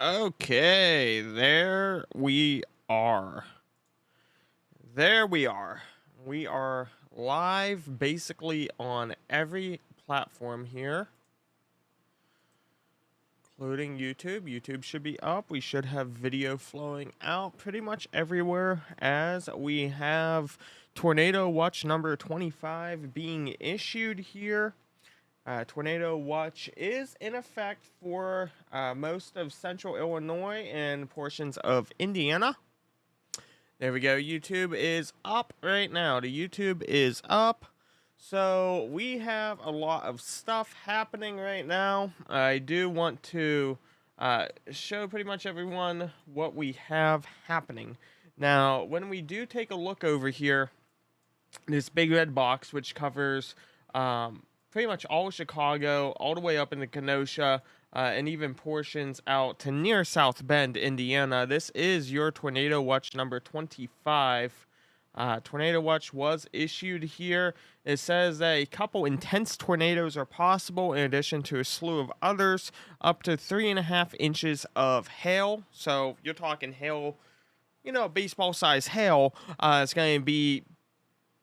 Okay, there we are. There we are. We are live basically on every platform here, including YouTube. YouTube should be up. We should have video flowing out pretty much everywhere as we have Tornado Watch number 25 being issued here. Tornado watch is in effect for most of central Illinois and portions of Indiana. There we go. YouTube is up right now. The YouTube is up. So we have a lot of stuff happening right now. I do want to show pretty much everyone what we have happening. Now, when we do take a look over here, this big red box, which covers pretty much all of Chicago, all the way up into Kenosha, and even portions out to near South Bend, Indiana. This is your Tornado Watch number 25. Tornado Watch was issued here. It says that a couple intense tornadoes are possible, in addition to a slew of others, up to 3.5 inches of hail. So you're talking hail, baseball size hail. It's going to be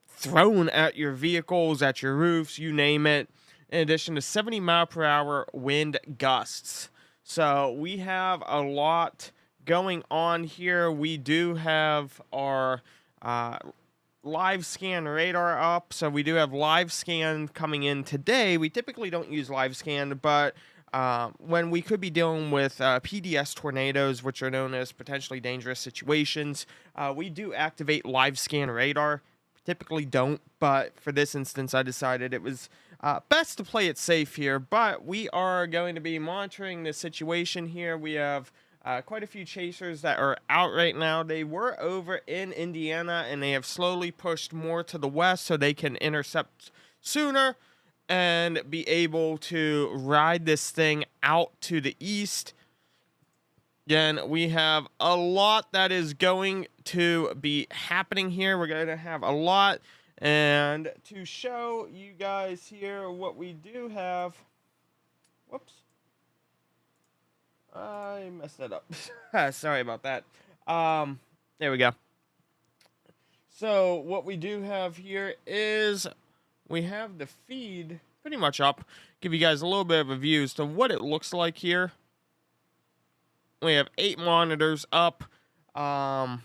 thrown at your vehicles, at your roofs, you name it, in addition to 70-mile-per-hour wind gusts. So we have a lot going on here. We do have our live scan radar up, so we do have live scan coming in today. We typically don't use live scan, but when we could be dealing with PDS tornadoes, which are known as potentially dangerous situations, we do activate live scan radar. Typically don't, but for this instance, I decided it was best to play it safe here. But we are going to be monitoring the situation here. We have quite a few chasers that are out right now. They were over in Indiana, and they have slowly pushed more to the west so they can intercept sooner and be able to ride this thing out to the east. Again, we have a lot that is going to be happening here. We're going to have a lot. And to show you guys here what we do have. Whoops. I messed that up. Sorry about that. There we go. So what we do have here is we have the feed pretty much up. Give you guys a little bit of a view as to what it looks like here. We have 8 monitors up. Have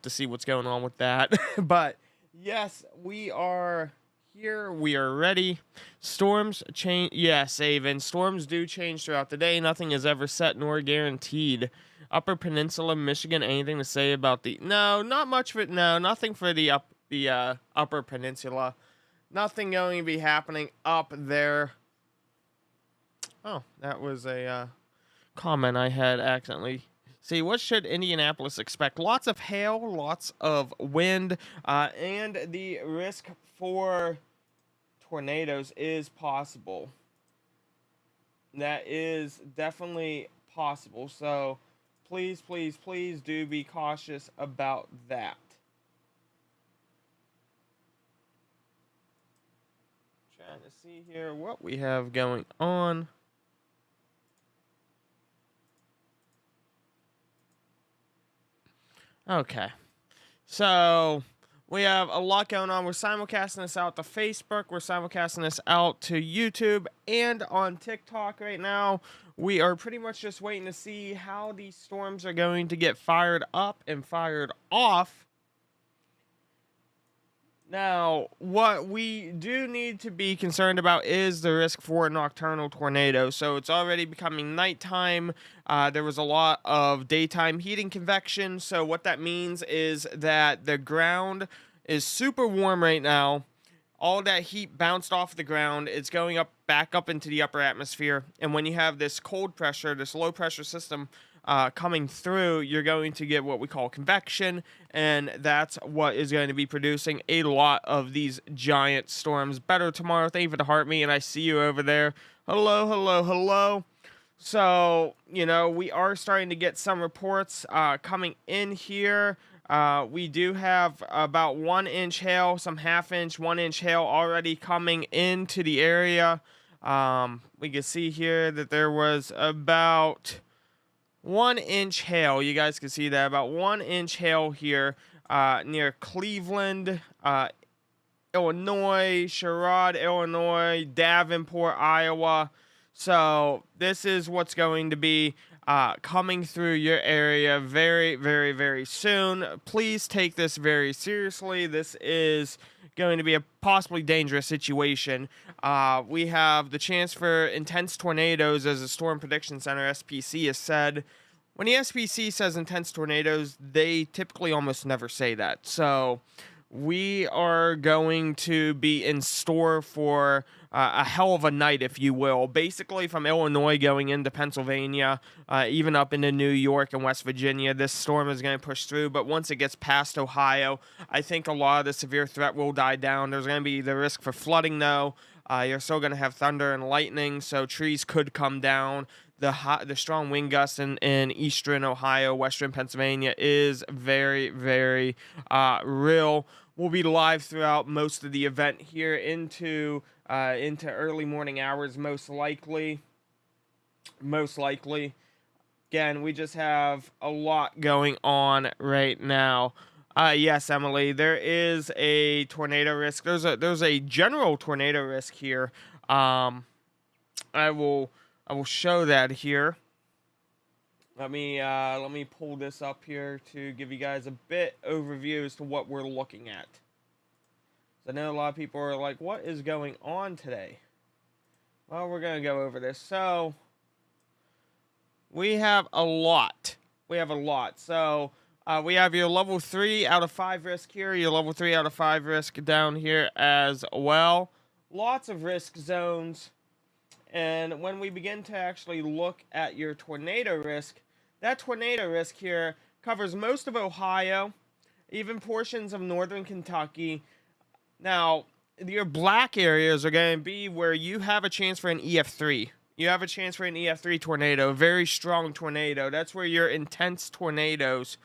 to see what's going on with that. But yes, we are here. We are ready. Storms change. Yes, Avon. Storms do change throughout the day. Nothing is ever set nor guaranteed. Upper Peninsula, Michigan. Anything to say about the? No, not much for it. No, nothing for the Upper Peninsula. Nothing going to be happening up there. Oh, that was a comment I had accidentally. See, what should Indianapolis expect? Lots of hail, lots of wind, and the risk for tornadoes is possible. That is definitely possible. So please, please, please do be cautious about that. Trying to see here what we have going on. Okay, so we have a lot going on. We're simulcasting this out to Facebook. We're simulcasting this out to YouTube and on TikTok right now. We are pretty much just waiting to see how these storms are going to get fired up and fired off. Now, what we do need to be concerned about is the risk for a nocturnal tornado. So it's already becoming nighttime. There was a lot of daytime heating convection. So what that means is that the ground is super warm right now. All that heat bounced off the ground. It's going up back up into the upper atmosphere. And when you have this cold pressure, this low pressure system coming through, you're going to get what we call convection, and that's what is going to be producing a lot of these giant storms. Better tomorrow. Thank you for the heart me, and I see you over there. Hello, hello, hello. So, we are starting to get some reports coming in here. We do have about 1-inch hail, some half-inch, 1-inch hail already coming into the area. We can see here that there was about 1 inch hail. You guys can see that, about 1 inch hail here near Cleveland, Illinois, Sherrod, Illinois, Davenport, Iowa. So this is what's going to be coming through your area very, very, very soon. Please take this very seriously. This is going to be a possibly dangerous situation. We have the chance for intense tornadoes, as the Storm Prediction Center (SPC) has said. When the SPC says intense tornadoes, they typically almost never say that. So we are going to be in store for a hell of a night, if you will. Basically, from Illinois going into Pennsylvania, even up into New York and West Virginia, this storm is going to push through. But once it gets past Ohio, I think a lot of the severe threat will die down. There's going to be the risk for flooding, though. You're still going to have thunder and lightning, so trees could come down. The strong wind gusts in eastern Ohio, western Pennsylvania is very, very real. We'll be live throughout most of the event here into early morning hours, most likely. Again, we just have a lot going on right now. Yes, Emily, there is a tornado risk. There's a general tornado risk here. I will show that here. Let me pull this up here to give you guys a bit overview as to what we're looking at. I know a lot of people are like, what is going on today? Well, we're going to go over this. So we have a lot. So we have your level 3 out of 5 risk here, your level 3 out of 5 risk down here as well. Lots of risk zones. And when we begin to actually look at your tornado risk, that tornado risk here covers most of Ohio, even portions of northern Kentucky. Now, your black areas are going to be where you have a chance for an EF3. You have a chance for an EF3 tornado, a very strong tornado. That's where your intense tornadoes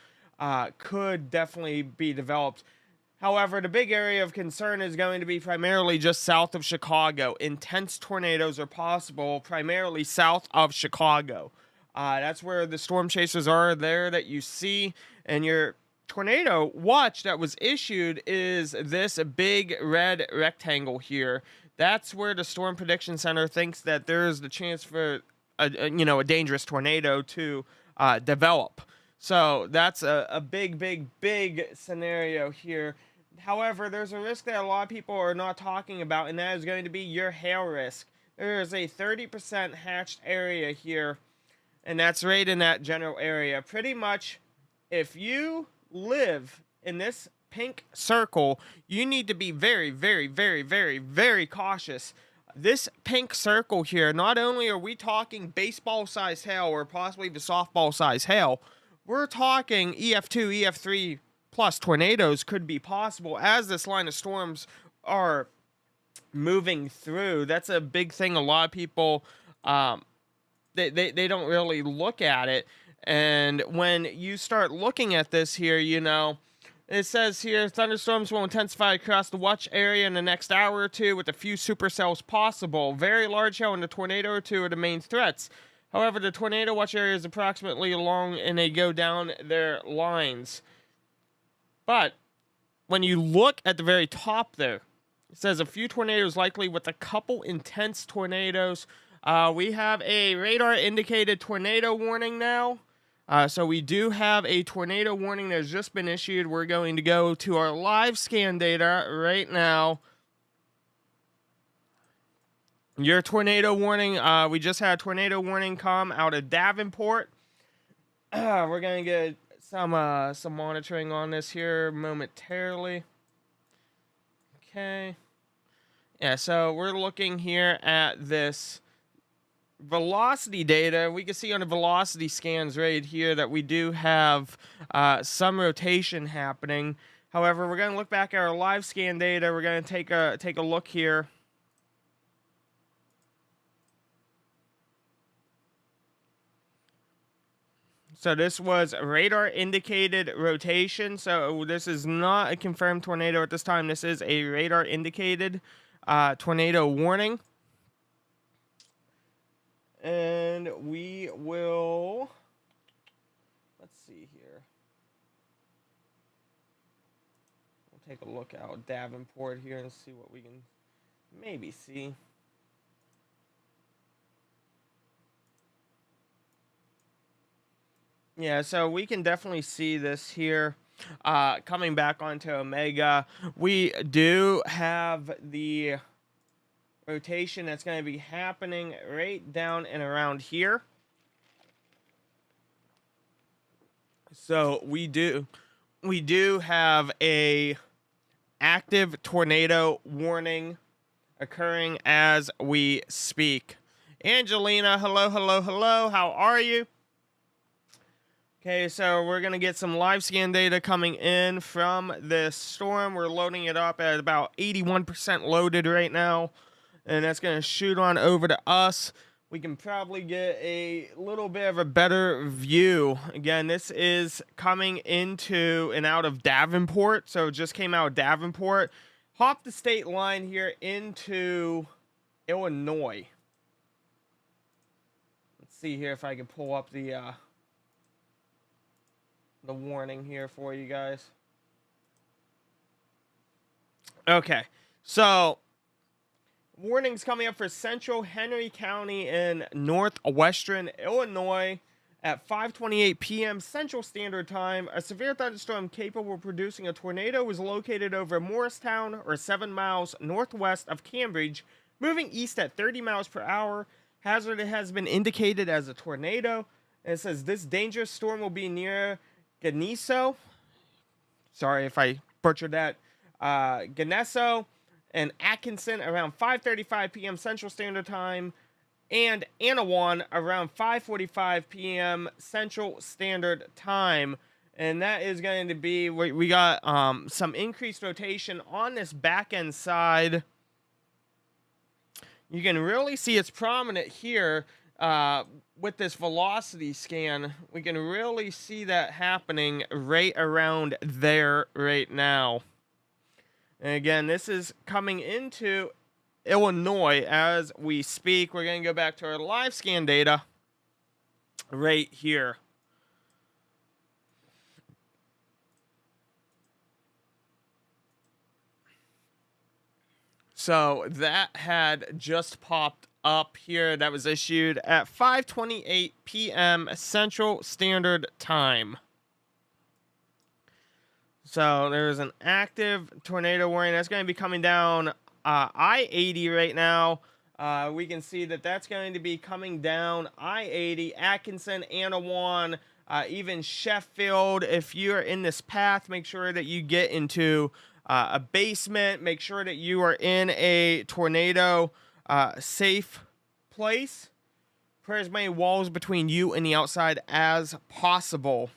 could definitely be developed. However, the big area of concern is going to be primarily just south of Chicago. Intense tornadoes are possible primarily south of Chicago. That's where the storm chasers are there that you see. And your tornado watch that was issued is this big red rectangle here. That's where the Storm Prediction Center thinks that there's the chance for a dangerous tornado to develop. So that's a big scenario here. However, there's a risk that a lot of people are not talking about, and that is going to be your hail risk. There is a 30% hatched area here, and that's right in that general area. Pretty much, if you live in this pink circle, you need to be very, very, very, very, very cautious. This pink circle here, not only are we talking baseball-sized hail or possibly the softball-sized hail, we're talking EF2, EF3 plus tornadoes could be possible as this line of storms are moving through. That's a big thing. A lot of people, they don't really look at it. And when you start looking at this here, it says here, thunderstorms will intensify across the watch area in the next hour or two with a few supercells possible. Very large hail and a tornado or two are the main threats. However, the tornado watch area is approximately along and they go down their lines. But when you look at the very top there, it says a few tornadoes likely with a couple intense tornadoes. We have a radar indicated tornado warning now. So we do have a tornado warning that has just been issued. We're going to go to our live scan data right now. Your tornado warning, we just had a tornado warning come out of Davenport. We're going to get some monitoring on this here momentarily. Okay. Yeah, so we're looking here at this velocity data. We can see on the velocity scans right here that we do have some rotation happening. However, we're going to look back at our live scan data. We're going to take a look here. So this was radar indicated rotation. So this is not a confirmed tornado at this time. This is a radar indicated tornado warning. And we will take a look out Davenport here and see what we can maybe see. Yeah, so we can definitely see this here. Coming back onto Omega, we do have the rotation that's going to be happening right down and around here. So we do have a active tornado warning occurring as we speak. Angelina, hello, hello, hello. How are you? Okay, so we're going to get some live scan data coming in from this storm. We're loading it up at about 81% loaded right now, and that's going to shoot on over to us. We can probably get a little bit of a better view. Again, this is coming into and out of Davenport, so it just came out of Davenport. Hop the state line here into Illinois. Let's see here if I can pull up the warning here for you guys. Okay, so warnings coming up for central Henry County in northwestern Illinois at 5:28 p.m. Central Standard Time. A severe thunderstorm capable of producing a tornado was located over Morristown, or 7 miles northwest of Cambridge, moving east at 30 miles per hour. Hazard has been indicated as a tornado. And it says this dangerous storm will be near Meso. Sorry if I butchered that. Meso and Atkinson around 5:35 p.m. Central Standard Time, and Anawan around 5:45 p.m. Central Standard Time. And that is going to be, we got some increased rotation on this back end side. You can really see it's prominent here. With this velocity scan, we can really see that happening right around there right now. And again, this is coming into Illinois as we speak. We're going to go back to our live scan data right here. So that had just popped up here. That was issued at 5:28 p.m. Central Standard Time. So there's an active tornado warning that's going to be coming down I-80 right now. We can see that that's going to be coming down I-80, Atkinson, Anawan, even Sheffield. If you're in this path, make sure that you get into a basement. Make sure that you are in a tornado safe place. Put as many walls between you and the outside as possible.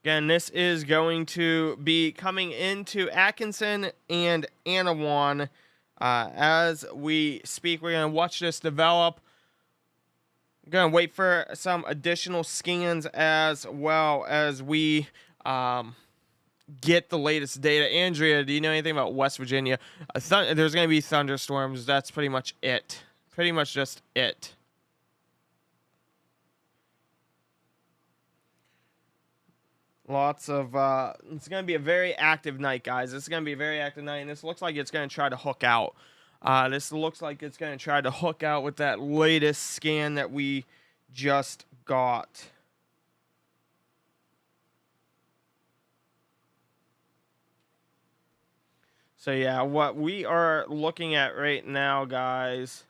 Again, this is going to be coming into Atkinson and Anawan as we speak. We're going to watch this develop. I'm going to wait for some additional scans as well as we get the latest data. Andrea, do you know anything about West Virginia? There's going to be thunderstorms. That's pretty much it. Pretty much just it. Lots of, it's going to be a very active night, guys. It's going to be a very active night, and this looks like it's going to try to hook out. This looks like it's going to try to hook out with that latest scan that we just got. So yeah, what we are looking at right now, guys,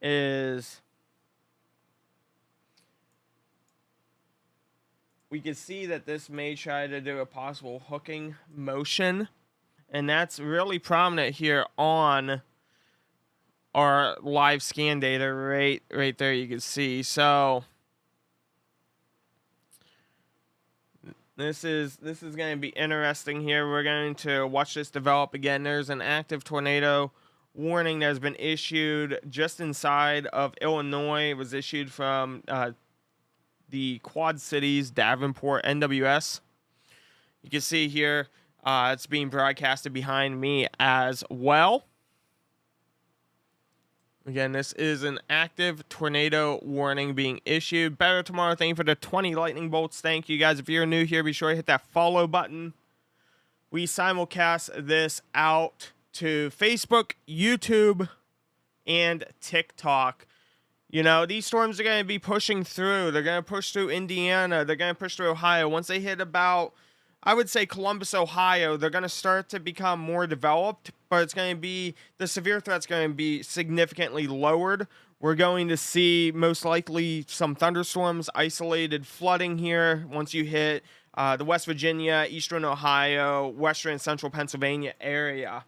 is we can see that this may try to do a possible hooking motion, and that's really prominent here on our live scan data right there. You can see. So this is going to be interesting here. We're going to watch this develop. Again, there's an active tornado warning that has been issued just inside of Illinois. It was issued from the Quad Cities, Davenport, NWS. You can see here it's being broadcasted behind me as well. Again, this is an active tornado warning being issued. Better tomorrow. Thank you for the 20 lightning bolts. Thank you, guys. If you're new here, be sure to hit that follow button. we simulcast this out to Facebook, YouTube, and TikTok. You know, these storms are going to be pushing through. They're going to push through Indiana. They're going to push through Ohio. Once they hit about, I would say, Columbus, Ohio, they're going to start to become more developed, but it's going to be, the severe threat's going to be significantly lowered. We're going to see most likely some thunderstorms, isolated flooding here once you hit the West Virginia, Eastern Ohio, Western and Central Pennsylvania area.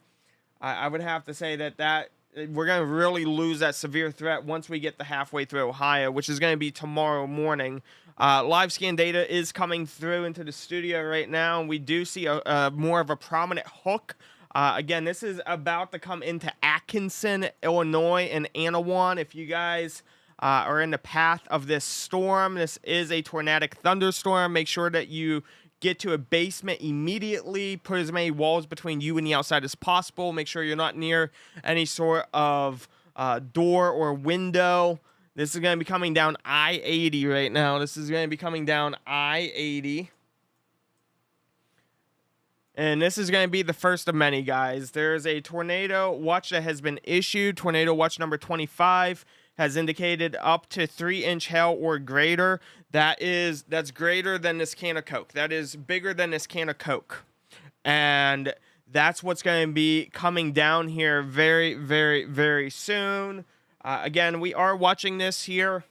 I would have to say that we're going to really lose that severe threat once we get the halfway through Ohio, which is going to be tomorrow morning. Live scan data is coming through into the studio right now, and we do see a more of a prominent hook. Again, this is about to come into Atkinson, Illinois, and Anawan. If you guys are in the path of this storm, this is a tornadic thunderstorm. Make sure that you get to a basement immediately. Put as many walls between you and the outside as possible. Make sure you're not near any sort of door or window. This is going to be coming down I-80 right now. This is going to be coming down I-80. And this is going to be the first of many, guys. There's a tornado watch that has been issued. Tornado watch number 25 has indicated up to 3-inch hail or greater. That's greater than this can of Coke. That is bigger than this can of Coke. And that's what's going to be coming down here very, very, very soon. Again, we are watching this here.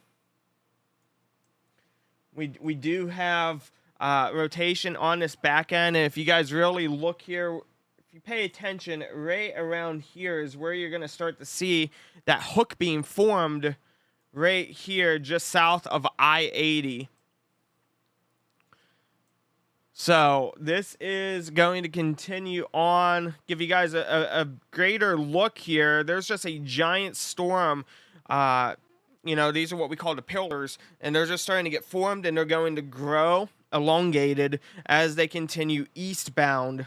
We do have rotation on this back end. And if you guys really look here, if you pay attention, right around here is where you're going to start to see that hook being formed right here just south of I-80. So this is going to continue on. Give you guys a greater look here. There's just a giant storm. You know, these are what we call the pillars, and they're just starting to get formed, and they're going to grow, elongated, as they continue eastbound.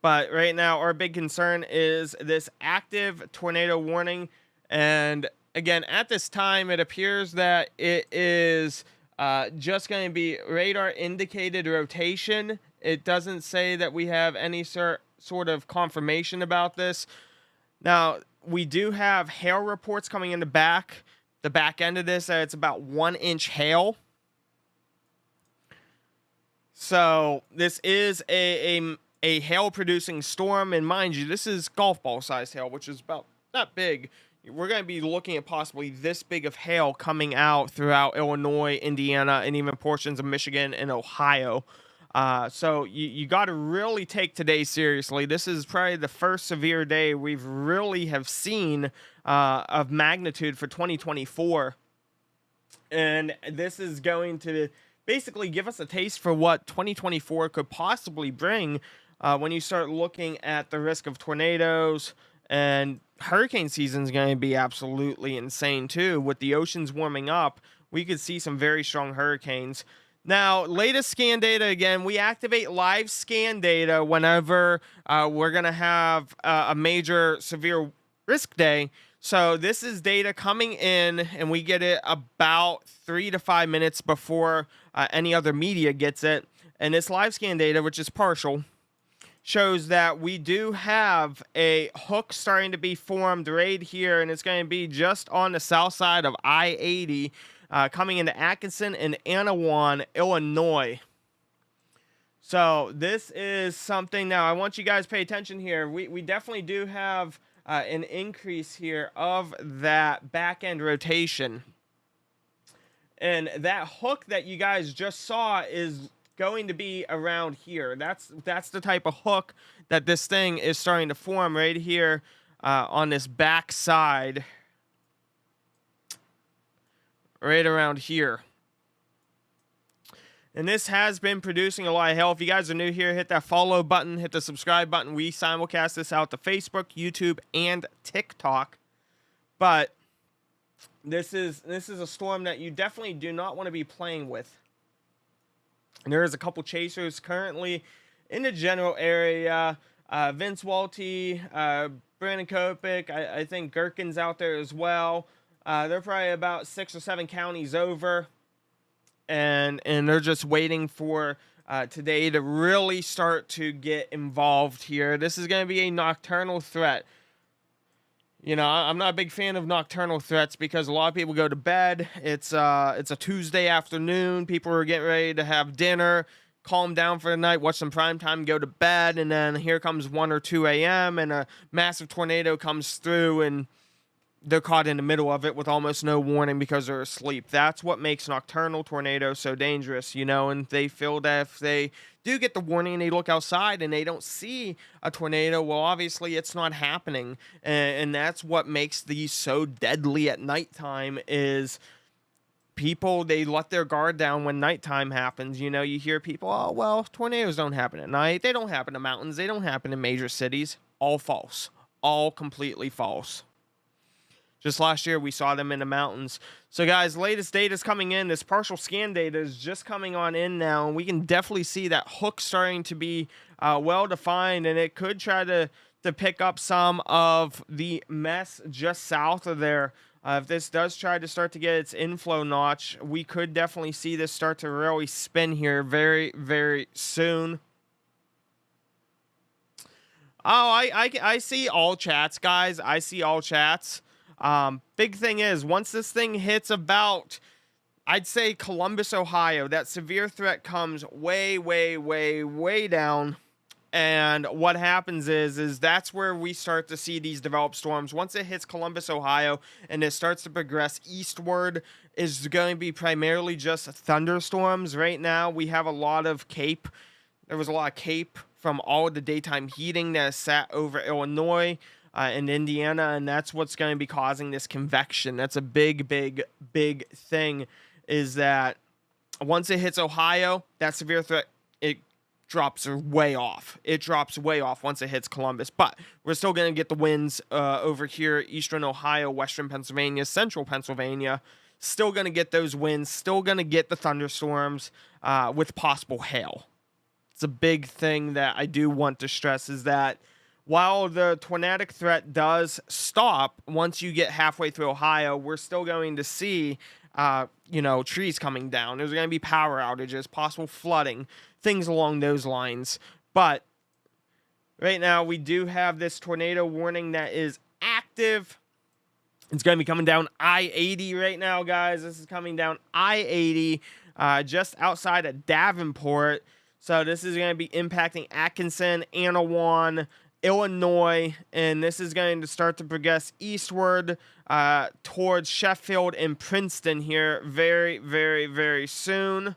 But right now, our big concern is this active tornado warning. And again, at this time, it appears that it is just going to be radar indicated rotation. It doesn't say that we have any sort of confirmation about this. Now, we do have hail reports coming in the back end of this. It's about 1-inch hail. So this is a hail producing storm, and mind you, this is golf ball sized hail, which is about that big. We're going to be looking at possibly this big of hail coming out throughout Illinois, Indiana, and even portions of Michigan and Ohio. So you got to really take today seriously. This is probably the first severe day we've really have seen of magnitude for 2024. And this is going to basically give us a taste for what 2024 could possibly bring when you start looking at the risk of tornadoes. And hurricane season is going to be absolutely insane too. With the oceans warming up, we could see some very strong hurricanes. Now, latest scan data, again, we activate live scan data whenever we're going to have a major severe risk day. So this is data coming in, and we get it about 3 to 5 minutes before any other media gets it. And this live scan data, which is partial, shows that we do have a hook starting to be formed right here, and it's going to be just on the south side of I-80, coming into Atkinson and Anawan, Illinois. So this is something. Now I want you guys to pay attention here. We definitely do have an increase here of that back end rotation, and that hook that you guys just saw is going to be around here. That's the type of hook that this thing is starting to form right here on this back side, right around here. And this has been producing a lot of hail. If you guys are new here, hit that follow button, hit the subscribe button. We simulcast this out to Facebook, YouTube, and TikTok. But this is a storm that you definitely do not want to be playing with. And there is a couple chasers currently in the general area. Vince Walty, Brandon Kopik, I think Gherkin's out there as well. They're probably about 6 or 7 counties over. And they're just waiting for today to really start to get involved here. This is going to be a nocturnal threat. You know, I'm not a big fan of nocturnal threats because a lot of people go to bed. It's a Tuesday afternoon. People are getting ready to have dinner, calm down for the night, watch some prime time, go to bed, and then here comes 1 or 2 a.m. and a massive tornado comes through, and they're caught in the middle of it with almost no warning because they're asleep. That's what makes nocturnal tornadoes so dangerous, you know, and they feel that if they do get the warning and they look outside and they don't see a tornado, well, obviously it's not happening. And that's what makes these so deadly at nighttime is people, they let their guard down when nighttime happens. You know, you hear people, oh, well, tornadoes don't happen at night. They don't happen in mountains. They don't happen in major cities. All false. All completely false. Just last year, we saw them in the mountains. So, guys, latest data is coming in. This partial scan data is just coming on in now. And we can definitely see that hook starting to be well-defined. And it could try to pick up some of the mess just south of there. If this does try to start to get its inflow notch, we could definitely see this start to really spin here very, very soon. Oh, I see all chats, guys. I see all chats. Big thing is, once this thing hits about, I'd say Columbus, Ohio, that severe threat comes way, way, way, way down. And what happens is that's where we start to see these developed storms. Once it hits Columbus, Ohio, and it starts to progress eastward, is going to be primarily just thunderstorms. Right now, we have a lot of cape. There was a lot of cape from all of the daytime heating that sat over Illinois and Indiana, and that's what's going to be causing this convection. That's a big, big, big thing, is that once it hits Ohio, that severe threat, it drops way off. It drops way off once it hits Columbus. But we're still going to get the winds over here, eastern Ohio, western Pennsylvania, central Pennsylvania. Still going to get those winds. Still going to get the thunderstorms with possible hail. It's a big thing that I do want to stress, is that while the tornadic threat does stop once you get halfway through Ohio, we're still going to see, trees coming down. There's going to be power outages, possible flooding, things along those lines. But right now, we do have this tornado warning that is active. It's going to be coming down I-80 right now, guys. This is coming down I-80 just outside of Davenport. So this is going to be impacting Atkinson, Anawan, Illinois, and this is going to start to progress eastward towards Sheffield and Princeton here very, very, very soon.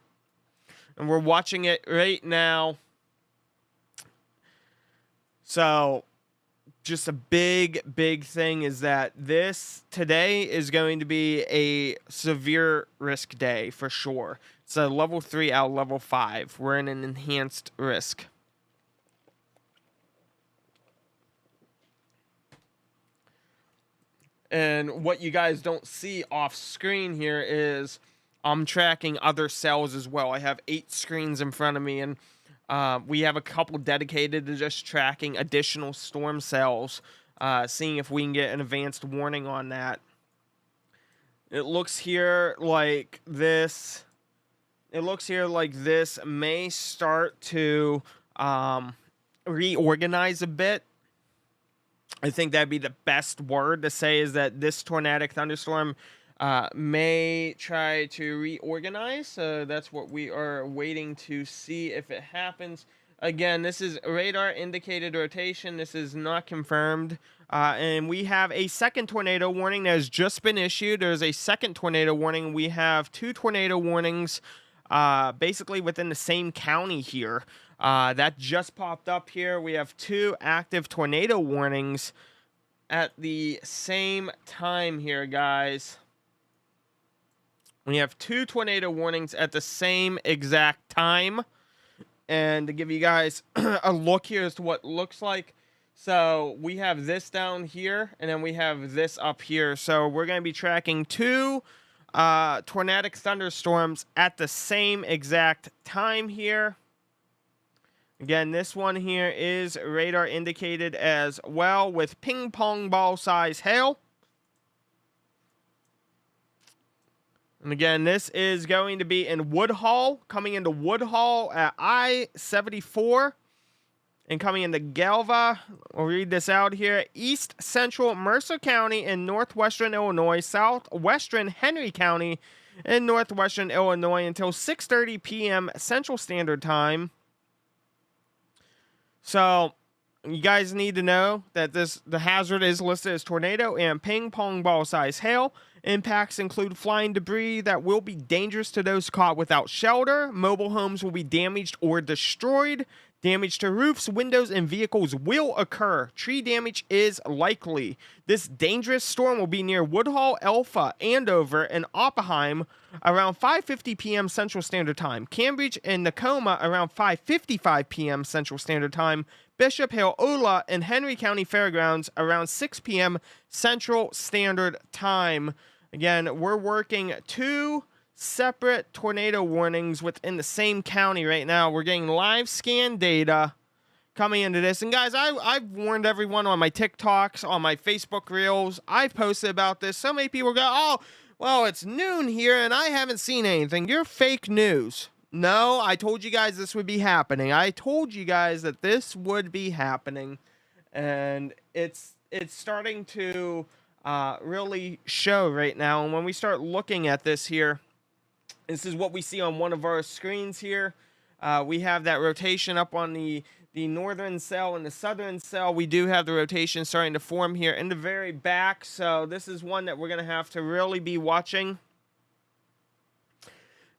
And we're watching it right now. So just a big, big thing is that this today is going to be a severe risk day for sure. It's a level 3 out of level 5. We're in an enhanced risk. And what you guys don't see off screen here is I'm tracking other cells as well. I have 8 screens in front of me, and we have a couple dedicated to just tracking additional storm cells, seeing if we can get an advanced warning on that. It looks here like this. It looks here like this may start to reorganize a bit. I think that'd be the best word to say, is that this tornadic thunderstorm may try to reorganize. That's what we are waiting to see if it happens. Again, this is radar indicated rotation. This is not confirmed. And we have a second tornado warning that has just been issued. There's a second tornado warning. We have 2 tornado warnings basically within the same county here. That just popped up here. We have 2 active tornado warnings at the same time here, guys. We have 2 tornado warnings at the same exact time. And to give you guys a look here as to what it looks like. So we have this down here, and then we have this up here. So we're going to be tracking 2 tornadic thunderstorms at the same exact time here. Again, this one here is radar indicated as well with ping pong ball size hail. And again, this is going to be in Woodhull, coming into Woodhull at I-74. And coming into Galva, we'll read this out here. East Central Mercer County in northwestern Illinois, southwestern Henry County in northwestern Illinois until 6:30 p.m. Central Standard Time. So, you guys need to know that the hazard is listed as tornado and ping pong ball size hail. Impacts include flying debris that will be dangerous to those caught without shelter. Mobile homes will be damaged or destroyed. Damage to roofs, windows, and vehicles will occur. Tree damage is likely. This dangerous storm will be near Woodhull, Alpha, Andover, and Oppenheim around 5:50 p.m. Central Standard Time. Cambridge and Tacoma around 5:55 p.m. Central Standard Time. Bishop Hill, Ola, and Henry County Fairgrounds around 6 p.m. Central Standard Time. Again, we're working 2 separate tornado warnings within the same county right now. We're getting live scan data coming into this. And guys, I've warned everyone on my TikToks, on my Facebook Reels. I've posted about this. So many people go, oh, well, it's noon here and I haven't seen anything. You're fake news. No, I told you guys this would be happening. I told you guys that this would be happening. And it's starting to really show right now. And when we start looking at this here, this is what we see on one of our screens here. We have that rotation up on the northern cell and the southern cell. We do have the rotation starting to form here in the very back. So this is one that we're going to have to really be watching.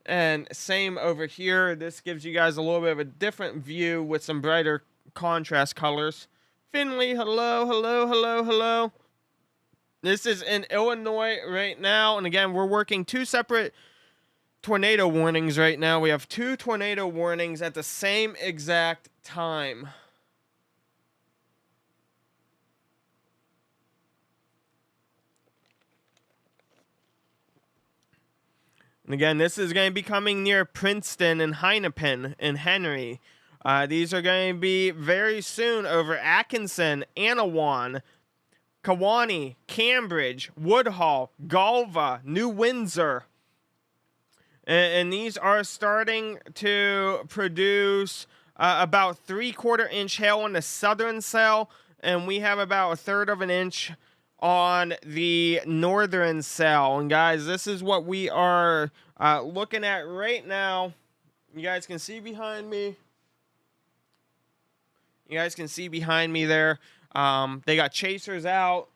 And same over here. This gives you guys a little bit of a different view with some brighter contrast colors. Finley, hello, hello, hello, hello. This is in Illinois right now. And again, we're working 2 separate tornado warnings right now. We have 2 tornado warnings at the same exact time. And again, this is going to be coming near Princeton and Hennepin and Henry. These are going to be very soon over Atkinson, Anawan, Kewanee, Cambridge, Woodhull, Galva, New Windsor. And these are starting to produce about 3/4 inch hail on the southern cell. And we have about 1/3 of an inch on the northern cell. And guys, this is what we are looking at right now. You guys can see behind me. You guys can see behind me there. They got chasers out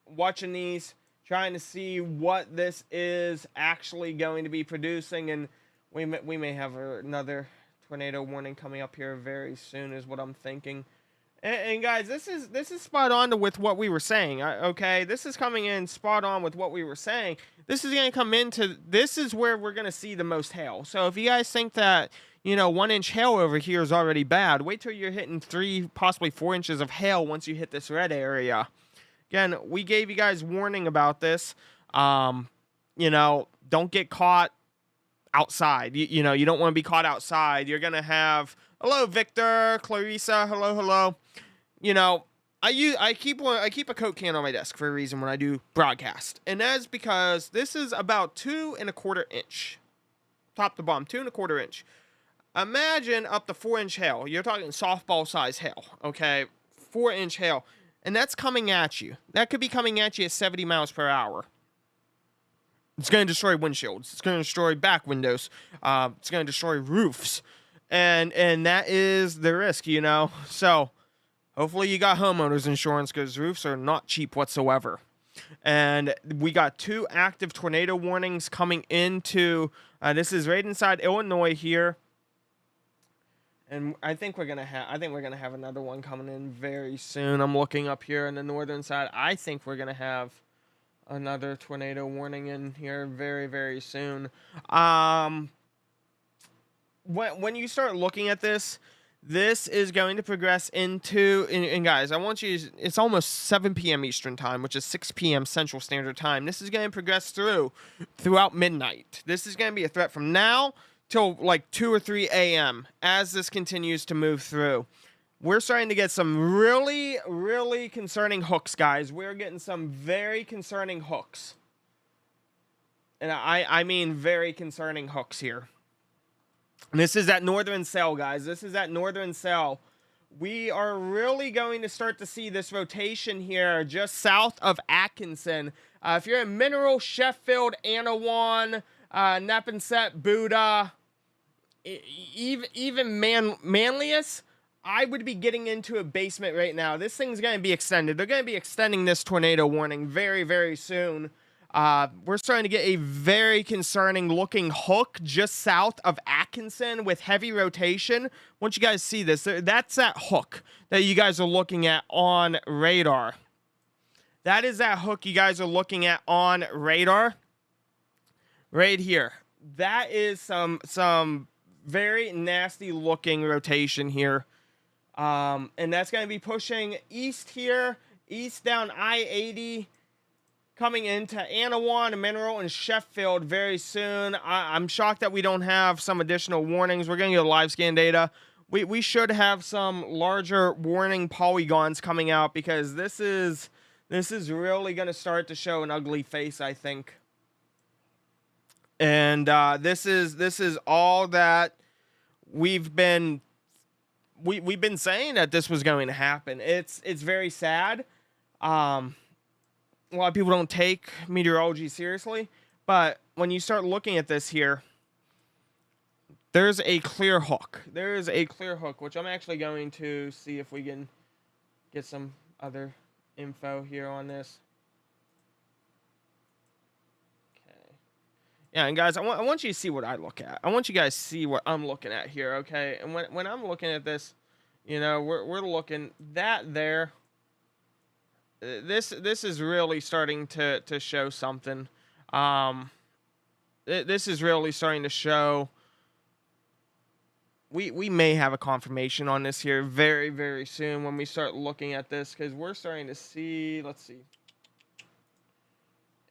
watching these, trying to see what this is actually going to be producing. And we may have another tornado warning coming up here very soon is what I'm thinking. And guys, this is spot on with what we were saying. Okay, this is coming in spot on with what we were saying. This is going to come into, this is where we're going to see the most hail. So if you guys think that, 1 inch hail over here is already bad, wait till you're hitting 3, possibly 4 inches of hail once you hit this red area. Again, we gave you guys warning about this. Don't get caught outside. You don't want to be caught outside. You're going to have, hello, Victor, Clarissa, hello. I keep a Coke can on my desk for a reason when I do broadcast. And that's because this is about 2 1/4 inch. Top to bottom, 2 1/4 inch. Imagine up to 4 inch hail. You're talking softball size hail, okay? 4 inch hail. And that's coming at you. That could be coming at you at 70 miles per hour. It's going to destroy windshields. It's going to destroy back windows. It's going to destroy roofs. And that is the risk, So, hopefully you got homeowners insurance because roofs are not cheap whatsoever. And we got 2 active tornado warnings coming into, this is right inside Illinois here. And I think we're gonna have another one coming in very soon. I'm looking up here on the northern side. I think we're gonna have another tornado warning in here very, very soon. When you start looking at this is going to progress into, and guys, I want you, it's almost 7 p.m. Eastern time, which is 6 p.m. Central Standard Time. This is going to progress throughout midnight. This is going to be a threat from now till like 2 or 3 a.m. as this continues to move through. We're starting to get some really, really concerning hooks, guys. We're getting some very concerning hooks. And I mean very concerning hooks here. And this is that northern cell, guys. This is that northern cell. We are really going to start to see this rotation here just south of Atkinson. If you're in Mineral, Sheffield, Anawan, Neponset, Buda, even Manlius, I would be getting into a basement right now. This thing's going to be extended. They're going to be extending this tornado warning very, very soon. We're starting to get a very concerning looking hook just south of Atkinson with heavy rotation. Once you guys see this, that's that hook that you guys are looking at on radar. That is that hook you guys are looking at on radar. Right here. That is some very nasty looking rotation here. And that's going to be pushing east here, east down I-80. Coming into Anawan, Mineral, and Sheffield very soon. I'm shocked that we don't have some additional warnings. We're going to get live scan data. We should have some larger warning polygons coming out because this is really going to start to show an ugly face, I think. And this is all that we've been saying that this was going to happen. It's very sad. A lot of people don't take meteorology seriously, but when you start looking at this here, there's a clear hook. There is a clear hook, which I'm actually going to see if we can get some other info here on this. Okay. Yeah, and guys, I want you to see what I look at. I want you guys to see what I'm looking at here, okay? And when I'm looking at this, you know, we're looking that there. This is really starting to show something. This is really starting to show. We may have a confirmation on this here very, very soon when we start looking at this, because we're starting to see. Let's see.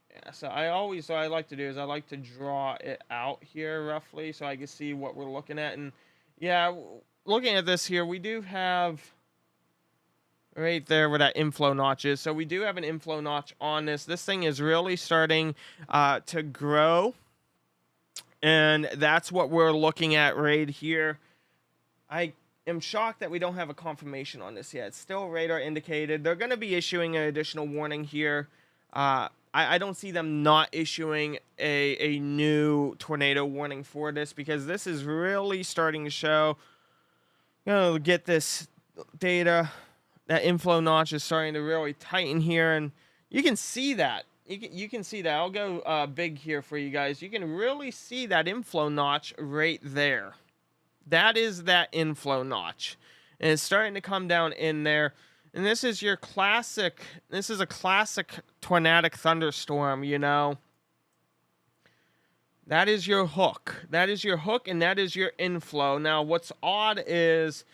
Yeah. So I like to do is I like to draw it out here roughly so I can see what we're looking at. And yeah, looking at this here, we do have. Right there where that inflow notch is. So we do have an inflow notch on this. This thing is really starting to grow. And that's what we're looking at right here. I am shocked that we don't have a confirmation on this yet. It's still radar indicated. They're going to be issuing an additional warning here. I don't see them not issuing a new tornado warning for this because this is really starting to show. You know, get this data. That inflow notch is starting to really tighten here, and you can see that. You can see that. I'll go big here for you guys. You can really see that inflow notch right there. That is that inflow notch, and it's starting to come down in there. And this is your classic. This is a classic tornadic thunderstorm. You know. That is your hook. That is your hook, and that is your inflow. Now, what's odd is,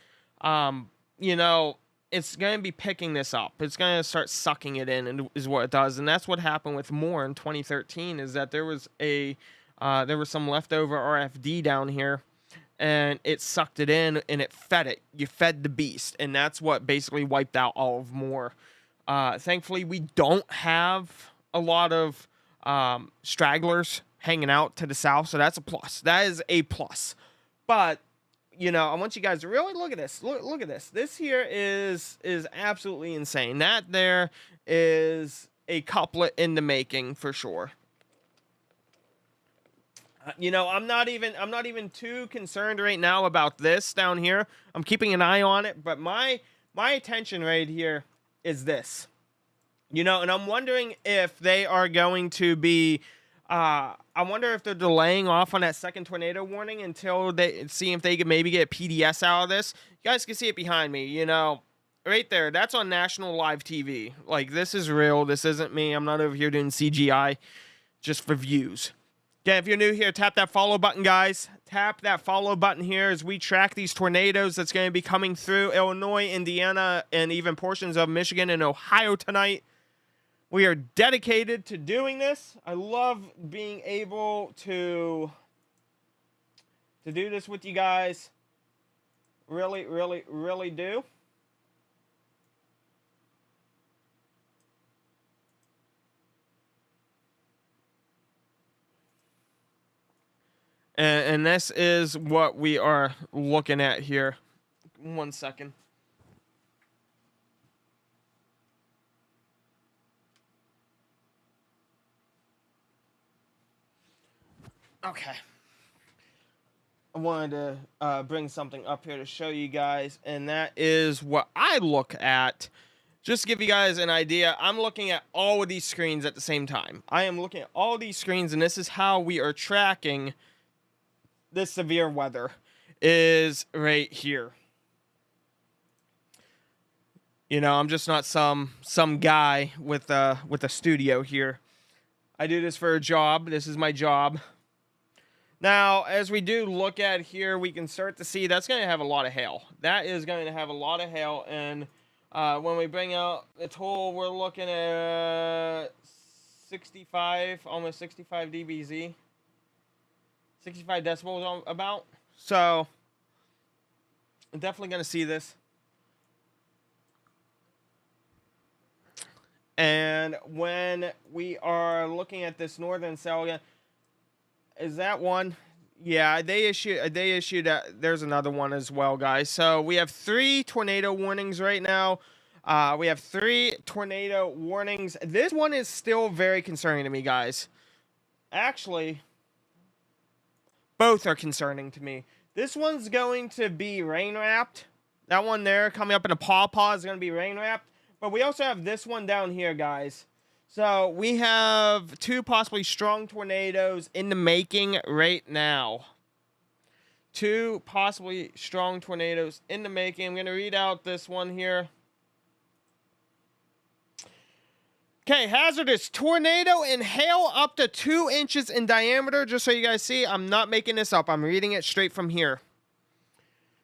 you know. It's going to be picking this up. It's going to start sucking it in, and is what it does. And that's what happened with Moore in 2013. Is that there was some leftover RFD down here, and it sucked it in and it fed it. You fed the beast, and that's what basically wiped out all of Moore. Thankfully, we don't have a lot of stragglers hanging out to the south, so that's a plus. That is a plus. But you know, I want you guys to really look at this. Look at this. This here is absolutely insane. That there is a couplet in the making for sure. You know, I'm not even too concerned right now about this down here. I'm keeping an eye on it, but my attention right here is this. You know, and I'm wondering if they are going to be. I wonder if they're delaying off on that second tornado warning until they see if they can maybe get a PDS out of this. You guys can see it behind me, you know, right there. That's on national live TV. Like, this is real. This isn't me. I'm not over here doing CGI just for views. Okay, if you're new here, tap that follow button, guys. Tap that follow button here as we track these tornadoes that's going to be coming through Illinois, Indiana, and even portions of Michigan and Ohio tonight. We are dedicated to doing this. I love being able to do this with you guys. Really, really, really do. And this is what we are looking at here. 1 second. Okay. I wanted to bring something up here to show you guys, and that is what I look at. Just to give you guys an idea, I'm looking at all of these screens at the same time. I am looking at all these screens, and this is how we are tracking this severe weather, is right here. You know, I'm just not some guy with a studio here. I do this for a job. This is my job. Now, as we do look at here, we can start to see that's going to have a lot of hail. That is going to have a lot of hail, and when we bring out the tool, we're looking at 65, almost 65 dBz. 65 decibels about. So, I'm definitely going to see this. And when we are looking at this northern cell again, is that one? Yeah, they issued there's another one as well, guys. So we have 3 tornado warnings right now. We have 3 tornado warnings. This one is still very concerning to me, guys. Actually, both are concerning to me. This one's going to be rain wrapped. That one there coming up in a pawpaw is going to be rain wrapped. But we also have this one down here, guys. So we have 2 possibly strong tornadoes in the making right now. 2 possibly strong tornadoes in the making. I'm going to read out this one here. Okay, hazardous tornado and hail up to 2 inches in diameter. Just so you guys see, I'm not making this up. I'm reading it straight from here.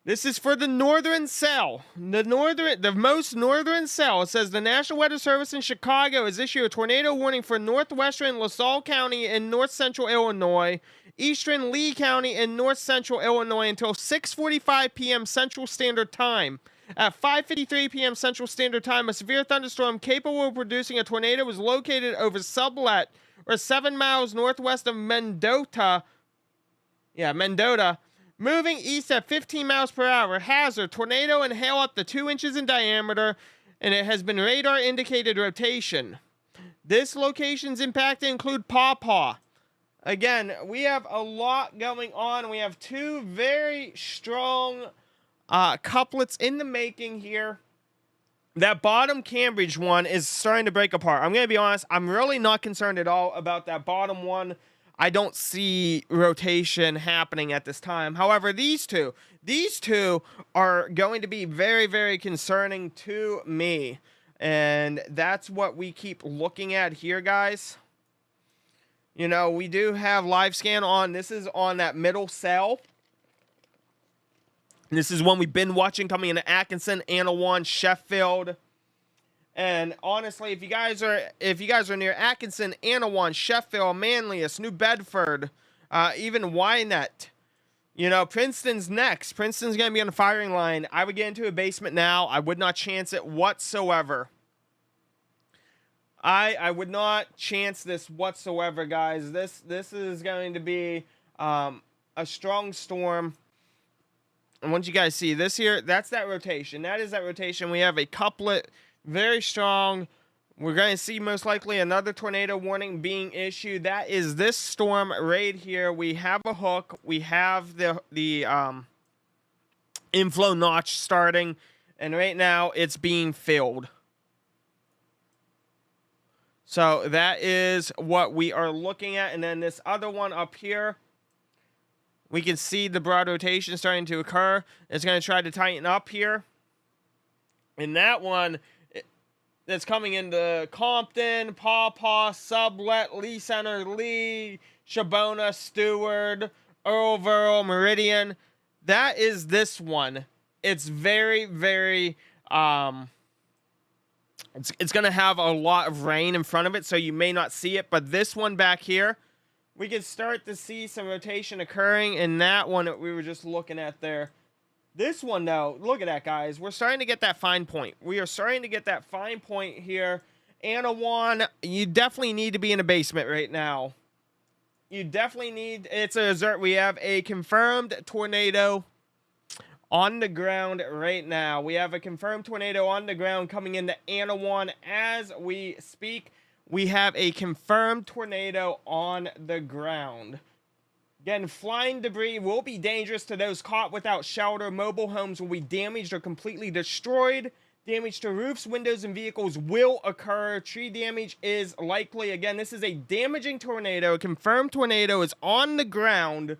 This is for the northern cell. The most northern cell. It says the National Weather Service in Chicago has issued a tornado warning for northwestern LaSalle County in north central Illinois, eastern Lee County in north central Illinois until 6:45 p.m. Central Standard Time. At 5:53 p.m. Central Standard Time, a severe thunderstorm capable of producing a tornado was located over Sublet, or 7 miles northwest of Mendota. Yeah, Mendota. Moving east at 15 miles per hour. Hazard, tornado and hail up to 2 inches in diameter, and it has been radar indicated rotation. This location's impacted include Pawpaw. Again, we have a lot going on. We have 2 very strong couplets in the making here. That bottom Cambridge one is starting to break apart. I'm going to be honest, I'm really not concerned at all about that bottom one. I don't see rotation happening at this time. However, these two are going to be very, very concerning to me. And that's what we keep looking at here, guys. You know, we do have live scan on. This is on that middle cell. This is one we've been watching coming into Atkinson, Anawan, Sheffield. And honestly, if you guys are near Atkinson, Anawan, Sheffield, Manlius, New Bedford, even Wynette, you know, Princeton's next. Princeton's going to be on the firing line. I would get into a basement now. I would not chance it whatsoever. I would not chance this whatsoever, guys. This is going to be a strong storm. And once you guys see this here, that's that rotation. That is that rotation. We have a couplet. Very strong. We're going to see most likely another tornado warning being issued. That is this storm right here. We have a hook. We have the inflow notch starting. And right now it's being filled. So that is what we are looking at. And then this other one up here, we can see the broad rotation starting to occur. It's going to try to tighten up here. And that one that's coming into Compton, Pawpaw, Sublet, Lee Center, Lee, Shabona, Stewart, Earlville, Meridian. That is this one. It's very, very, it's going to have a lot of rain in front of it, so you may not see it. But this one back here, we can start to see some rotation occurring in that one that we were just looking at there. This one, though, look at that, guys. We're starting to get that fine point. We are starting to get that fine point here. Anawan, you definitely need to be in a basement right now. You definitely need, it's a alert. We have a confirmed tornado on the ground right now. We have a confirmed tornado on the ground coming into Anawan as we speak. We have a confirmed tornado on the ground. Again, flying debris will be dangerous to those caught without shelter. Mobile homes will be damaged or completely destroyed. Damage to roofs, windows, and vehicles will occur. Tree damage is likely. Again, this is a damaging tornado. A confirmed tornado is on the ground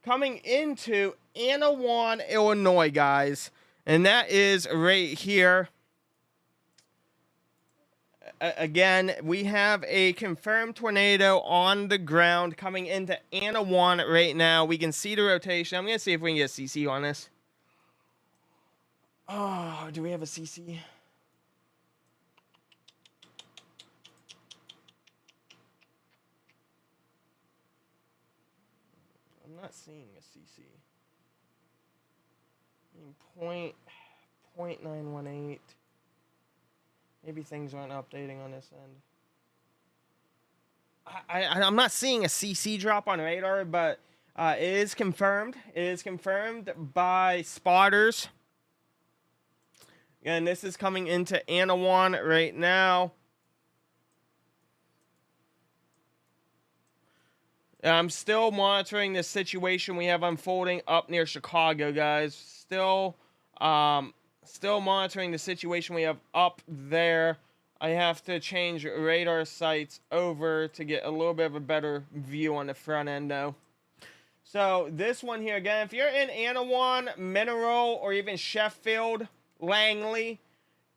coming into Anawan, Illinois, guys. And that is right here. Again, we have a confirmed tornado on the ground coming into Anawan right now. We can see the rotation. I'm going to see if we can get CC on this. Oh, do we have a CC? I'm not seeing a CC. Point 918. Maybe things aren't updating on this end. I'm not seeing a CC drop on radar, but it is confirmed. It is confirmed by spotters. And this is coming into Anawan right now. I'm still monitoring this situation we have unfolding up near Chicago, guys. Still monitoring the situation we have up there. I have to change radar sites over to get a little bit of a better view on the front end, though. So this one here, again, if you're in Anawan, Mineral, or even Sheffield, Langley,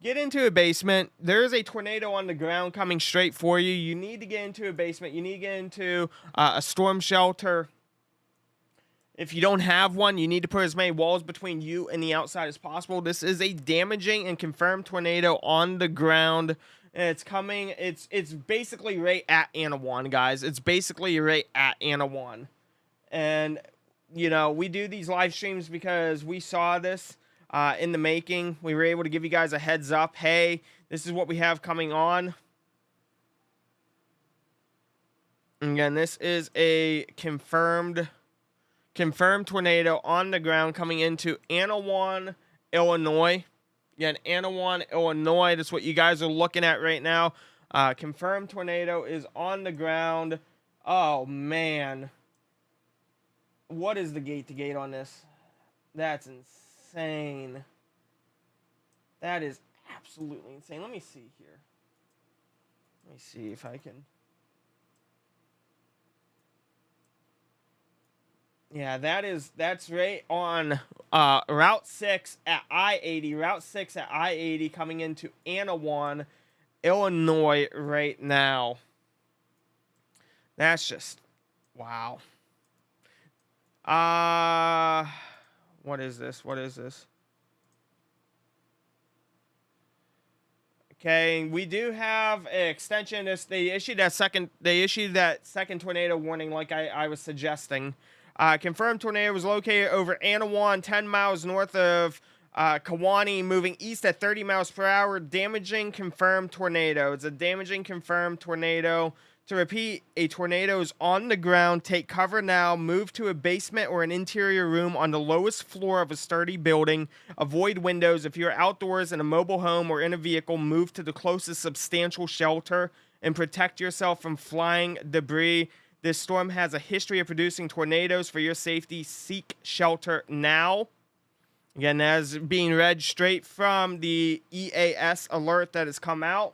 get into a basement. There is a tornado on the ground coming straight for you. You need to get into a basement. You need to get into a storm shelter. If you don't have one, you need to put as many walls between you and the outside as possible. This is a damaging and confirmed tornado on the ground. And it's coming. It's basically right at Anawan, guys. It's basically right at Anawan. And, you know, we do these live streams because we saw this in the making. We were able to give you guys a heads up. Hey, this is what we have coming on. And again, this is a confirmed tornado on the ground coming into Anawan, Illinois. Again, Anawan, Illinois. That's what you guys are looking at right now. Confirmed tornado is on the ground. Oh, man. What is the gate-to-gate on this? That's insane. That is absolutely insane. Let me see here. Let me see if I can. Yeah, that's right on Route 6 at I-80. Route 6 at I-80 coming into Anawan, Illinois right now. That's just, wow. What is this? What is this? Okay, we do have an extension. They issued that second tornado warning, like I was suggesting. Confirmed tornado was located over Anawan, 10 miles north of Kewanee, moving east at 30 miles per hour. Damaging confirmed tornado. It's a damaging confirmed tornado. To repeat, a tornado is on the ground. Take cover now. Move to a basement or an interior room on the lowest floor of a sturdy building. Avoid windows. If you're outdoors in a mobile home or in a vehicle, move to the closest substantial shelter and protect yourself from flying debris. This storm has a history of producing tornadoes. For your safety, seek shelter now. Again, that is being read straight from the EAS alert that has come out.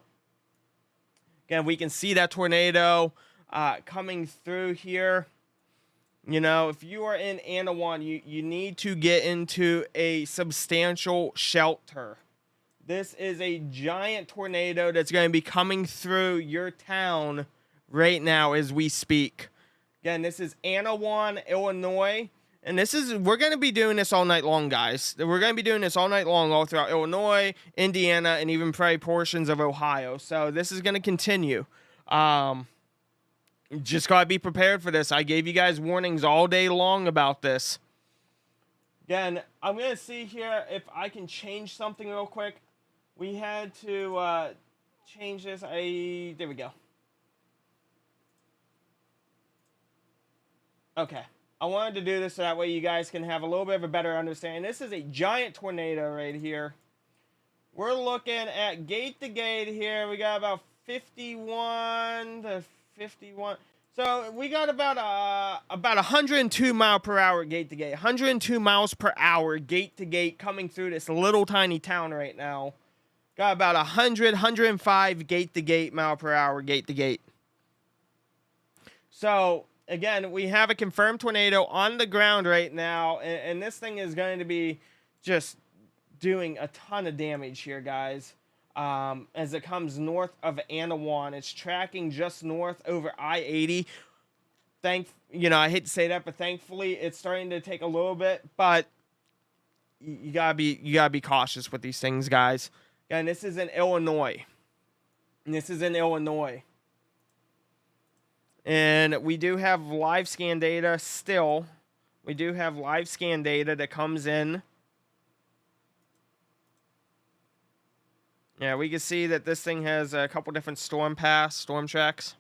Again, we can see that tornado coming through here. You know, if you are in Anawan, you need to get into a substantial shelter. This is a giant tornado that's going to be coming through your town right now as we speak. Again, this is Anawan, Illinois. And we're going to be doing this all night long, guys. We're going to be doing this all night long, all throughout Illinois, Indiana, and even probably portions of Ohio. So this is going to continue. Just got to be prepared for this. I gave you guys warnings all day long about this. Again, I'm going to see here if I can change something real quick. We had to change this. There we go. Okay. I wanted to do this so that way you guys can have a little bit of a better understanding. This is a giant tornado right here. We're looking at gate to gate here. We got about 51 to 51. So we got about 102 mile per hour gate to gate. 102 miles per hour gate to gate coming through this little tiny town right now. Got about 105 gate to gate mile per hour gate to gate. So again, we have a confirmed tornado on the ground right now, and this thing is going to be just doing a ton of damage here, guys. As it comes north of Anawan, it's tracking just north over I-80. I hate to say that, but thankfully it's starting to take a little bit. But you gotta be cautious with these things, guys. And this is in Illinois. And we do have live scan data still. We do have live scan data that comes in. Yeah, we can see that this thing has a couple different storm tracks.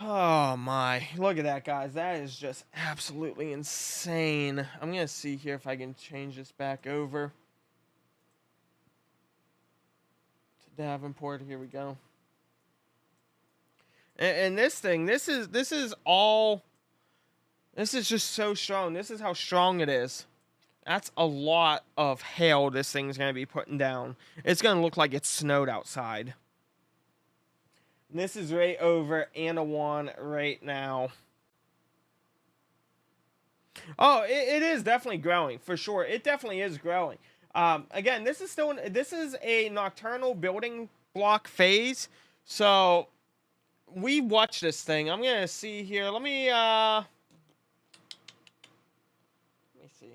Oh my, look at that, guys. That is just absolutely insane. I'm going to see here if I can change this back over to Davenport. Here we go. And this thing, this is just so strong. This is how strong it is. That's a lot of hail this thing's going to be putting down. It's going to look like it's snowed outside. And this is right over Anawan right now. Oh, it is definitely growing, for sure. It definitely is growing. Again, this is a nocturnal building block phase. So we watch this thing. I'm going to see here. Let me see.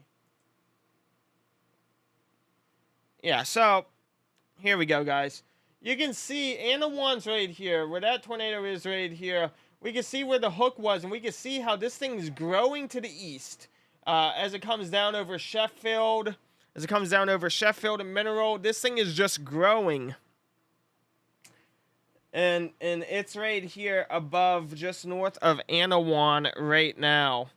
Yeah, so here we go, guys. You can see Anawan's right here, where that tornado is right here. We can see where the hook was, and we can see how this thing is growing to the east as it comes down over Sheffield. As it comes down over Sheffield and Mineral, this thing is just growing. And it's right here above, just north of Anawan right now.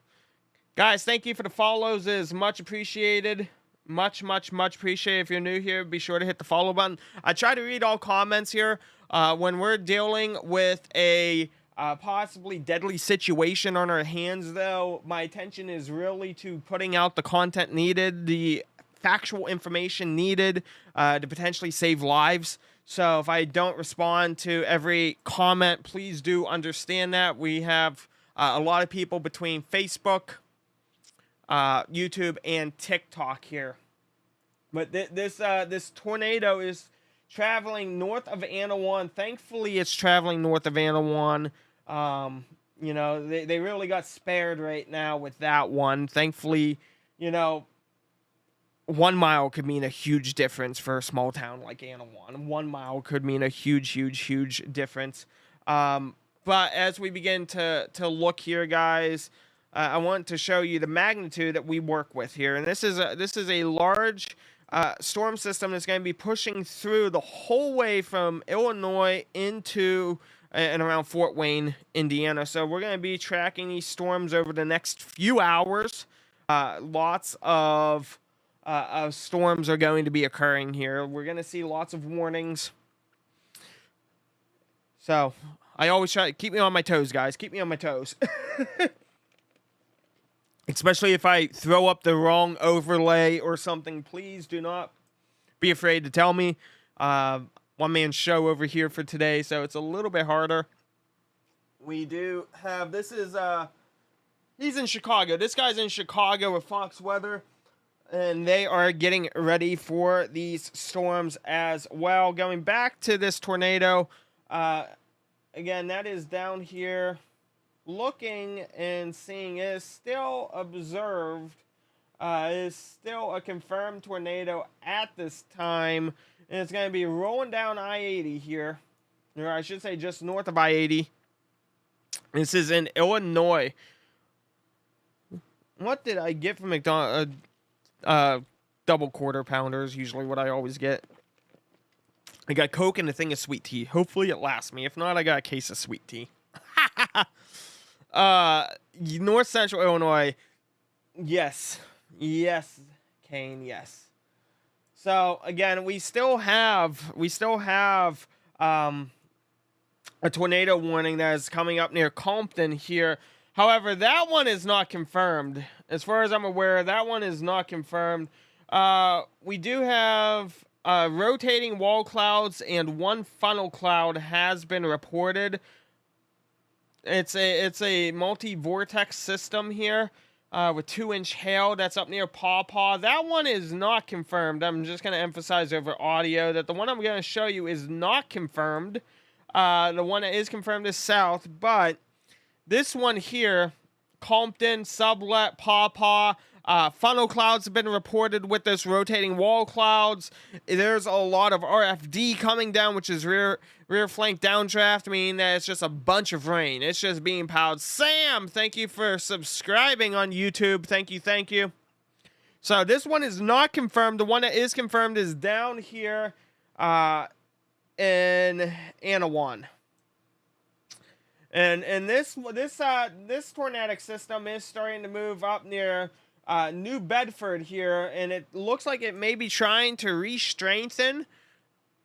Guys, thank you for the follows. It is much appreciated. Much appreciated. If you're new here, be sure to hit the follow button. I try to read all comments here. When we're dealing with a possibly deadly situation on our hands, though, my attention is really to putting out the content needed, the factual information needed to potentially save lives. So if I don't respond to every comment, please do understand that. We have a lot of people between Facebook, YouTube, and TikTok here. But this tornado is traveling north of Anawan. Thankfully, it's traveling north of Anawan. They really got spared right now with that one. Thankfully, 1 mile could mean a huge difference for a small town like Anawan. 1 mile could mean a huge difference. But as we begin to look here, guys, I want to show you the magnitude that we work with here. And this is a large storm system that's going to be pushing through the whole way from Illinois into and around Fort Wayne, Indiana. So we're going to be tracking these storms over the next few hours. Lots of storms are going to be occurring here. We're going to see lots of warnings. So I always try to keep me on my toes, guys. Keep me on my toes. Especially if I throw up the wrong overlay or something, please do not be afraid to tell me. One man show over here for today, so it's a little bit harder. We do have, this is, he's in Chicago. This guy's in Chicago with Fox Weather, and they are getting ready for these storms as well. Going back to this tornado, again, that is down here. Looking and seeing, it is still observed. It is still a confirmed tornado at this time. And it's going to be rolling down I-80 here. Or I should say just north of I-80. This is in Illinois. What did I get from McDonald's? Double quarter pounders, usually what I always get. I got Coke and a thing of sweet tea. Hopefully it lasts me. If not, I got a case of sweet tea. North Central Illinois. Yes. Yes, Kane, yes. So again, we still have a tornado warning that is coming up near Compton here. However, that one is not confirmed. As far as I'm aware, that one is not confirmed. We do have rotating wall clouds, and one funnel cloud has been reported. It's a multi-vortex system here with 2-inch hail that's up near Paw Paw. That one is not confirmed. I'm just going to emphasize over audio that the one I'm going to show you is not confirmed. The one that is confirmed is south, but this one here, Compton, Sublet, Paw Paw, funnel clouds have been reported with this rotating wall clouds. There's a lot of RFD coming down, which is rear flank downdraft, meaning that it's just a bunch of rain. It's just being piled. Sam, thank you for subscribing on YouTube. Thank you. So this one is not confirmed. The one that is confirmed is down here in Anawan. And this tornadic system is starting to move up near New Bedford here, and it looks like it may be trying to re-strengthen.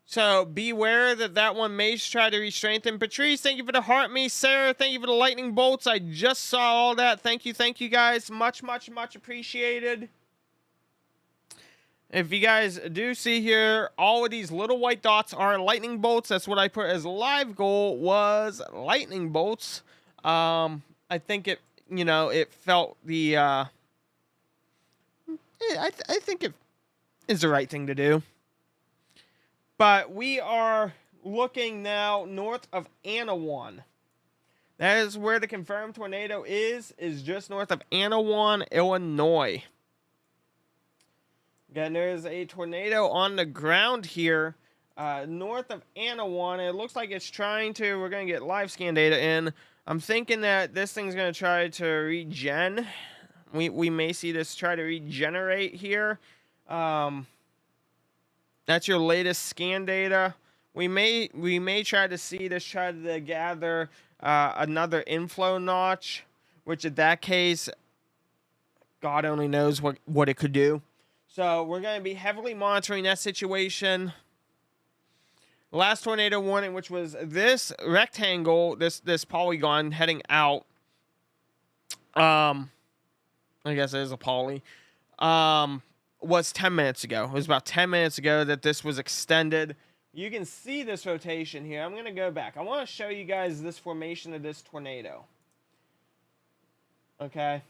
So beware that one may try to re-strengthen. Patrice, thank you for the heart me. Sarah, thank you for the lightning bolts. I just saw all that. Thank you guys. Much appreciated. If you guys do see here, all of these little white dots are lightning bolts. That's what I put as live goal was lightning bolts. I think it felt the I think it is the right thing to do. But we are looking now north of Anawan. That is where the confirmed tornado is just north of Anawan, Illinois. Again, there is a tornado on the ground here north of Anawan. It looks like it's trying to, we're going to get live scan data in. I'm thinking that this thing's going to try to regen. We may see this try to regenerate here. That's your latest scan data. We may try to see this try to gather another inflow notch, which in that case, God only knows what it could do. So we're going to be heavily monitoring that situation. Last tornado warning, which was this rectangle, this polygon heading out. I guess it is a poly. Was 10 minutes ago. It was about 10 minutes ago that this was extended. You can see this rotation here. I'm going to go back. I want to show you guys this formation of this tornado. Okay.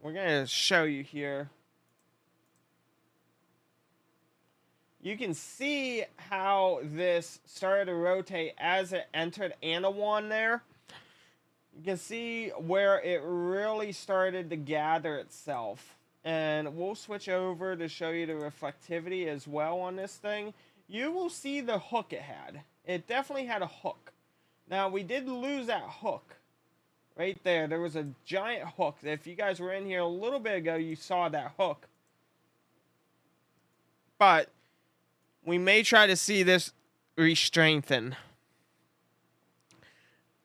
We're going to show you here. You can see how this started to rotate as it entered Anawan there. You can see where it really started to gather itself. And we'll switch over to show you the reflectivity as well on this thing. You will see the hook it had. It definitely had a hook. Now, we did lose that hook. Right there. There was a giant hook. If you guys were in here a little bit ago, you saw that hook. But we may try to see this re-strengthen.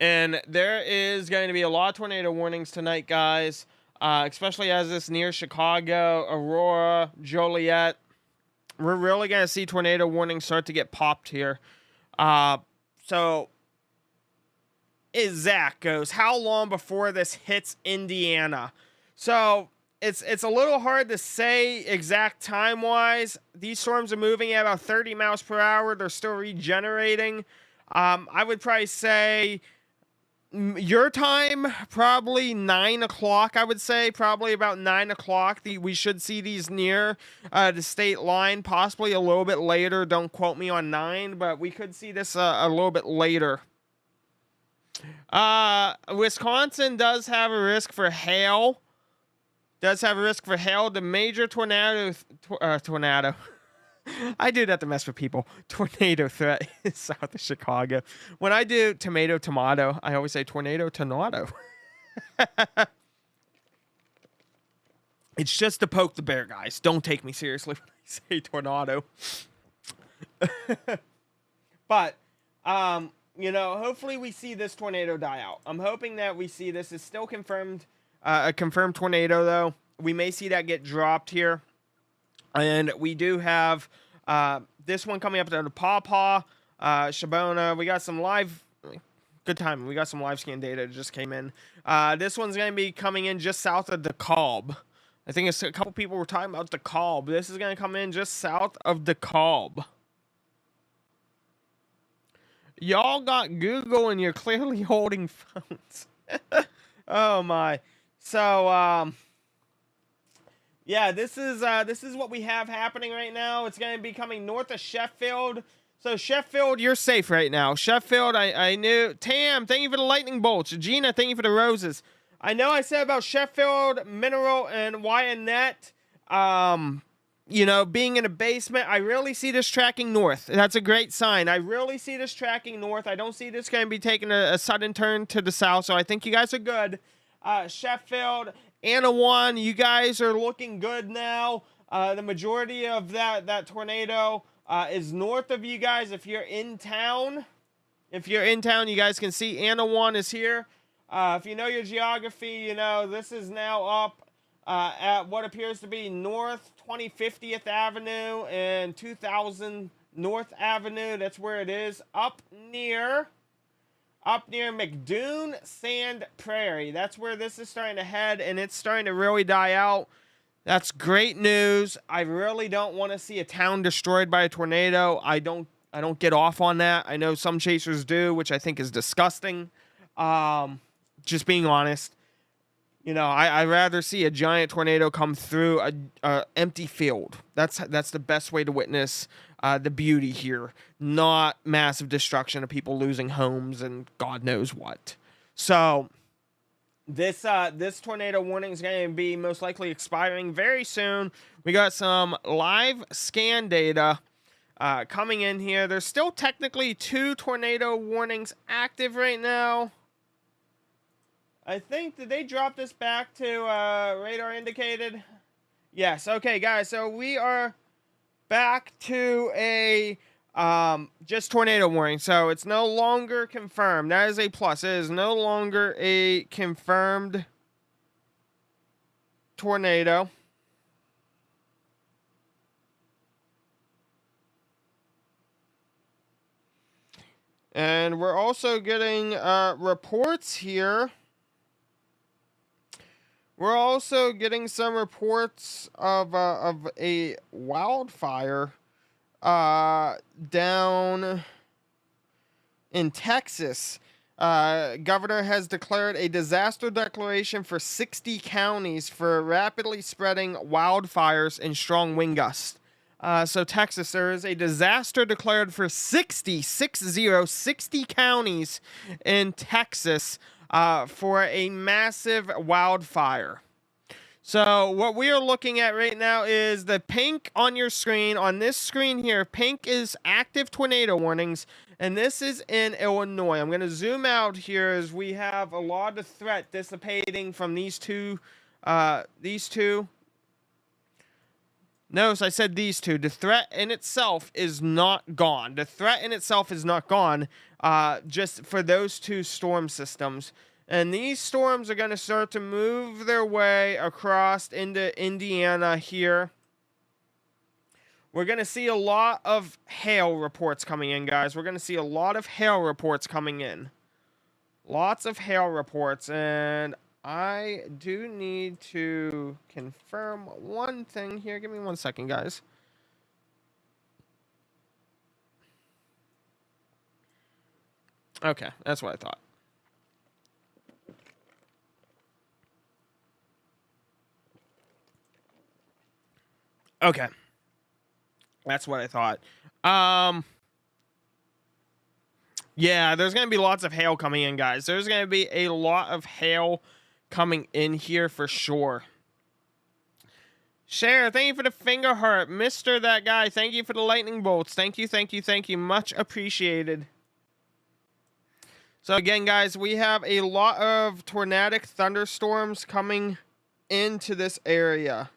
And there is going to be a lot of tornado warnings tonight, guys. Especially as this near Chicago, Aurora, Joliet. We're really going to see tornado warnings start to get popped here. So, Zach goes, how long before this hits Indiana? So, it's a little hard to say exact time-wise. These storms are moving at about 30 miles per hour. They're still regenerating. I would probably say your time, probably 9 o'clock, I would say. Probably about 9 o'clock. We should see these near the state line, possibly a little bit later. Don't quote me on 9, but we could see this a little bit later. Wisconsin does have a risk for hail. The major tornado. I do that to mess with people. Tornado threat is south of Chicago. When I do tomato, I always say tornado. It's just to poke the bear, guys. Don't take me seriously when I say tornado. But you know, hopefully we see this tornado die out. I'm hoping that we see this. Is still confirmed, a confirmed tornado, though. We may see that get dropped here. And we do have this one coming up to the Pawpaw, Shabona. We got some live, good time. We got some live scan data that just came in. This one's going to be coming in just south of DeKalb. I think a couple people were talking about DeKalb. This is going to come in just south of DeKalb. Y'all got Google and you're clearly holding phones. Oh my. So yeah, this is what we have happening right now. It's going to be coming north of Sheffield. So Sheffield, you're safe right now. Sheffield, I knew. Tam, thank you for the lightning bolts. Gina, thank you for the roses. I know I said about Sheffield, Mineral, and Wyatt, you know, being in a basement. I really see this tracking north. That's a great sign. I really see this tracking north. I don't see this going to be taking a sudden turn to the south, so I think you guys are good. Sheffield, Anawan, you guys are looking good now. The majority of that tornado is north of you guys. If you're in town, you guys can see Anawan is here. If you know your geography, you know this is now up at what appears to be North 2050th Avenue and 2000 North Avenue. That's where it is. Up near McDoon Sand Prairie. That's where this is starting to head, and it's starting to really die out. That's great news. I really don't want to see a town destroyed by a tornado. I don't get off on that. I know some chasers do, which I think is disgusting. Just being honest. You know, I'd rather see a giant tornado come through a empty field. That's the best way to witness the beauty here, not massive destruction of people losing homes and God knows what. So this tornado warning is going to be most likely expiring very soon. We got some live scan data coming in here. There's still technically 2 tornado warnings active right now. I think, did they drop this back to radar indicated? Yes. Okay, guys. So we are back to a just tornado warning. So it's no longer confirmed. That is a plus. It is no longer a confirmed tornado. And we're also getting reports here. We're also getting some reports of a wildfire down in Texas. Governor has declared a disaster declaration for 60 counties for rapidly spreading wildfires and strong wind gusts. So Texas, there is a disaster declared for 60 counties in Texas for a massive wildfire. So what we are looking at right now is the pink on your screen. On this screen here, pink is active tornado warnings, and this is in Illinois. I'm going to zoom out here as we have a lot of threat dissipating from these two. Notice I said these two. The threat in itself is not gone. The threat in itself is not gone just for those 2 storm systems. And these storms are going to start to move their way across into Indiana here. We're going to see a lot of hail reports coming in, guys. We're going to see a lot of hail reports coming in. Lots of hail reports. And I do need to confirm one thing here. Give me 1 second, guys. Okay, that's what I thought. Okay. That's what I thought. Yeah, there's going to be lots of hail coming in, guys. There's going to be a lot of hail coming in here for sure. Cher, thank you for the finger heart. Mr. That Guy, thank you for the lightning bolts. Thank you, thank you, thank you. Much appreciated. So again, guys, we have a lot of tornadic thunderstorms coming into this area.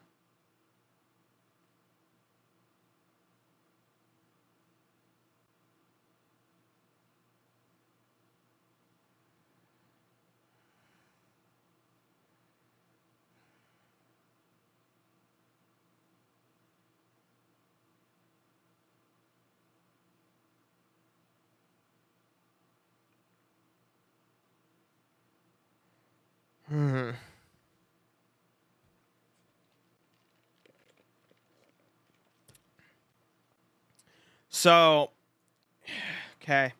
So, okay,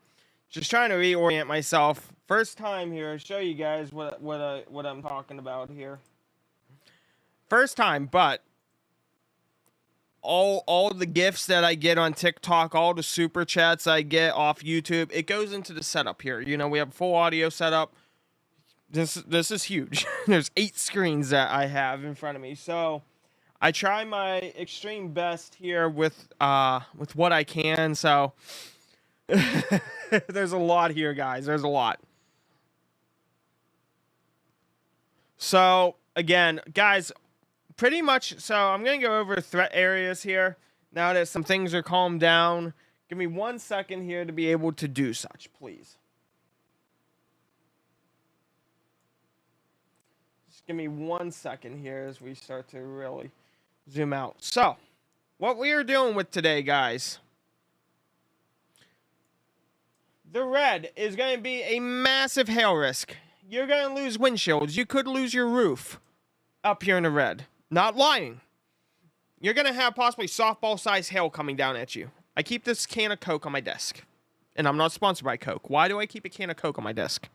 just trying to reorient myself. First time here, show you guys what I'm talking about here. First time, but all the gifts that I get on TikTok, all the super chats I get off YouTube, it goes into the setup here. You know, we have full audio setup. This is huge. There's 8 screens that I have in front of me, so I try my extreme best here with what I can. So there's a lot here, guys. There's a lot. So again, guys, pretty much. So I'm gonna go over threat areas here now that some things are calmed down. Give me 1 second here to be able to do such, please. Just give me 1 second here as we start to really zoom out. So, what we are doing with today, guys, the red is going to be a massive hail risk. You're going to lose windshields. You could lose your roof up here in the red. Not lying. You're going to have possibly softball-sized hail coming down at you. I keep this can of Coke on my desk. And I'm not sponsored by Coke. Why do I keep a can of Coke on my desk?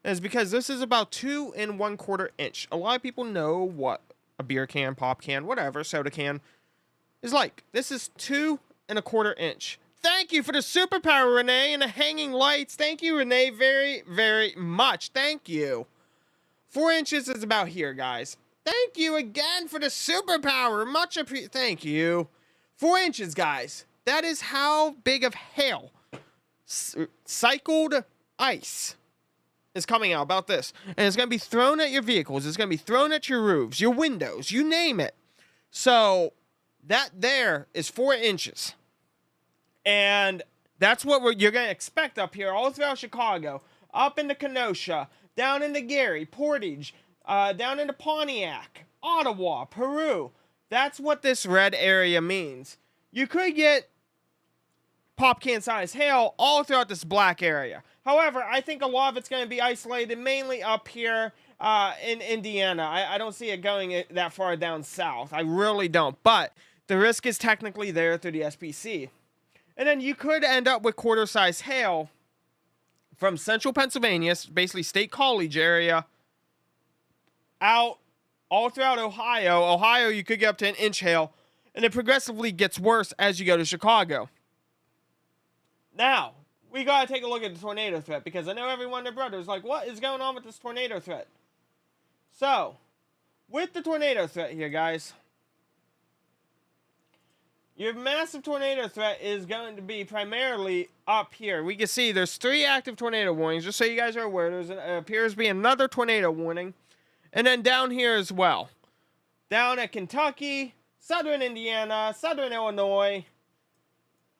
It's because this is about 2 1/4 inch. A lot of people know what a beer can, pop can, whatever, soda can is like. This is 2 1/4 inch. Thank you for the superpower, Renee, and the hanging lights. Thank you, Renee, very, very much. Thank you. 4 inches is about here, guys. Thank you again for the superpower. Much appreciated. Thank you. 4 inches, guys. That is how big of hail, cycled ice, is coming out about this. And it's going to be thrown at your vehicles. It's going to be thrown at your roofs, your windows, you name it. So that there is 4 inches. And that's what you're going to expect up here all throughout Chicago. Up into Kenosha, down into Gary, Portage, down into Pontiac, Ottawa, Peru. That's what this red area means. You could get pop can size hail all throughout this black area. However, I think a lot of it's going to be isolated mainly up here in Indiana. I don't see it going that far down south. I really don't. But the risk is technically there through the SPC. And then you could end up with quarter-size hail from central Pennsylvania, basically State College area, out all throughout Ohio. Ohio, you could get up to 1 inch hail. And it progressively gets worse as you go to Chicago. Now, we gotta take a look at the tornado threat, because I know everyone and their brother is like, what is going on with this tornado threat? So, with the tornado threat here, guys, your massive tornado threat is going to be primarily up here. We can see there's 3 active tornado warnings, just so you guys are aware. There appears to be another tornado warning. And then down here as well. Down at Kentucky, southern Indiana, southern Illinois,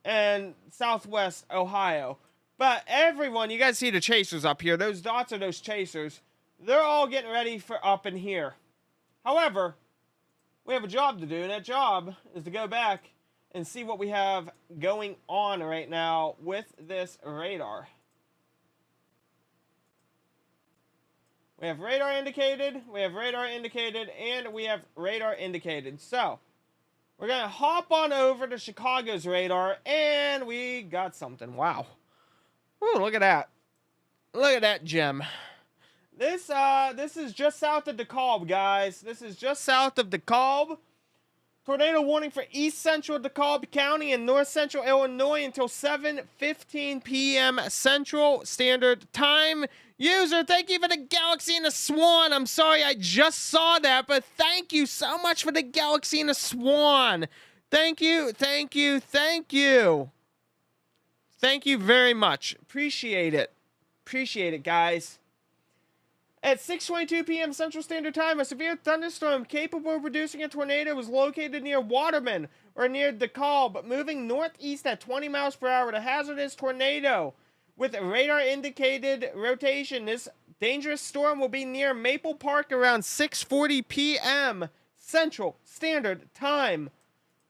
and southwest Ohio. But everyone, you guys see the chasers up here. Those dots are those chasers. They're all getting ready for up in here. However, we have a job to do, and that job is to go back and see what we have going on right now with this radar. We have radar indicated, we have radar indicated, and we have radar indicated. So, we're going to hop on over to Chicago's radar, and we got something. Wow. Ooh, look at that. Look at that gem. This is just south of DeKalb, guys. This is just south of DeKalb. Tornado warning for east central DeKalb County and north central Illinois until 7:15 p.m. Central Standard Time. User, thank you for the Galaxy and the Swan. I'm sorry I just saw that, but thank you so much for the Galaxy and the Swan. Thank you, thank you, thank you. Thank you very much. Appreciate it. Appreciate it, guys. At 6:22 p.m. Central Standard Time, a severe thunderstorm capable of producing a tornado was located near Waterman or near DeKalb, moving northeast at 20 miles per hour. The hazardous tornado with radar indicated rotation. This dangerous storm will be near Maple Park around 6:40 p.m. Central Standard Time.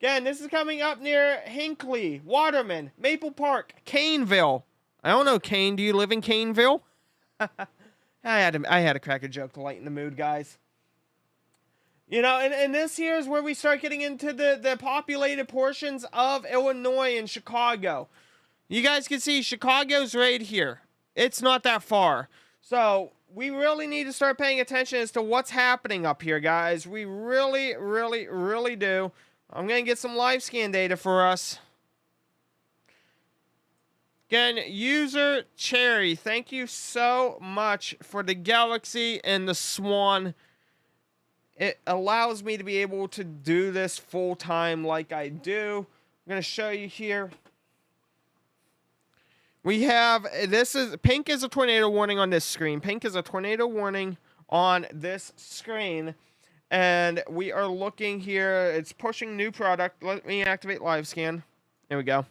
Again, this is coming up near Hinckley, Waterman, Maple Park, Caneville. I don't know, Kane. Do you live in Caneville? I had to crack a joke to lighten the mood, guys. You know, and this here is where we start getting into the populated portions of Illinois and Chicago. You guys can see Chicago's right here. It's not that far. So we really need to start paying attention as to what's happening up here, guys. We really, really, really do. I'm going to get some live scan data for us. Again, user Cherry, thank you so much for the Galaxy and the Swan. It allows me to be able to do this full time like I do. I'm going to show you here. We have, pink is a tornado warning on this screen. Pink is a tornado warning on this screen. And we are looking here. It's pushing new product. Let me activate live scan. There we go.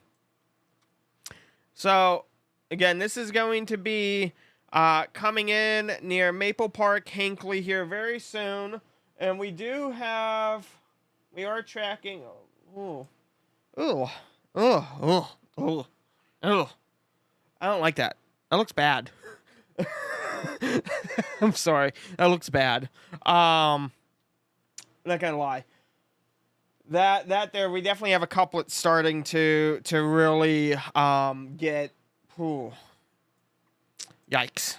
So, again, this is going to be coming in near Maple Park, Hinckley here very soon. And we are tracking. I don't like that. That looks bad. I'm sorry. That looks bad. Not gonna lie. That there, we definitely have a couplet starting to really get. Yikes.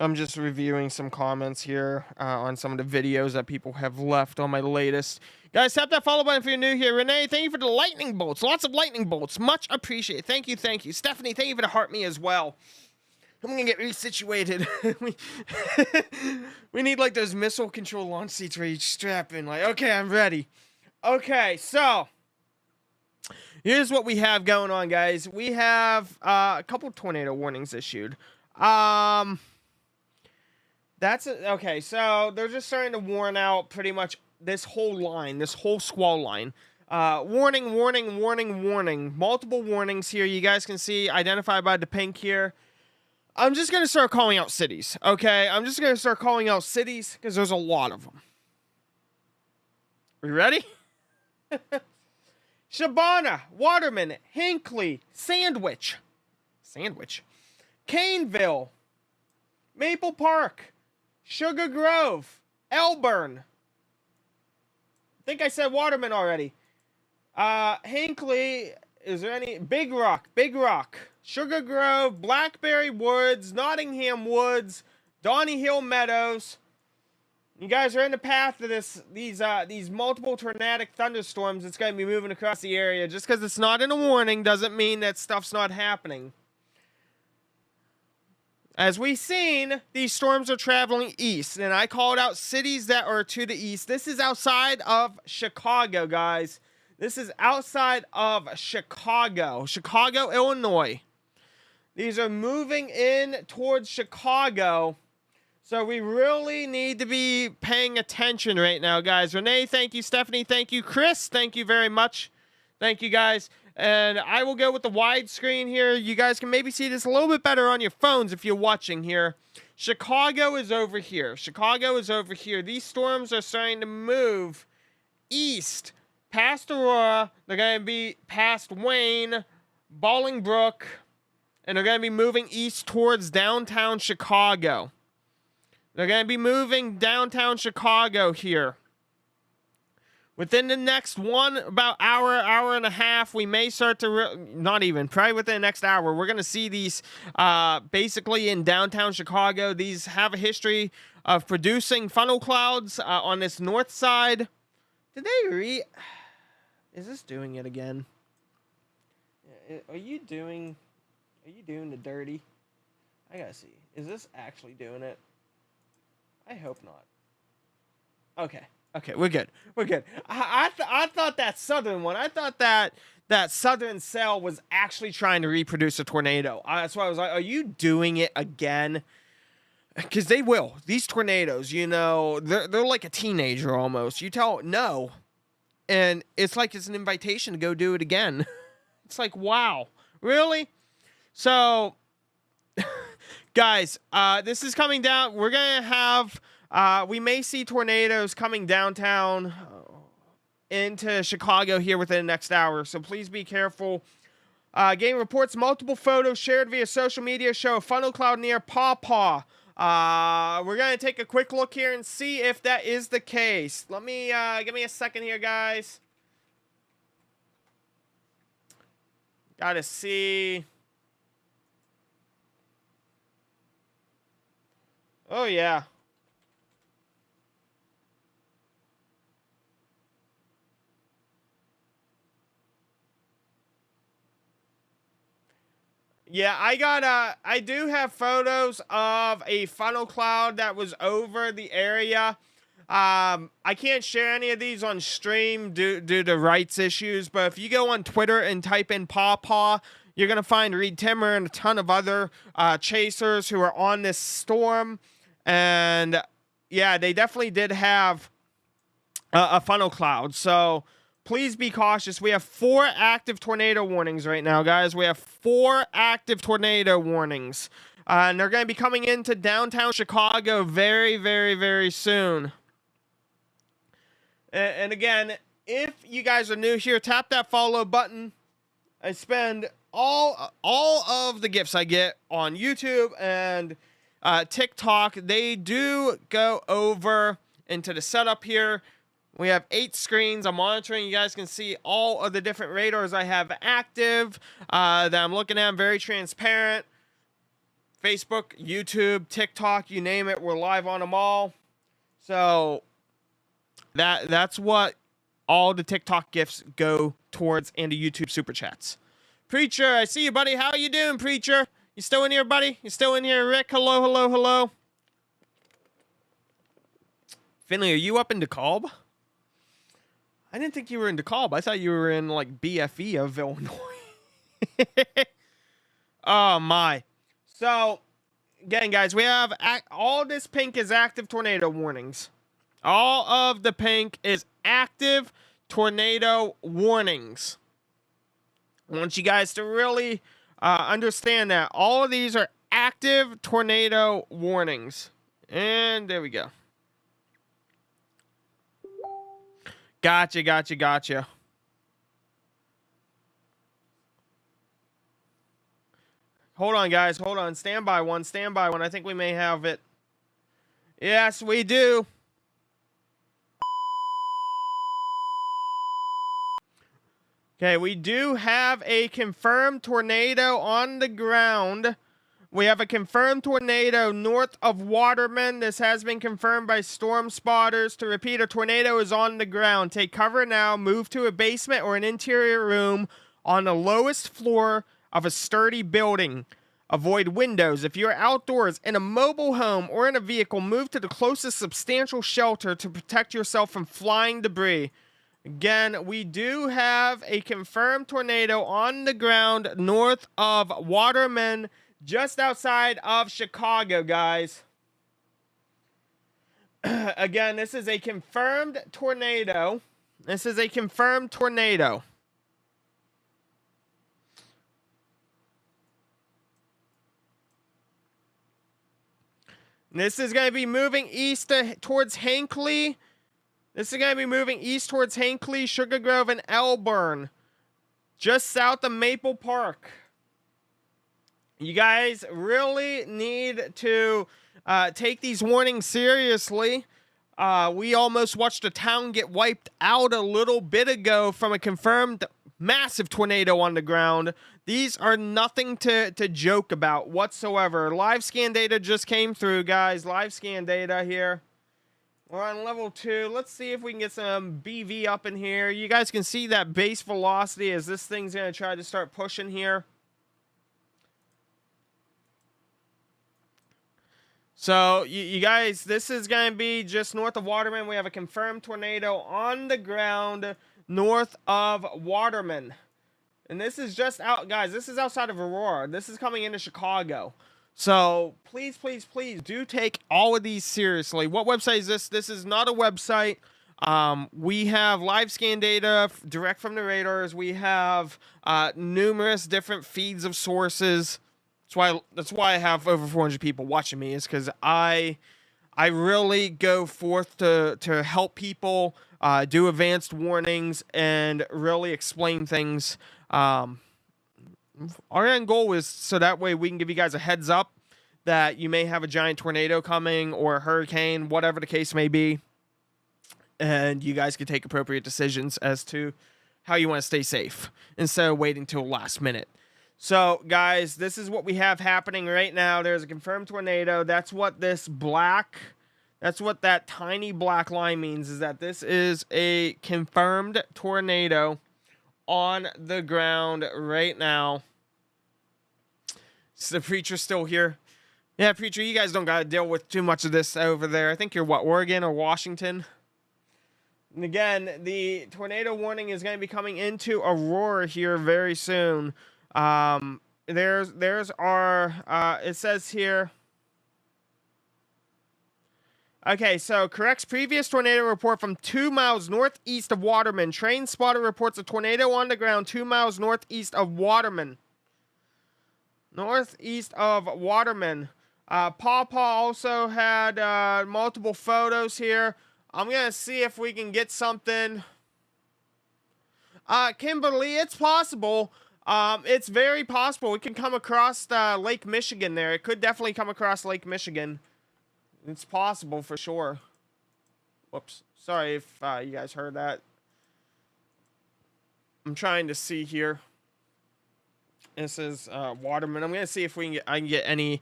I'm just reviewing some comments here on some of the videos that people have left on my latest. Guys, tap that follow button if you're new here. Renee, thank you for the lightning bolts. Lots of lightning bolts. Much appreciated. Thank you, thank you. Stephanie, thank you for the heart me as well. I'm going to get resituated. we need like those missile control launch seats where you strap in. Like, okay, I'm ready. Okay, so here's what we have going on, guys. We have a couple tornado warnings issued. Okay, so they're just starting to warn out pretty much this whole line, this whole squall line. Warning, warning, warning, warning. Multiple warnings here. You guys can see identified by the pink here. I'm just going to start calling out cities, okay? I'm just going to start calling out cities because there's a lot of them. Are you ready? Shabana, Waterman, Hinckley, Sandwich, Caneville, Maple Park, Sugar Grove, Elburn. I think I said Waterman already. Hinckley, is there any? Big Rock, Sugar Grove, Blackberry Woods, Nottingham Woods, Donny Hill Meadows. You guys are in the path of these multiple tornadic thunderstorms that's going to be moving across the area. Just because it's not in a warning doesn't mean that stuff's not happening. As we've seen, these storms are traveling east, and I called out cities that are to the east. This is outside of Chicago, guys. This is outside of Chicago, Illinois. These are moving in towards Chicago, so we really need to be paying attention right now, guys. Renee, thank you. Stephanie, thank you. Chris, thank you very much. Thank you, guys. And I will go with the widescreen here. You guys can maybe see this a little bit better on your phones if you're watching here. Chicago is over here. These storms are starting to move east past Aurora. They're going to be past Wayne, Bolingbrook, and they're going to be moving east towards downtown Chicago. They're going to be moving downtown Chicago here. Within the next about hour and a half, we may start to, probably within the next hour, we're going to see these basically in downtown Chicago. These have a history of producing funnel clouds on this north side. Did they is this doing it again? Are you doing the dirty? I gotta see. Is this actually doing it? I hope not. Okay. Okay, we're good. I thought that southern one, that southern cell was actually trying to reproduce a tornado. That's why I was like, are you doing it again? Because they will. These tornadoes, they're like a teenager almost. You tell no, and it's like it's an invitation to go do it again. It's like, wow, really? So Guys, this is coming down. We're going to have, we may see tornadoes coming downtown into Chicago here within the next hour. So please be careful. Game reports multiple photos shared via social media show a funnel cloud near Paw Paw. We're going to take a quick look here and see if that is the case. Let me, give me a second here, guys. Gotta see. Oh, yeah. Yeah, I do have photos of a funnel cloud that was over the area. I can't share any of these on stream due to rights issues, but if you go on Twitter and type in Paw Paw, you're going to find Reed Timmer and a ton of other chasers who are on this storm. And yeah, they definitely did have a funnel cloud. So please be cautious. We have 4 active tornado warnings right now, guys. We have 4 active tornado warnings. And they're going to be coming into downtown Chicago very, very, very soon. And again, if you guys are new here, tap that follow button. I spend all of the gifts I get on YouTube and TikTok. They do go over into the setup here. We have 8 screens. I'm monitoring. You guys can see all of the different radars I have active that I'm looking at. I'm very transparent. Facebook, YouTube, TikTok, you name it. We're live on them all. So that's what all the TikTok gifts go towards, and the YouTube super chats. Preacher, I see you, buddy. How you doing, Preacher? You still in here, buddy? You still in here, Rick? Hello, hello, hello. Finley, are you up in DeKalb? I didn't think you were in DeKalb. I thought you were in, like, BFE of Illinois. Oh, my. So, again, guys, we have all this pink is active tornado warnings. All of the pink is active tornado warnings. I want you guys to really understand that. All of these are active tornado warnings. And there we go. Gotcha, gotcha, gotcha. Hold on, guys. Hold on. Stand by one. Stand by one. I think we may have it. Yes, we do. Okay, we do have a confirmed tornado on the ground. We have a confirmed tornado north of Waterman. This has been confirmed by storm spotters. To repeat, a tornado is on the ground. Take cover now. Move to a basement or an interior room on the lowest floor of a sturdy building. Avoid windows. If you're outdoors in a mobile home or in a vehicle, move to the closest substantial shelter to protect yourself from flying debris. Again, we do have a confirmed tornado on the ground north of Waterman, just outside of Chicago, guys. Again, this is a confirmed tornado. This is a confirmed tornado. This is going to be moving east towards Hinckley. This is going to be moving east towards Hinckley, Sugar Grove, and Elburn. Just south of Maple Park. You guys really need to take these warnings seriously. We almost watched a town get wiped out a little bit ago from a confirmed massive tornado on the ground. These are nothing to joke about whatsoever. Live scan data just came through, guys. Live scan data here. We're on level 2. Let's see if we can get some BV up in here. You guys can see that base velocity as this thing's going to try to start pushing here. So, you guys, this is going to be just north of Waterman. We have a confirmed tornado on the ground north of Waterman. And this is just out, guys, this is outside of Aurora. This is coming into Chicago. So, please, please, please do take all of these seriously. What website is this? This is not a website. We have live scan data direct from the radars. We have numerous different feeds of sources. That's why I have over 400 people watching me, is because I really go forth to help people, do advanced warnings, and really explain things. Our end goal is so that way we can give you guys a heads up that you may have a giant tornado coming or a hurricane, whatever the case may be, and you guys can take appropriate decisions as to how you want to stay safe instead of waiting till last minute. So, guys, this is what we have happening right now. There's a confirmed tornado. That's what that tiny black line means, is that this is a confirmed tornado on the ground right now. Is the preacher still here? Yeah, preacher, you guys don't got to deal with too much of this over there. I think you're, what, Oregon or Washington? And again, the tornado warning is going to be coming into Aurora here very soon. There's our, it says here. Okay, so corrects previous tornado report from 2 miles northeast of Waterman. Train spotter reports a tornado on the ground 2 miles northeast of Waterman. Northeast of Waterman. Pawpaw also had multiple photos here. I'm going to see if we can get something. Kimberly, it's possible. It's very possible. We can come across Lake Michigan there. It could definitely come across Lake Michigan. It's possible for sure. Whoops. Sorry if you guys heard that. I'm trying to see here. This is Waterman. I'm going to see if I can get any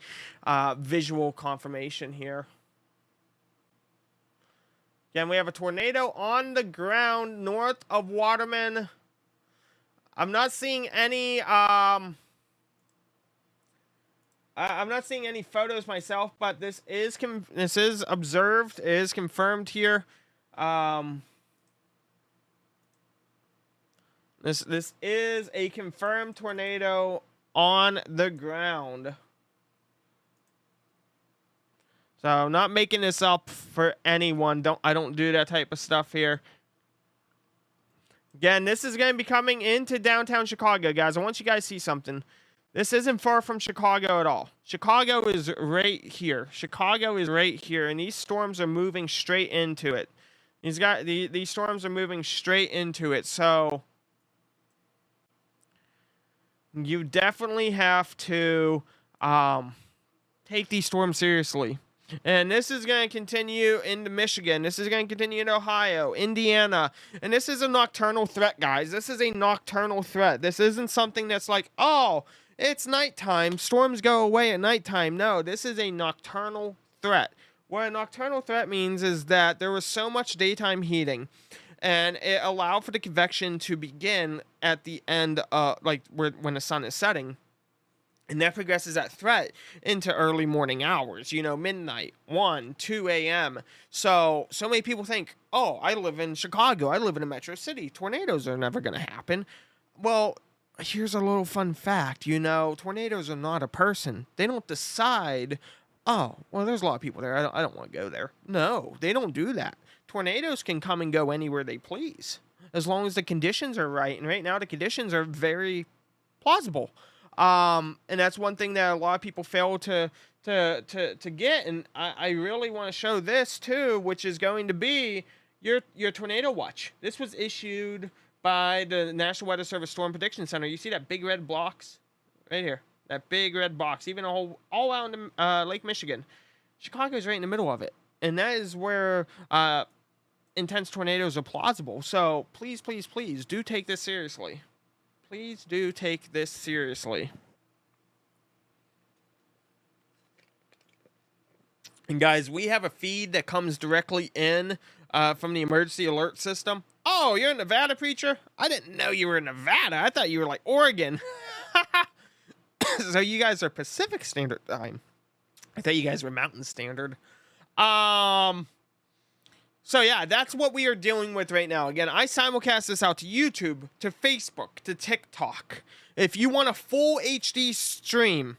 visual confirmation here. Again, we have a tornado on the ground north of Waterman. I'm not seeing any I'm not seeing any photos myself, but this is observed, is confirmed here. This is a confirmed tornado on the ground. So I'm not making this up for anyone. I don't do that type of stuff here. Again, this is going to be coming into downtown Chicago, guys. I want you guys to see something. This isn't far from Chicago at all. Chicago is right here. Chicago is right here, and these storms are moving straight into it. These storms are moving straight into it, so you definitely have to take these storms seriously. And this is going to continue into Michigan. This is going to continue in Ohio, Indiana. And this is a nocturnal threat, guys. This is a nocturnal threat. This isn't something that's like, oh, it's nighttime. Storms go away at nighttime. No, this is a nocturnal threat. What a nocturnal threat means is that there was so much daytime heating, and it allowed for the convection to begin at the end, when the sun is setting. And that progresses that threat into early morning hours, midnight, 1, 2 a.m. So many people think, oh, I live in Chicago. I live in a metro city. Tornadoes are never going to happen. Well, here's a little fun fact. Tornadoes are not a person. They don't decide, oh, well, there's a lot of people there. I don't want to go there. No, they don't do that. Tornadoes can come and go anywhere they please, as long as the conditions are right. And right now, the conditions are very plausible. And that's one thing that a lot of people fail to get. And I really want to show this too, which is going to be your tornado watch. This was issued by the National Weather Service Storm Prediction Center. You see that big red box right here, that big red box, even all out in Lake Michigan. Chicago's right in the middle of it. And that is where, intense tornadoes are plausible. So please, please, please do take this seriously. Please do take this seriously. And guys, we have a feed that comes directly in from the emergency alert system. Oh, you're in Nevada, preacher? I didn't know you were in Nevada. I thought you were like Oregon. So you guys are Pacific Standard Time. I thought you guys were Mountain Standard. So yeah, that's what we are dealing with right now. Again, I simulcast this out to YouTube, to Facebook, to TikTok. If you want a full HD stream,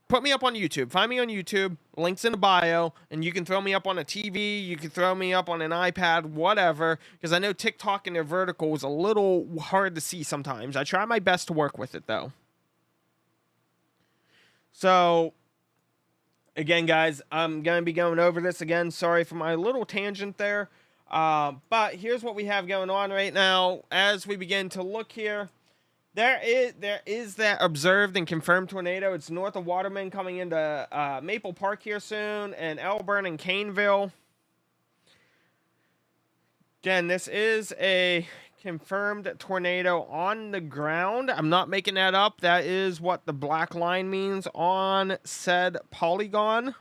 put me up on YouTube. Find me on YouTube. Links in the bio. And you can throw me up on a TV. You can throw me up on an iPad, whatever. Because I know TikTok and their vertical is a little hard to see sometimes. I try my best to work with it, though. So, again, guys, I'm going to be going over this again. Sorry for my little tangent there. But here's what we have going on right now. As we begin to look here, there is that observed and confirmed tornado. It's north of Waterman coming into Maple Park here soon, and Elburn and Caneville. Again, this is a confirmed tornado on the ground. I'm not making that up. That is what the black line means on said polygon.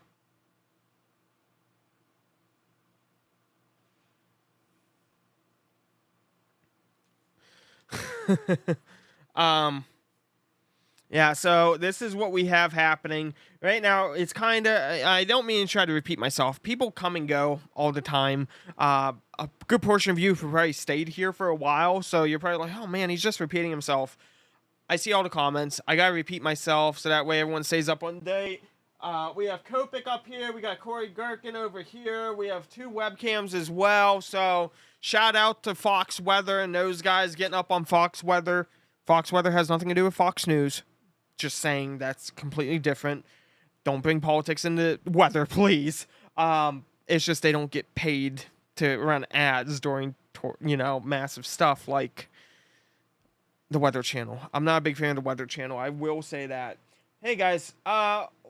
Yeah, so this is what we have happening right now. It's kind of, I don't mean to try to repeat myself. People come and go all the time. A good portion of you probably stayed here for a while, so you're probably like, oh man, he's just repeating himself. I see all the comments. I gotta repeat myself so that way everyone stays up on date. We have Kopik up here. We got Corey Gherkin over here. We have 2 webcams as well. So shout out to Fox Weather and those guys getting up on Fox Weather. Fox Weather has nothing to do with Fox News. Just saying that's completely different. Don't bring politics into weather, please. It's just they don't get paid to run ads during, massive stuff like the Weather Channel. I'm not a big fan of the Weather Channel. I will say that. Hey guys,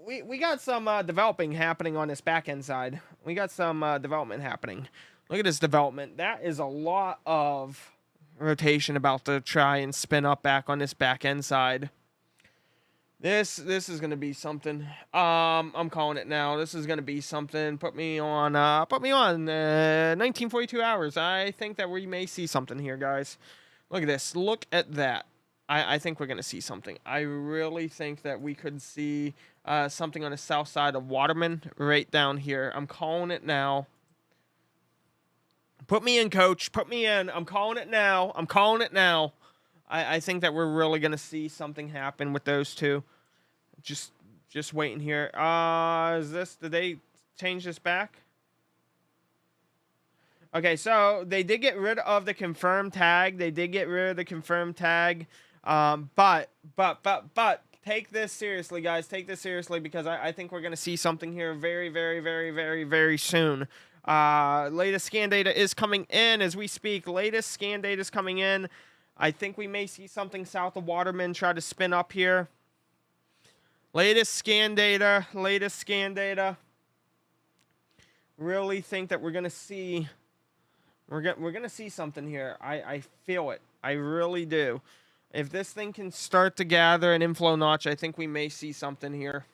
we got some developing happening on this back end side. We got some development happening. Look at this development. That is a lot of rotation about to try and spin up back on this back end side. This is gonna be something. I'm calling it now. This is gonna be something. Put me on 1942 hours. I think that we may see something here, guys. Look at this. Look at that. I think we're gonna see something. I really think that we could see something on the south side of Waterman, right down here. I'm calling it now. Put me in, coach. Put me in. I'm calling it now. I'm calling it now. I think that we're really gonna see something happen with those two. Just waiting here. Did they change this back? Okay, so they did get rid of the confirmed tag. But take this seriously, guys. Take this seriously because I think we're gonna see something here very, very, very, very, very soon. Latest scan data is coming in as we speak. Latest scan data is coming in. I think we may see something south of Waterman try to spin up here. Latest scan data. Really think that we're gonna see something here. I feel it. I really do. If this thing can start to gather an inflow notch, I think we may see something here.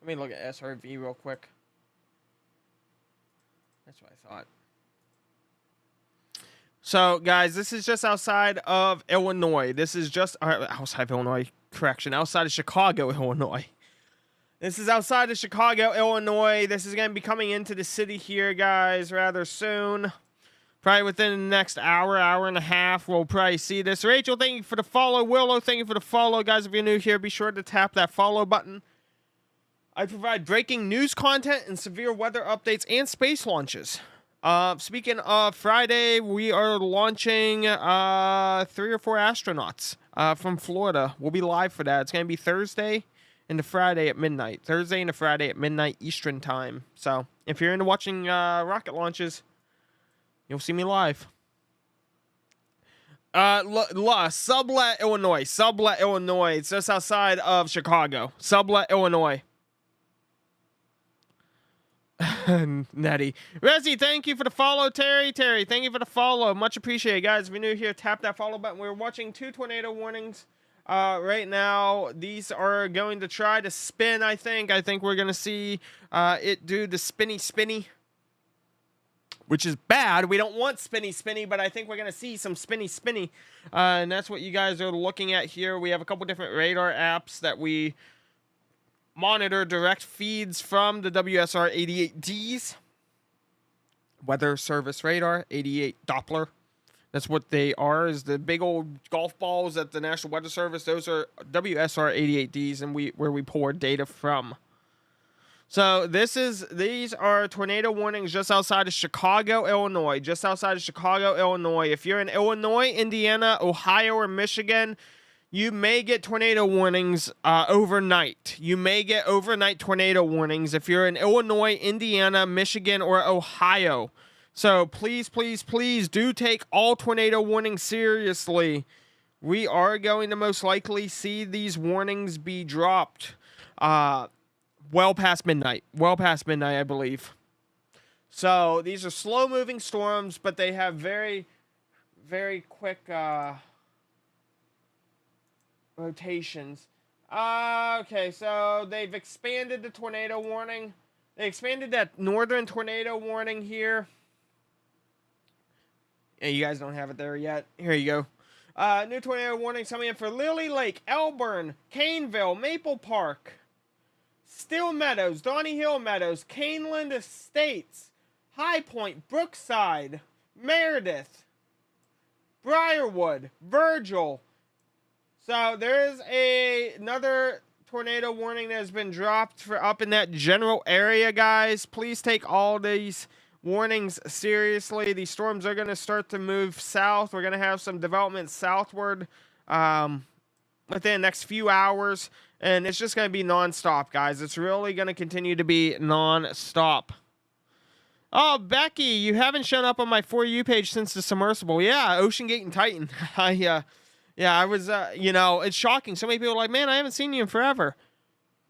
Let me look at SRV real quick. That's what I thought. So, guys, this is just outside of Illinois. This is just outside of Illinois. Correction, outside of Chicago, Illinois. This is outside of Chicago, Illinois. This is going to be coming into the city here, guys, rather soon. Probably within the next hour and a half, we'll probably see this. Rachel, thank you for the follow. Willow, thank you for the follow. Guys, if you're new here, be sure to tap that follow button. I provide breaking news content and severe weather updates and space launches. Speaking of Friday, we are launching 3 or 4 astronauts from Florida. We'll be live for that. It's going to be Thursday and a Friday at midnight. Thursday and a Friday at midnight Eastern time. So if you're into watching rocket launches, you'll see me live. Sublet, Illinois. It's just outside of Chicago. Sublet, Illinois. Nettie. Resi, thank you for the follow. Terry, thank you for the follow. Much appreciated, guys. If you're new here, tap that follow button. We're watching 2 tornado warnings right now. These are going to try to spin, I think. I think we're going to see it do the spinny, which is bad. We don't want spinny, but I think we're going to see some spinny. And that's what you guys are looking at here. We have a couple different radar apps that we monitor direct feeds from the WSR 88Ds. Weather Service Radar, 88 Doppler. That's what they are, is the big old golf balls at the National Weather Service. Those are WSR 88Ds and where we pull our data from. So these are tornado warnings just outside of Chicago, Illinois. Just outside of Chicago, Illinois. If you're in Illinois, Indiana, Ohio, or Michigan, you may get tornado warnings overnight. You may get overnight tornado warnings if you're in Illinois, Indiana, Michigan, or Ohio. So please, please, please do take all tornado warnings seriously. We are going to most likely see these warnings be dropped well past midnight. Well past midnight, I believe. So these are slow-moving storms, but they have very, very quick rotations. Okay, so they've expanded the tornado warning. They expanded that northern tornado warning here. Yeah, you guys don't have it there yet. Here you go. New tornado warnings coming in for Lily Lake, Elburn, Caneville, Maple Park, Still Meadows, Donny Hill Meadows, Caneland Estates, High Point, Brookside, Meredith, Briarwood, Virgil. So there's another tornado warning that has been dropped for up in that general area, guys. Please take all these warnings seriously. These storms are going to start to move south. We're going to have some development southward within the next few hours. And it's just going to be nonstop, guys. It's really going to continue to be nonstop. Oh, Becky, you haven't shown up on my For You page since the submersible. Yeah, Ocean Gate and Titan. I was, it's shocking. So many people are like, man, I haven't seen you in forever.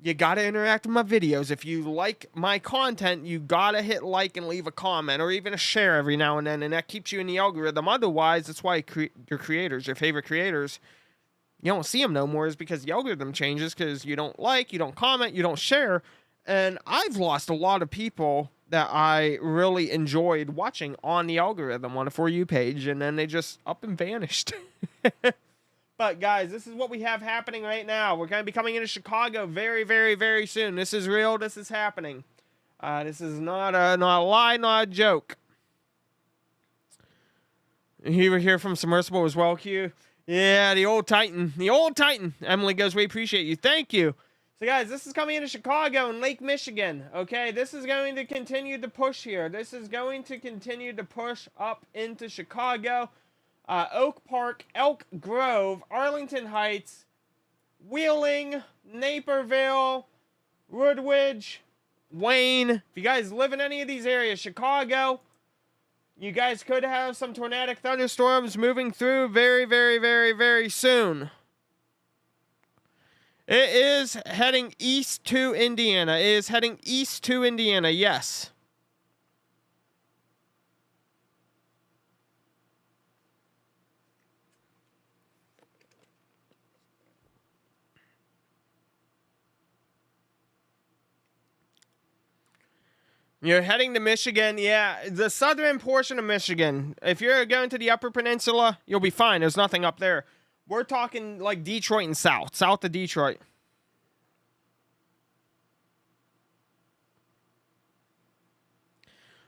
You got to interact with my videos. If you like my content, you got to hit like and leave a comment or even a share every now and then. And that keeps you in the algorithm. Otherwise, that's why your creators, your favorite creators, you don't see them no more, is because the algorithm changes because you don't like, you don't comment, you don't share. And I've lost a lot of people that I really enjoyed watching on the algorithm on the For You page, and then they just up and vanished. But guys, this is what we have happening right now. We're going to be coming into Chicago very, very, very soon. This is real. This is happening. This is not a lie, not a joke. You were here from Submersible as well, Q. Yeah, the old Titan. The old Titan. Emily goes, we appreciate you. Thank you. So, guys, this is coming into Chicago and Lake Michigan, okay? This is going to continue to push here. This is going to continue to push up into Chicago. Oak Park, Elk Grove, Arlington Heights, Wheeling, Naperville, Woodridge, Wayne. If you guys live in any of these areas, Chicago, you guys could have some tornadic thunderstorms moving through very, very, very, very soon. It is heading east to Indiana. It is heading east to Indiana, yes. You're heading to Michigan. Yeah, the southern portion of Michigan. If you're going to the Upper Peninsula, you'll be fine. There's nothing up there. We're talking like Detroit and south of Detroit.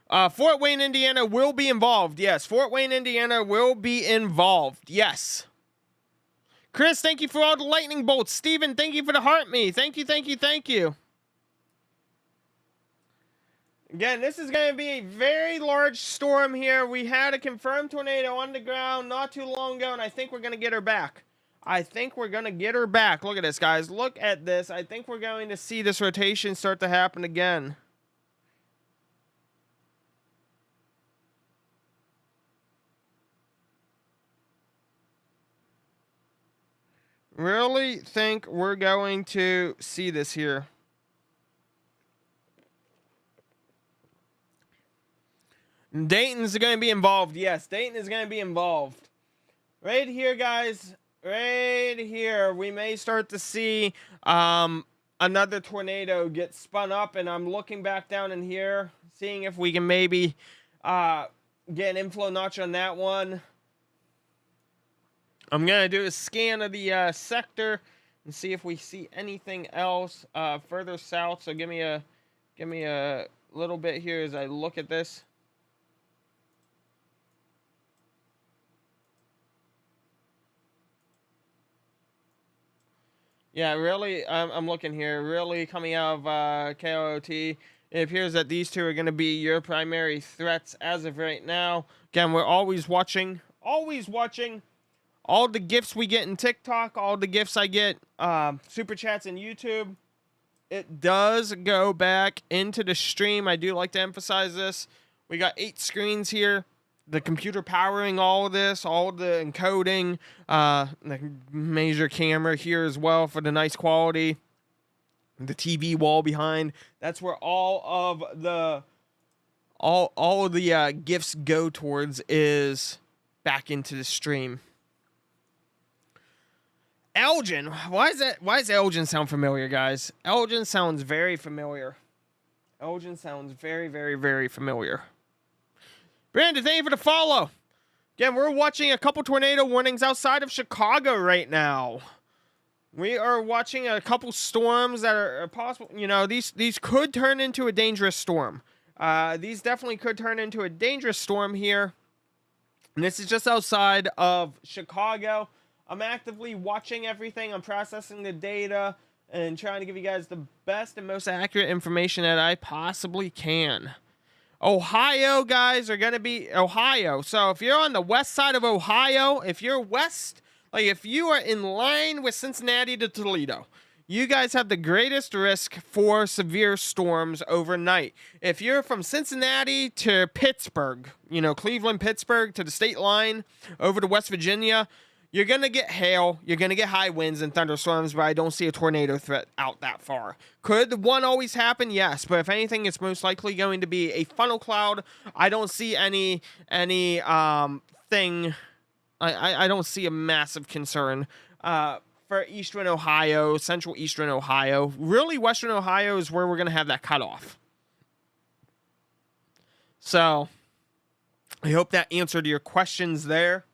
Fort Wayne, Indiana will be involved. Yes, Fort Wayne, Indiana will be involved. Yes. Chris, thank you for all the lightning bolts. Steven, thank you for the heart me. Thank you, thank you, thank you. Again, this is going to be a very large storm here. We had a confirmed tornado on the ground not too long ago, and I think we're going to get her back. I think we're going to get her back. Look at this, guys. Look at this. I think we're going to see this rotation start to happen again. Really think we're going to see this here. Dayton's going to be involved. Yes, Dayton is going to be involved. Right here, guys. Right here. We may start to see another tornado get spun up. And I'm looking back down in here, seeing if we can maybe get an inflow notch on that one. I'm going to do a scan of the sector and see if we see anything else further south. So give me a little bit here as I look at this. Yeah, really, I'm looking here. Really coming out of KOT, it appears that these two are going to be your primary threats as of right now. Again, we're always watching all the gifts we get in TikTok, all the gifts I get, super chats in YouTube. It does go back into the stream. I do like to emphasize this. We got 8 screens here. The computer powering all of this, all the encoding, the major camera here as well for the nice quality. The TV wall behind. That's where all of the gifts go towards, is back into the stream. Elgin, why does Elgin sound familiar, guys? Elgin sounds very familiar. Elgin sounds very, very, very familiar. Brandon, thank you for the follow. Again, we're watching a couple tornado warnings outside of Chicago right now. We are watching a couple storms that are possible. You know, these could turn into a dangerous storm. These definitely could turn into a dangerous storm here. And this is just outside of Chicago. I'm actively watching everything. I'm processing the data and trying to give you guys the best and most accurate information that I possibly can. Ohio, guys, are going to be Ohio. So if you're on the west side of Ohio, if you're west, like if you are in line with Cincinnati to Toledo, you guys have the greatest risk for severe storms overnight. If you're from Cincinnati to Pittsburgh, you know, Cleveland, Pittsburgh to the state line over to West Virginia, you're going to get hail, you're going to get high winds and thunderstorms, but I don't see a tornado threat out that far. Could one always happen? Yes, but if anything, it's most likely going to be a funnel cloud. I don't see any thing. I don't see a massive concern for eastern Ohio, central eastern Ohio. Really, western Ohio is where we're going to have that cutoff. So, I hope that answered your questions there.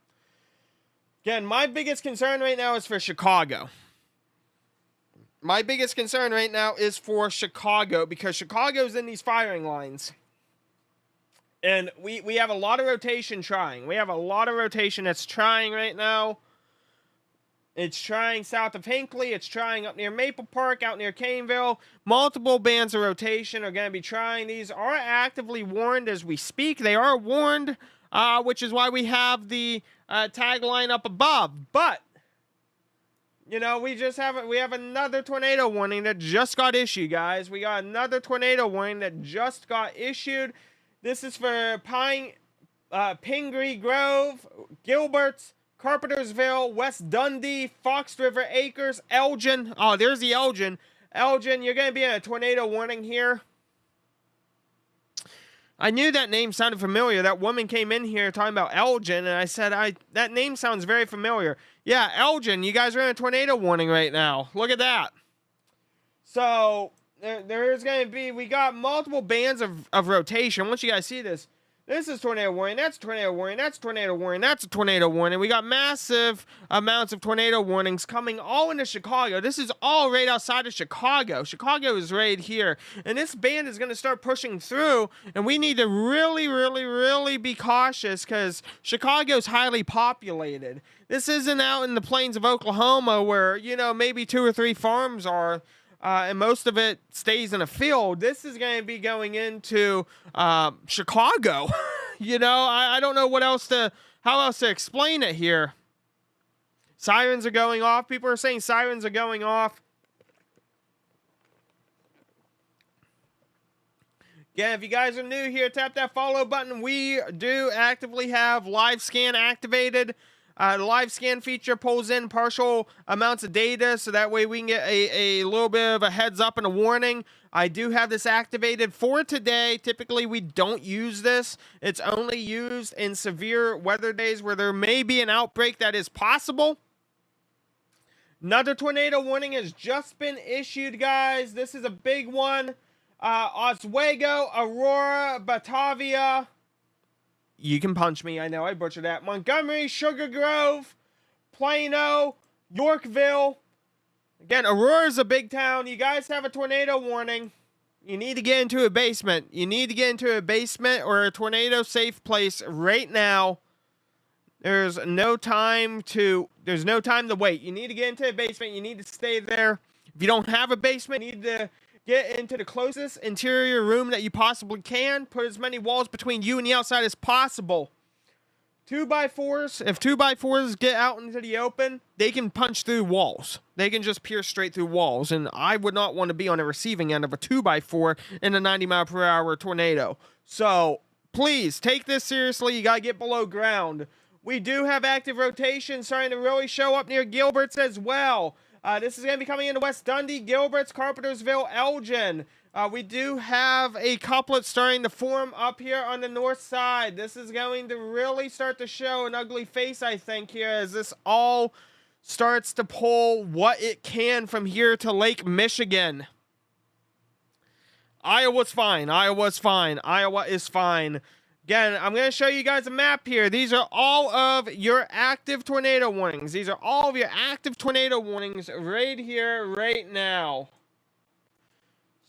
Again, my biggest concern right now is for Chicago. My biggest concern right now is for Chicago because Chicago's in these firing lines. And we have a lot of rotation trying. We have a lot of rotation that's trying right now. It's trying south of Hinckley. It's trying up near Maple Park, out near Caneville. Multiple bands of rotation are going to be trying. These are actively warned as we speak. They are warned, which is why we have the tagline up above. But, you know, we have another tornado warning that just got issued, guys. We got another tornado warning that just got issued. This is for Pingree Grove, Gilbert's, Carpentersville, West Dundee, Fox River Acres, Elgin. Oh, there's the Elgin. Elgin, you're going to be in a tornado warning here. I knew that name sounded familiar. That woman came in here talking about Elgin, and I said, that name sounds very familiar. Yeah, Elgin, you guys are in a tornado warning right now. Look at that. So, there's going to be, we got multiple bands of rotation. Once you guys see this, this is tornado warning, that's tornado warning, that's tornado warning, that's a tornado warning. We got massive amounts of tornado warnings coming all into Chicago. This is all right outside of Chicago. Chicago is right here. And this band is going to start pushing through, and we need to really, really, really be cautious because Chicago's highly populated. This isn't out in the plains of Oklahoma where, you know, maybe 2 or 3 farms are. And most of it stays in a field. This is going to be going into Chicago. You know, I don't know how else to explain it here. Sirens are going off. People are saying sirens are going off. Again, if you guys are new here, tap that follow button. We do actively have live scan activated. The live scan feature pulls in partial amounts of data, so that way we can get a little bit of a heads up and a warning. I do have this activated for today. Typically, we don't use this. It's only used in severe weather days where there may be an outbreak that is possible. Another tornado warning has just been issued, guys. This is a big one. Oswego, Aurora, Batavia. You can punch me. I know I butchered that. Montgomery, Sugar Grove, Plano, Yorkville. Again, Aurora's a big town. You guys have a tornado warning. You need to get into a basement. You need to get into a basement or a tornado safe place right now. There's no time to wait. You need to get into the basement. You need to stay there. If you don't have a basement, you need to get into the closest interior room that you possibly can. Put as many walls between you and the outside as possible. 2x4s, if 2x4s get out into the open, they can punch through walls. They can just pierce straight through walls. And I would not want to be on the receiving end of a 2x4 in a 90-mile-per-hour tornado. So please take this seriously. You got to get below ground. We do have active rotation starting to really show up near Gilbert's as well. This is going to be coming into West Dundee, Gilbert's, Carpentersville, Elgin. We do have a couplet starting to form up here on the north side. This is going to really start to show an ugly face, I think, here, as this all starts to pull what it can from here to Lake Michigan. Iowa's fine. Iowa's fine. Iowa is fine. Again, I'm going to show you guys a map here. These are all of your active tornado warnings. These are all of your active tornado warnings right here, right now.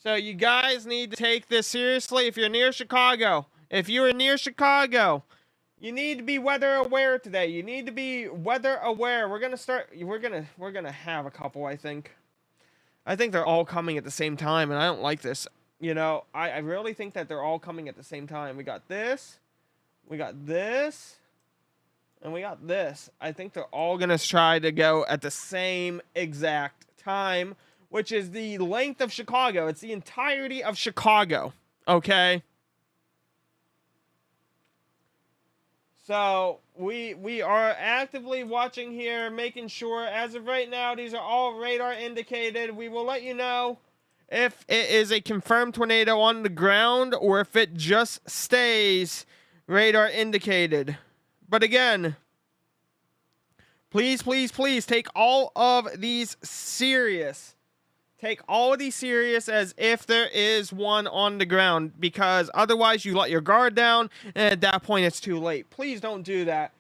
So you guys need to take this seriously. If you're near Chicago, you need to be weather aware today. You need to be weather aware. We're gonna have a couple, I think. I think they're all coming at the same time, and I don't like this. You know, I really think that they're all coming at the same time. We got this, and we got this. I think they're all gonna try to go at the same exact time, which is the length of Chicago. It's the entirety of Chicago, okay? So we are actively watching here, making sure, as of right now, these are all radar indicated. We will let you know if it is a confirmed tornado on the ground or if it just stays radar indicated. But again, please, please, please take all of these serious. Take all of these serious as if there is one on the ground, because otherwise you let your guard down and at that point it's too late. Please don't do that.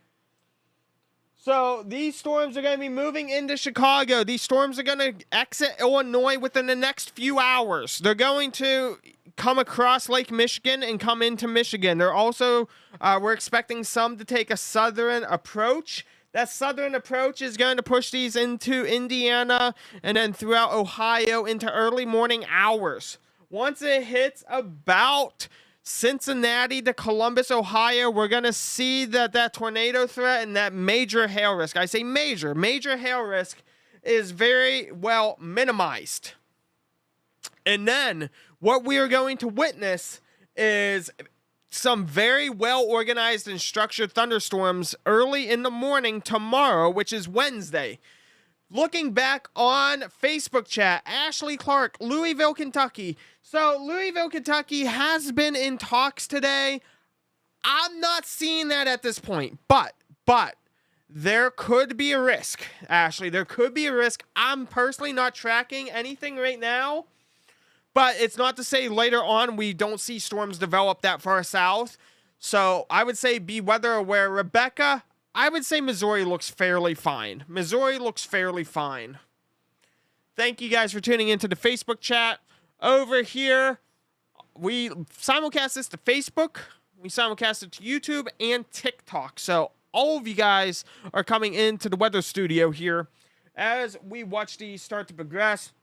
So these storms are going to be moving into Chicago. These storms are going to exit Illinois within the next few hours. They're going to come across Lake Michigan and come into Michigan. They're also, we're expecting some to take a southern approach. That southern approach is going to push these into Indiana and then throughout Ohio into early morning hours. Once it hits about Cincinnati to Columbus, Ohio, we're going to see that tornado threat and that major hail risk. I say major hail risk is very well minimized. And then what we are going to witness is some very well-organized and structured thunderstorms early in the morning tomorrow, which is Wednesday. Looking back on Facebook chat, Ashley Clark, Louisville, Kentucky. So Louisville, Kentucky has been in talks today. I'm not seeing that at this point, but there could be a risk, Ashley. There could be a risk. I'm personally not tracking anything right now. But it's not to say later on we don't see storms develop that far south. So I would say be weather aware. Rebecca, I would say Missouri looks fairly fine. Thank you guys for tuning into the Facebook chat. Over here, we simulcast this to Facebook. We simulcast it to YouTube and TikTok. So all of you guys are coming into the weather studio here as we watch these start to progress.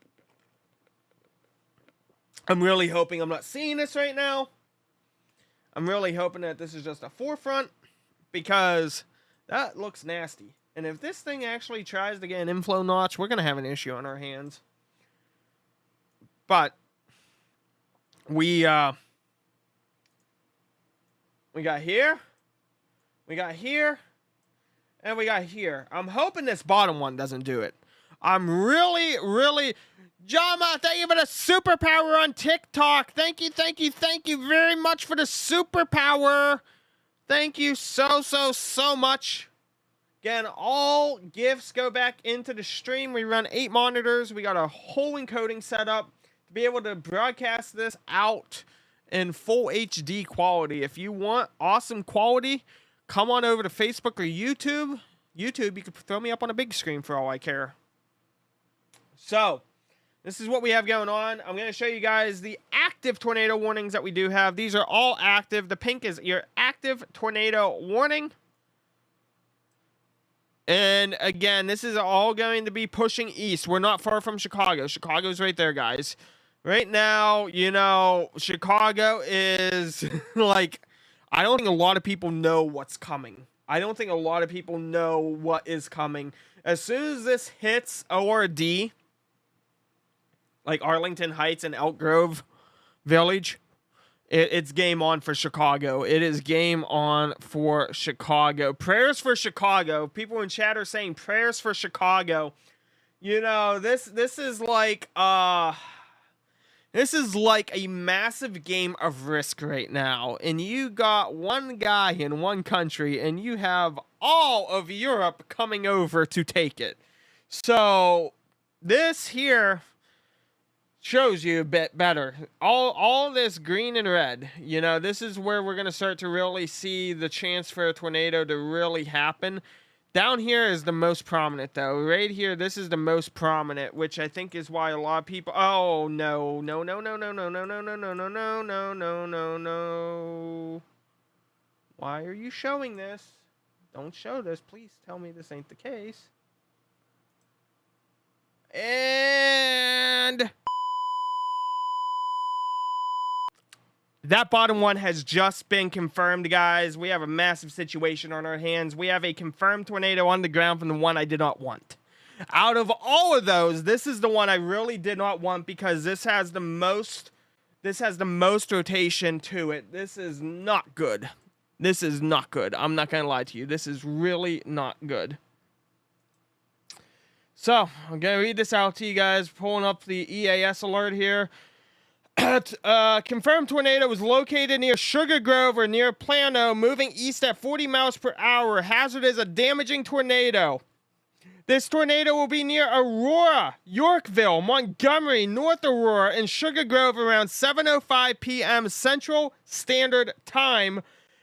I'm really hoping I'm not seeing this right now. I'm really hoping that this is just a forefront, because that looks nasty. And if this thing actually tries to get an inflow notch, we're going to have an issue on our hands. But we got here, and we got here. I'm hoping this bottom one doesn't do it. I'm really... Jama, thank you for the superpower on TikTok. Thank you very much for the superpower. Thank you so much. Again, all gifts go back into the stream. We run 8 monitors. We got a whole encoding set up to be able to broadcast this out in full HD quality. If you want awesome quality, come on over to Facebook or YouTube. YouTube, you can throw me up on a big screen for all I care. So this is what we have going on. I'm going to show you guys the active tornado warnings that we do have. These are all active. The pink is your active tornado warning. And again, this is all going to be pushing east. We're not far from Chicago. Chicago's right there, guys. Right now, you know, Chicago is like, I don't think a lot of people know what's coming. I don't think a lot of people know what is coming. As soon as this hits ORD, like Arlington Heights and Elk Grove Village, it's game on for Chicago. It is game on for Chicago. Prayers for Chicago. People in chat are saying prayers for Chicago. You know, this is like a massive game of Risk right now. And you got one guy in one country and you have all of Europe coming over to take it. So this here shows you a bit better. All this green and red, you know, this is where we're going to start to really see the chance for a tornado to really happen. Down here is the most prominent, though. Right here, this is the most prominent, which I think is why a lot of people... Oh, no. No, no, no, no, no, no, no, no, no, no, no, no, no, no, no. Why are you showing this? Don't show this. Please tell me this ain't the case. And... that bottom one has just been confirmed, guys. We have a massive situation on our hands. We have a confirmed tornado on the ground from the one I did not want. Out of all of those, this is the one I really did not want because this has the most rotation to it. This is not good. This is not good. I'm not going to lie to you. This is really not good. So, I'm going to read this out to you guys. Pulling up the EAS alert here. Confirmed tornado was located near Sugar Grove or near Plano, moving east at 40 miles per hour. Hazard is a damaging tornado. This tornado will be near Aurora, Yorkville, Montgomery, North Aurora, and Sugar Grove around 7:05 p.m. Central Standard Time.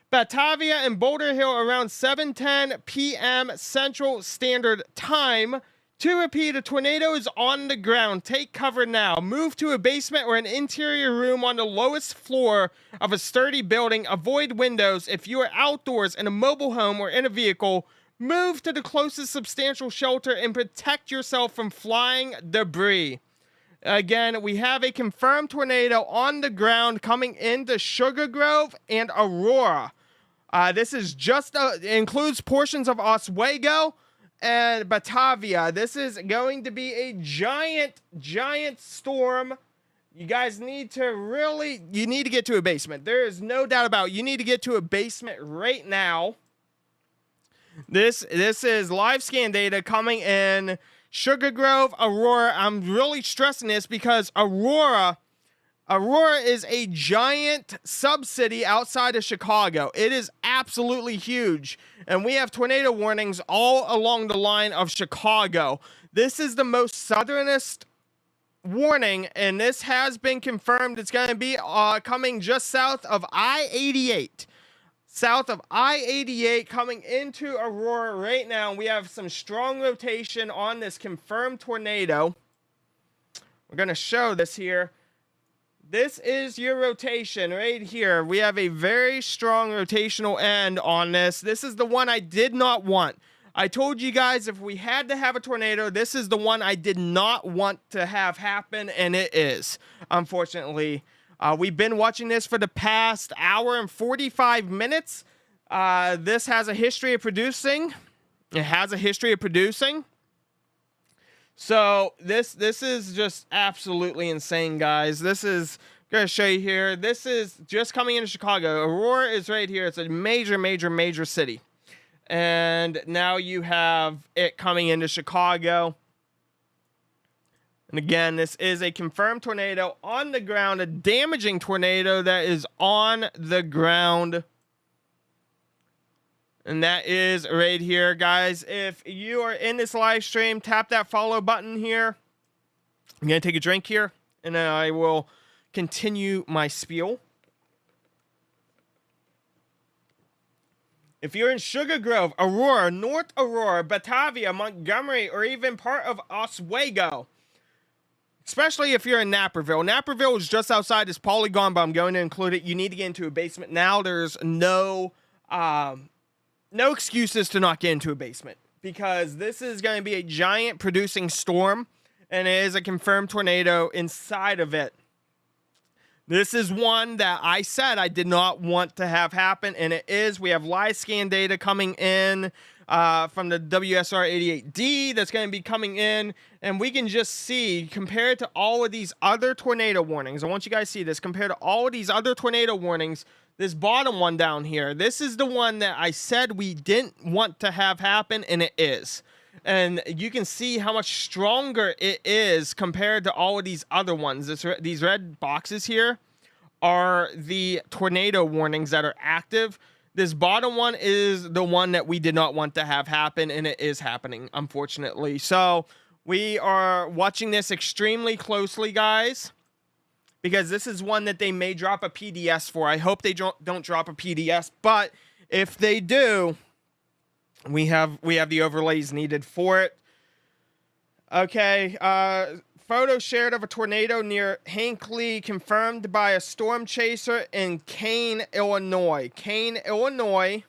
Batavia and Boulder Hill around 7:10 p.m. Central Standard Time. To repeat, a tornado is on the ground. Take cover now. Move to a basement or an interior room on the lowest floor of a sturdy building. Avoid windows. If you are outdoors in a mobile home or in a vehicle, move to the closest substantial shelter and protect yourself from flying debris. Again, we have a confirmed tornado on the ground coming into Sugar Grove and Aurora. This is just includes portions of Oswego and Batavia. This is going to be a giant storm. You guys need to get to a basement. There is no doubt about it. You need to get to a basement right now. This is live scan data coming in Sugar Grove, Aurora. I'm really stressing this because Aurora is a giant sub-city outside of Chicago. It is absolutely huge. And we have tornado warnings all along the line of Chicago. This is the most southernest warning, and this has been confirmed. It's going to be coming just south of I-88. South of I-88 coming into Aurora right now. We have some strong rotation on this confirmed tornado. We're going to show this here. This is your rotation right here. We have a very strong rotational end on this. This is the one I did not want. I told you guys if we had to have a tornado, this is the one I did not want to have happen, and it is, unfortunately. We've been watching this for the past hour and 45 minutes. This has a history of producing. It has a history of producing. So this is just absolutely insane, guys. This is going to show you here. This is just coming into Chicago. Aurora is right here. It's a major city. And now you have it coming into Chicago. And again, this is a confirmed tornado on the ground, a damaging tornado that is on the ground. And that is right here, guys. If you are in this live stream, tap that follow button here. I'm going to take a drink here, and then I will continue my spiel. If you're in Sugar Grove, Aurora, North Aurora, Batavia, Montgomery, or even part of Oswego, especially if you're in Naperville. Naperville is just outside this polygon, but I'm going to include it. You need to get into a basement now. There's no excuses to not get into a basement. because this is going to be a giant producing storm, and it is a confirmed tornado inside of it. This is one that I said I did not want to have happen, and it is. We have live scan data coming in from the WSR-88D that's going to be coming in, and we can just see, compared to all of these other tornado warnings, I want you guys to see this, compared to all of these other tornado warnings, this bottom one down here, this is the one that I said we didn't want to have happen, and it is. And you can see how much stronger it is compared to all of these other ones. These red boxes here are the tornado warnings that are active. This bottom one is the one that we did not want to have happen, and it is happening, unfortunately. So we are watching this extremely closely, guys, because this is one that they may drop a PDS for. I hope they don't drop a PDS, but if they do, we have the overlays needed for it. Okay, photo shared of a tornado near Hinckley confirmed by a storm chaser in Kane, Illinois. Kane, Illinois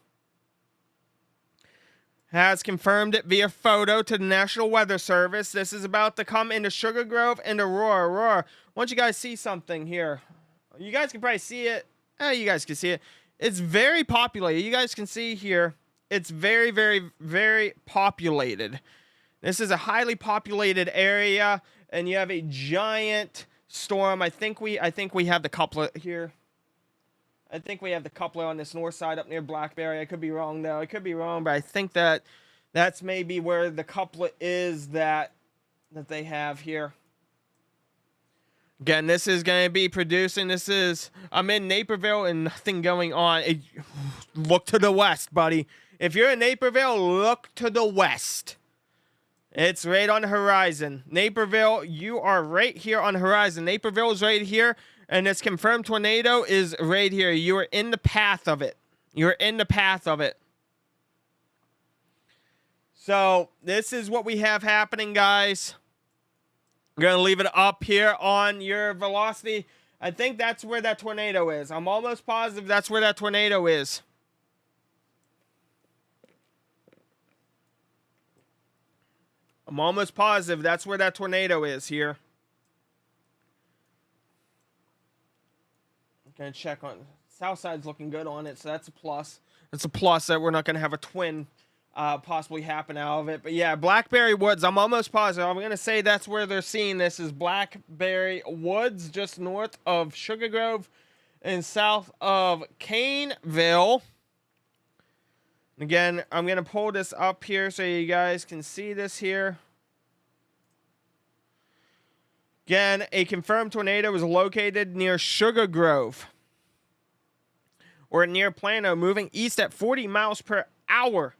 has confirmed it via photo to the National Weather Service. This is about to come into Sugar Grove and Aurora. Aurora, I want you guys to see something here. You guys can probably see it. You guys can see it. It's very populated. You guys can see here. It's very, very, very populated. This is a highly populated area, and you have a giant storm. I think we have the coupler here. I think we have the coupler on this north side up near Blackberry. I could be wrong, though. I could be wrong, but I think that's maybe where the coupler is that they have here. Again, this is going to be producing. I'm in Naperville and nothing going on. Look to the west, buddy. If you're in Naperville, look to the west. It's right on the horizon. Naperville, you are right here on the horizon. Naperville is right here, and this confirmed tornado is right here. You are in the path of it. You're in the path of it. So, this is what we have happening, guys. I'm going to leave it up here on your velocity. I think that's where that tornado is. I'm almost positive that's where that tornado is. I'm almost positive that's where that tornado is here. I'm going to check on... South side's looking good on it, so that's a plus. It's a plus that we're not going to have a twin possibly happen out of it. But yeah, Blackberry Woods, I'm almost positive. I'm going to say that's where they're seeing this, is Blackberry Woods, just north of Sugar Grove and south of Caneville. Again, I'm going to pull this up here so you guys can see this here. Again, a confirmed tornado was located near Sugar Grove or near Plano, moving east at 40 miles per hour.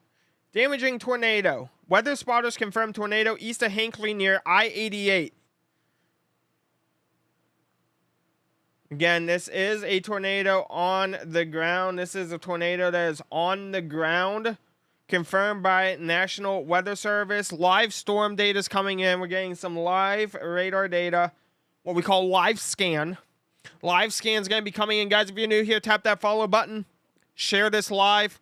Damaging tornado. Weather spotters confirmed tornado east of Hinckley near I-88. Again, this is a tornado on the ground. This is a tornado that is on the ground. Confirmed by National Weather Service. Live storm data is coming in. We're getting some live radar data. What we call live scan. Live scan is going to be coming in. Guys, if you're new here, tap that follow button. Share this live.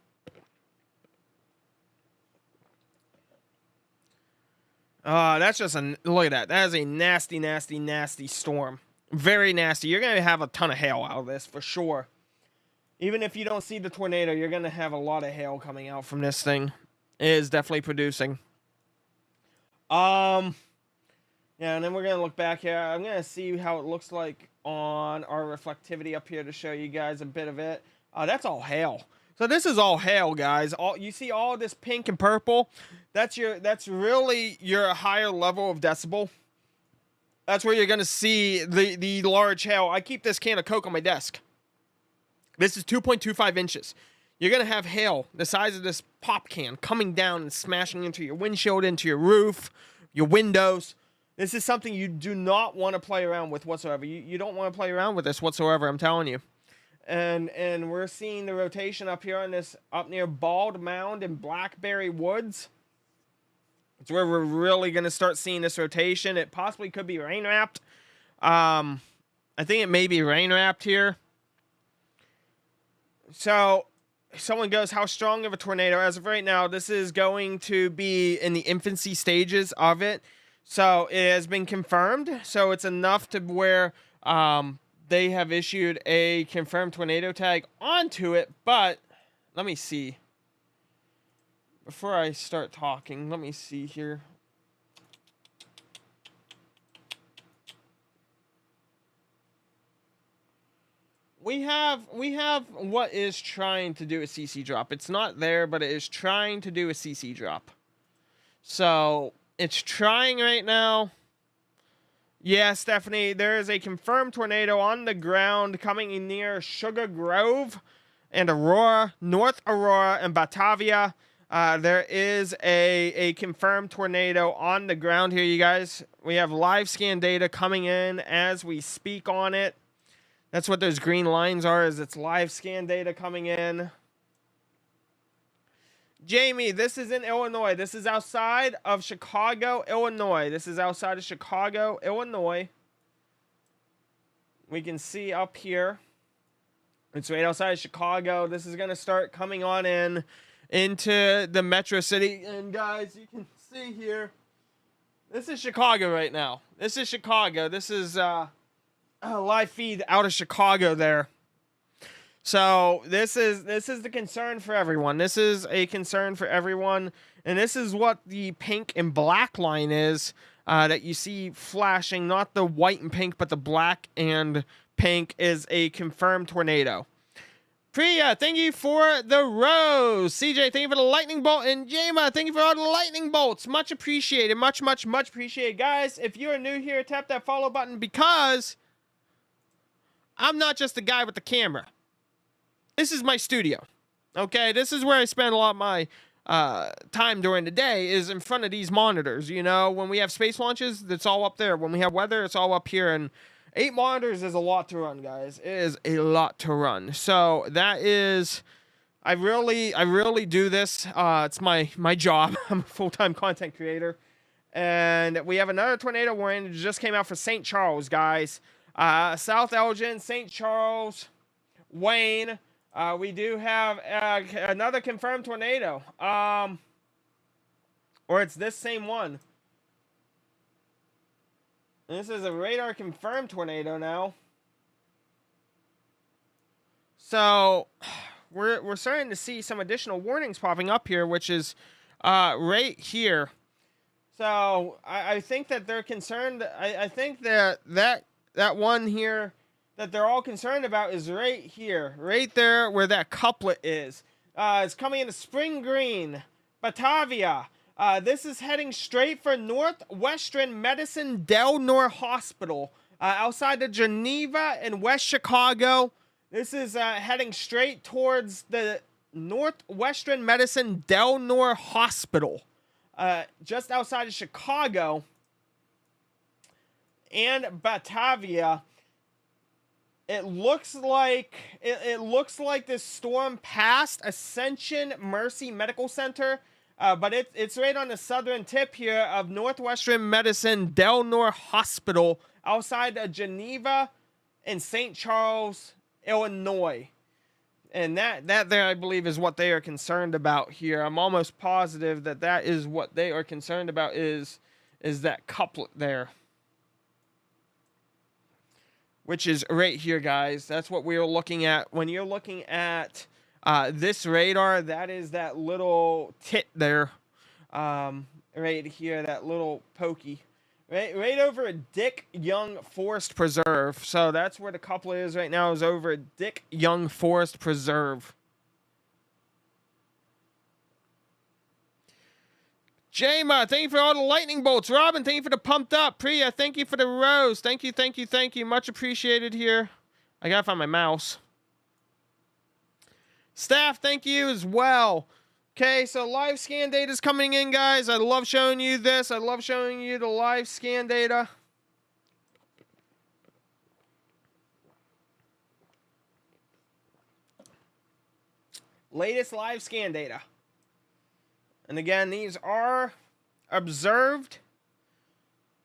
That's just look at that. That is a nasty, nasty, nasty storm. Very nasty. You're going to have a ton of hail out of this for sure. Even if you don't see the tornado, you're going to have a lot of hail coming out from this thing. It is definitely producing. Yeah, and then we're going to look back here. I'm going to see how it looks like on our reflectivity up here to show you guys a bit of it. That's all hail. So this is all hail, guys. You see all this pink and purple? That's really your higher level of decibel. That's where you're going to see the large hail. I keep this can of Coke on my desk. This is 2.25 inches. You're going to have hail the size of this pop can coming down and smashing into your windshield, into your roof, your windows. This is something you do not want to play around with whatsoever. You don't want to play around with this whatsoever, I'm telling you. And we're seeing the rotation up here on this, up near Bald Mound and Blackberry Woods. It's where we're really going to start seeing this rotation. It possibly could be rain wrapped. I think it may be rain wrapped here. So someone goes, how strong of a tornado? As of right now, this is going to be in the infancy stages of it. So it has been confirmed. So it's enough to where they have issued a confirmed tornado tag onto it. But let me see. Before I start talking, let me see here. We have what is trying to do a CC drop. It's not there, but it is trying to do a CC drop. So it's trying right now. Yeah, Stephanie, there is a confirmed tornado on the ground coming in near Sugar Grove and Aurora, North Aurora and Batavia. There is a confirmed tornado on the ground here, you guys. We have live scan data coming in as we speak on it. That's what those green lines are, is it's live scan data coming in. Jamie, this is in Illinois. This is outside of Chicago, Illinois. This is outside of Chicago, Illinois. We can see up here. It's right outside of Chicago. This is going to start coming on into the metro city. And guys, you can see here. This is Chicago right now. This is Chicago. This is a live feed out of Chicago there. So this is the concern for everyone. This is a concern for everyone, and this is what the pink and black line is that you see flashing. Not the white and pink, but the black and pink is a confirmed tornado. Priya, thank you for the rose. CJ, thank you for the lightning bolt, and Jama, thank you for all the lightning bolts. Much appreciated. Much appreciated, guys. If you are new here, tap that follow button because I'm not just the guy with the camera. This is my studio, okay? This is where I spend a lot of my time during the day is in front of these monitors, you know? When we have space launches, it's all up there. When we have weather, it's all up here. And 8 monitors is a lot to run, guys. It is a lot to run. So that is... I really do this. It's my job. I'm a full-time content creator. And we have another tornado warning that just came out for St. Charles, guys. South Elgin, St. Charles, Wayne... we do have another confirmed tornado. Or it's this same one. This is a radar confirmed tornado now. So we're starting to see some additional warnings popping up here, which is right here. So I think that they're concerned. I think that one here that they're all concerned about is right here, right there where that couplet is. It's coming into Spring Green, Batavia. This is heading straight for Northwestern Medicine Del Nor Hospital, outside of Geneva in West Chicago. This is heading straight towards the Northwestern Medicine Del Nor Hospital, just outside of Chicago and Batavia. It looks like this storm passed Ascension Mercy Medical Center, but it's right on the southern tip here of Northwestern Medicine Del Nor Hospital outside of Geneva in St. Charles, Illinois. And that there, I believe, is what they are concerned about here. I'm almost positive that is what they are concerned about is that couplet there. Which is right here, guys. That's what we are looking at. When you're looking at this radar, that is that little tit there. Right here, that little pokey. Right over at Dick Young Forest Preserve. So that's where the couplet is right now, is over at Dick Young Forest Preserve. Jama, thank you for all the lightning bolts. Robin, thank you for the pumped up. Priya, thank you for the rose. Thank you. Much appreciated here. I gotta find my mouse. Staff, thank you as well. Okay, so live scan data is coming in, guys. I love showing you this. I love showing you the live scan data. Latest live scan data. And again, these are observed.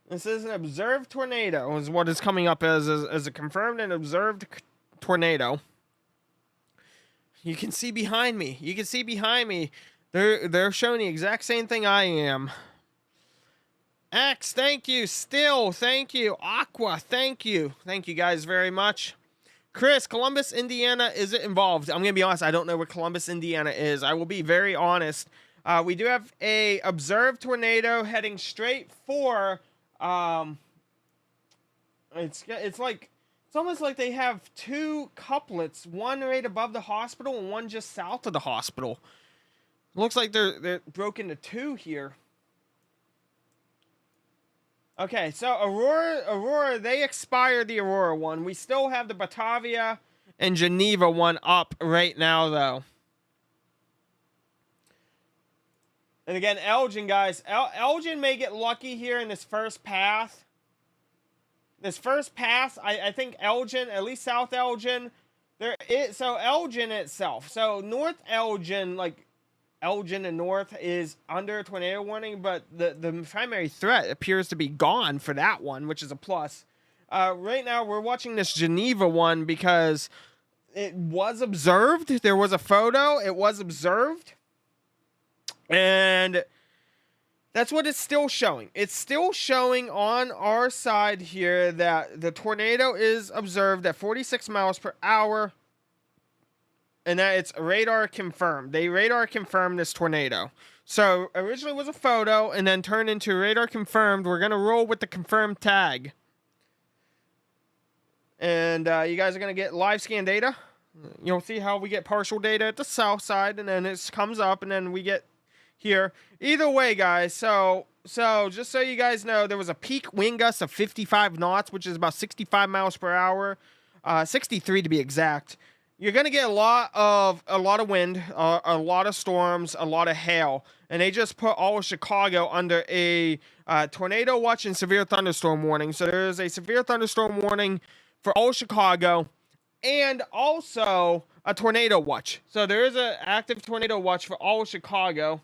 This is an observed tornado, is what is coming up as a confirmed and observed tornado. You can see behind me. You can see behind me. They're showing the exact same thing I am. X, thank you. Still, thank you. Aqua, thank you. Thank you guys very much. Chris, Columbus, Indiana, is it involved? I'm going to be honest, I don't know where Columbus, Indiana is. I will be very honest. We do have a observed tornado heading straight for, it's like, it's almost like they have two couplets, one right above the hospital and one just south of the hospital. Looks like they're broken into two here. Okay, so Aurora, they expired the Aurora one. We still have the Batavia and Geneva one up right now, though. And again, Elgin, guys. Elgin may get lucky here in this first pass. This first pass, I think Elgin, at least South Elgin, so Elgin itself. So North Elgin, like Elgin and North, is under a tornado warning, but the primary threat appears to be gone for that one, which is a plus. Right now, we're watching this Geneva one because it was observed. There was a photo. It was observed. And that's what it's still showing. It's still showing on our side here that the tornado is observed at 46 miles per hour. And that it's radar confirmed. They radar confirmed this tornado. So originally was a photo and then turned into radar confirmed. We're going to roll with the confirmed tag. And you guys are going to get live scan data. You'll see how we get partial data at the south side. And then it comes up and then we get here. Either way, guys. So just so you guys know, there was a peak wind gust of 55 knots, which is about 65 miles per hour. 63 to be exact. You're going to get a lot of wind, a lot of storms, a lot of hail. And they just put all of Chicago under a tornado watch and severe thunderstorm warning. So there is a severe thunderstorm warning for all of Chicago and also a tornado watch. So there is an active tornado watch for all of Chicago.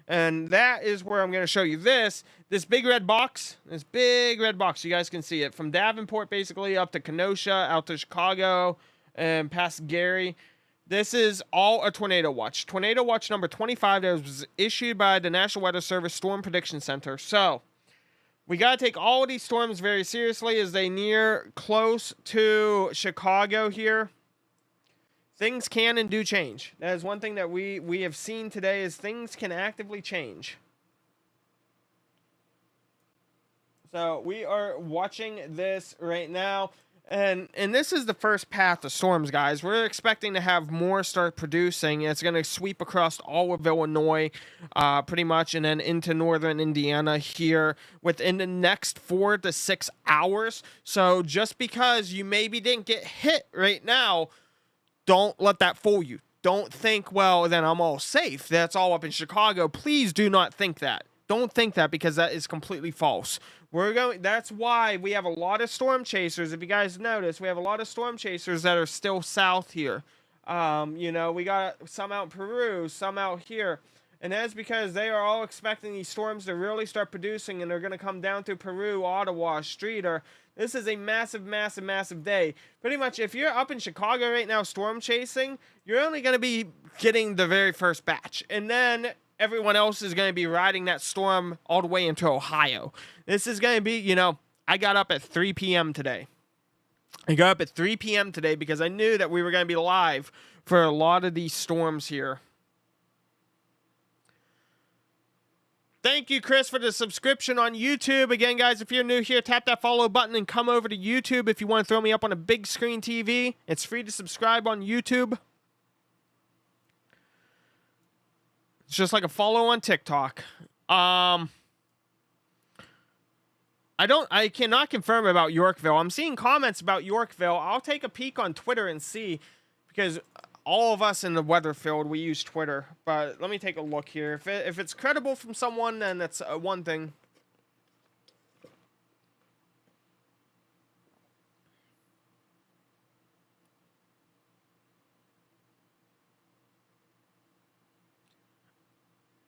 And that is where I'm going to show you this big red box. This big red box. You guys can see it from Davenport basically up to Kenosha, out to Chicago, and past Gary. This is all a tornado watch. Tornado watch number 25 that was issued by the National Weather Service Storm Prediction Center. So we got to take all of these storms very seriously as they near close to Chicago here. Things can and do change. That is one thing that we have seen today is things can actively change. So we are watching this right now. And this is the first path of storms, guys. We're expecting to have more start producing. It's going to sweep across all of Illinois, pretty much, and then into northern Indiana here within the next 4 to 6 hours. So just because you maybe didn't get hit right now, don't let that fool you. Don't think, well, then I'm all safe. That's all up in Chicago. Please do not think that. Don't think that because that is completely false. That's why we have a lot of storm chasers. If you guys notice, we have a lot of storm chasers that are still south here. We got some out in Peru, some out here. And that's because they are all expecting these storms to really start producing, and they're going to come down through Peru, Ottawa, Streeter. This is a massive, massive, massive day. Pretty much, if you're up in Chicago right now storm chasing, you're only going to be getting the very first batch. And then everyone else is going to be riding that storm all the way into Ohio. This is going to be, I got up at 3 p.m. today. I got up at 3 p.m. today because I knew that we were going to be live for a lot of these storms here. Thank you, Chris, for the subscription on YouTube. Again, guys, if you're new here, tap that follow button and come over to YouTube if you want to throw me up on a big screen TV. It's free to subscribe on YouTube. It's just like a follow on TikTok. I cannot confirm about Yorkville. I'm seeing comments about Yorkville. I'll take a peek on Twitter and see, because all of us in the weather field, we use Twitter. But let me take a look here. If it's credible from someone, then that's one thing.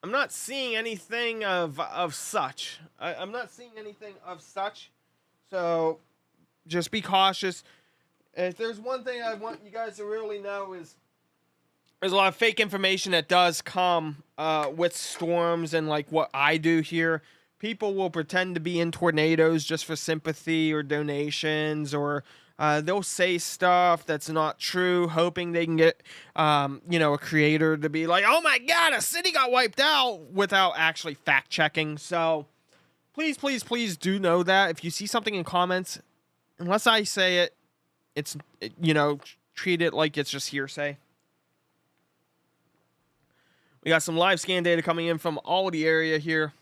I'm not seeing anything of such. I'm not seeing anything of such. So just be cautious. If there's one thing I want you guys to really know is there's a lot of fake information that does come with storms and like what I do here. People will pretend to be in tornadoes just for sympathy or donations, or they'll say stuff that's not true, hoping they can get, a creator to be like, oh my God, a city got wiped out, without actually fact checking. So please, please, please do know that if you see something in comments, unless I say it, treat it like it's just hearsay. We got some live scan data coming in from all the area here.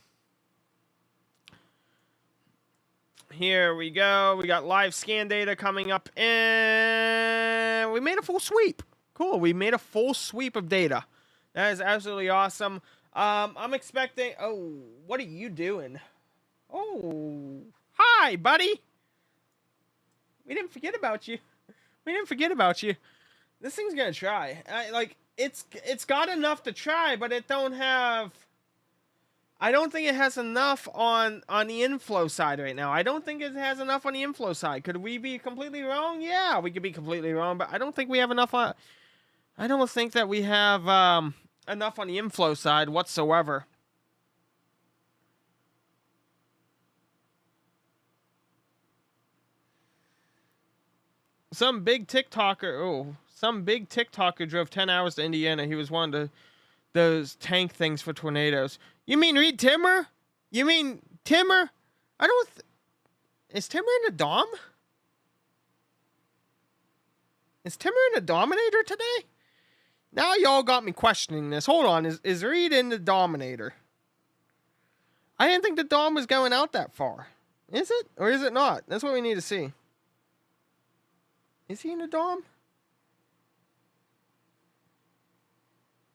Here we go. We got live scan data coming up in. We made a full sweep. Cool. We made a full sweep of data. That is absolutely awesome. I'm expecting. Oh, what are you doing? Oh, hi, buddy. We didn't forget about you. We didn't forget about you. This thing's gonna try. It's got enough to try, but it don't have. I don't think it has enough on the inflow side right now. I don't think it has enough on the inflow side. Could we be completely wrong? Yeah, we could be completely wrong, but I don't think we have enough on. I don't think that we have enough on the inflow side whatsoever. Some big TikToker drove 10 hours to Indiana. He was one of those tank things for tornadoes. You mean Reed Timmer? You mean Timmer? I don't. Is Timmer in the Dom? Is Timmer in the Dominator today? Now y'all got me questioning this. Hold on. Is Reed in the Dominator? I didn't think the Dom was going out that far. Is it? Or is it not? That's what we need to see. Is he in the Dom?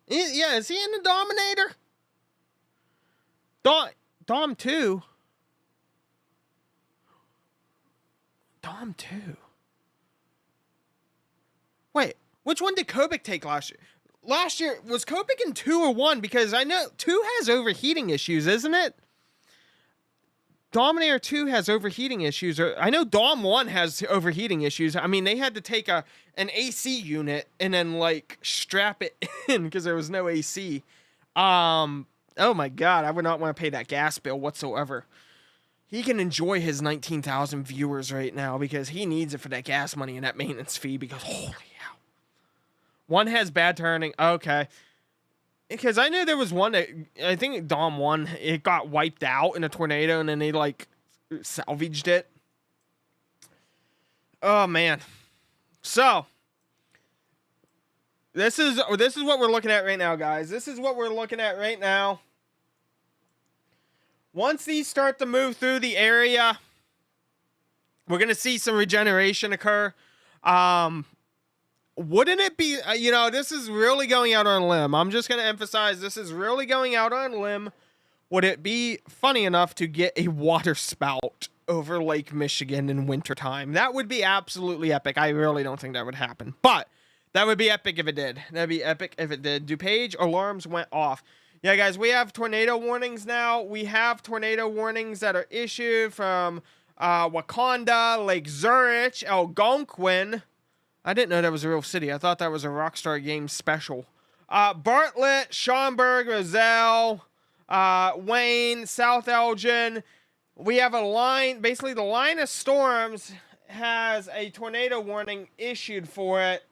Yeah, is he in the Dominator? Dom 2? Dom 2? Wait, which one did Kobik take last year? Last year, was Kobik in 2 or 1? Because I know 2 has overheating issues, isn't it? Dominator 2 has overheating issues. I know Dom 1 has overheating issues. I mean, they had to take an AC unit and then, like, strap it in because there was no AC. Oh, my God. I would not want to pay that gas bill whatsoever. He can enjoy his 19,000 viewers right now because he needs it for that gas money and that maintenance fee because, holy hell. One has bad turning. Okay. Because I knew there was one that, I think Dom 1, it got wiped out in a tornado and then they, like, salvaged it. Oh, man. So, this is what we're looking at right now, guys. This is what we're looking at right now. Once these start to move through the area, we're going to see some regeneration occur. Wouldn't it be, this is really going out on a limb. I'm just going to emphasize this is really going out on a limb. Would it be funny enough to get a water spout over Lake Michigan in wintertime? That would be absolutely epic. I really don't think that would happen. But that would be epic if it did. That'd be epic if it did. DuPage alarms went off. Yeah, guys, we have tornado warnings now. We have tornado warnings that are issued from Wakanda, Lake Zurich, Algonquin. I didn't know that was a real city. I thought that was a Rockstar Games special. Bartlett, Schaumburg, Roselle, Wayne, South Elgin. We have a line. Basically, the line of storms has a tornado warning issued for it.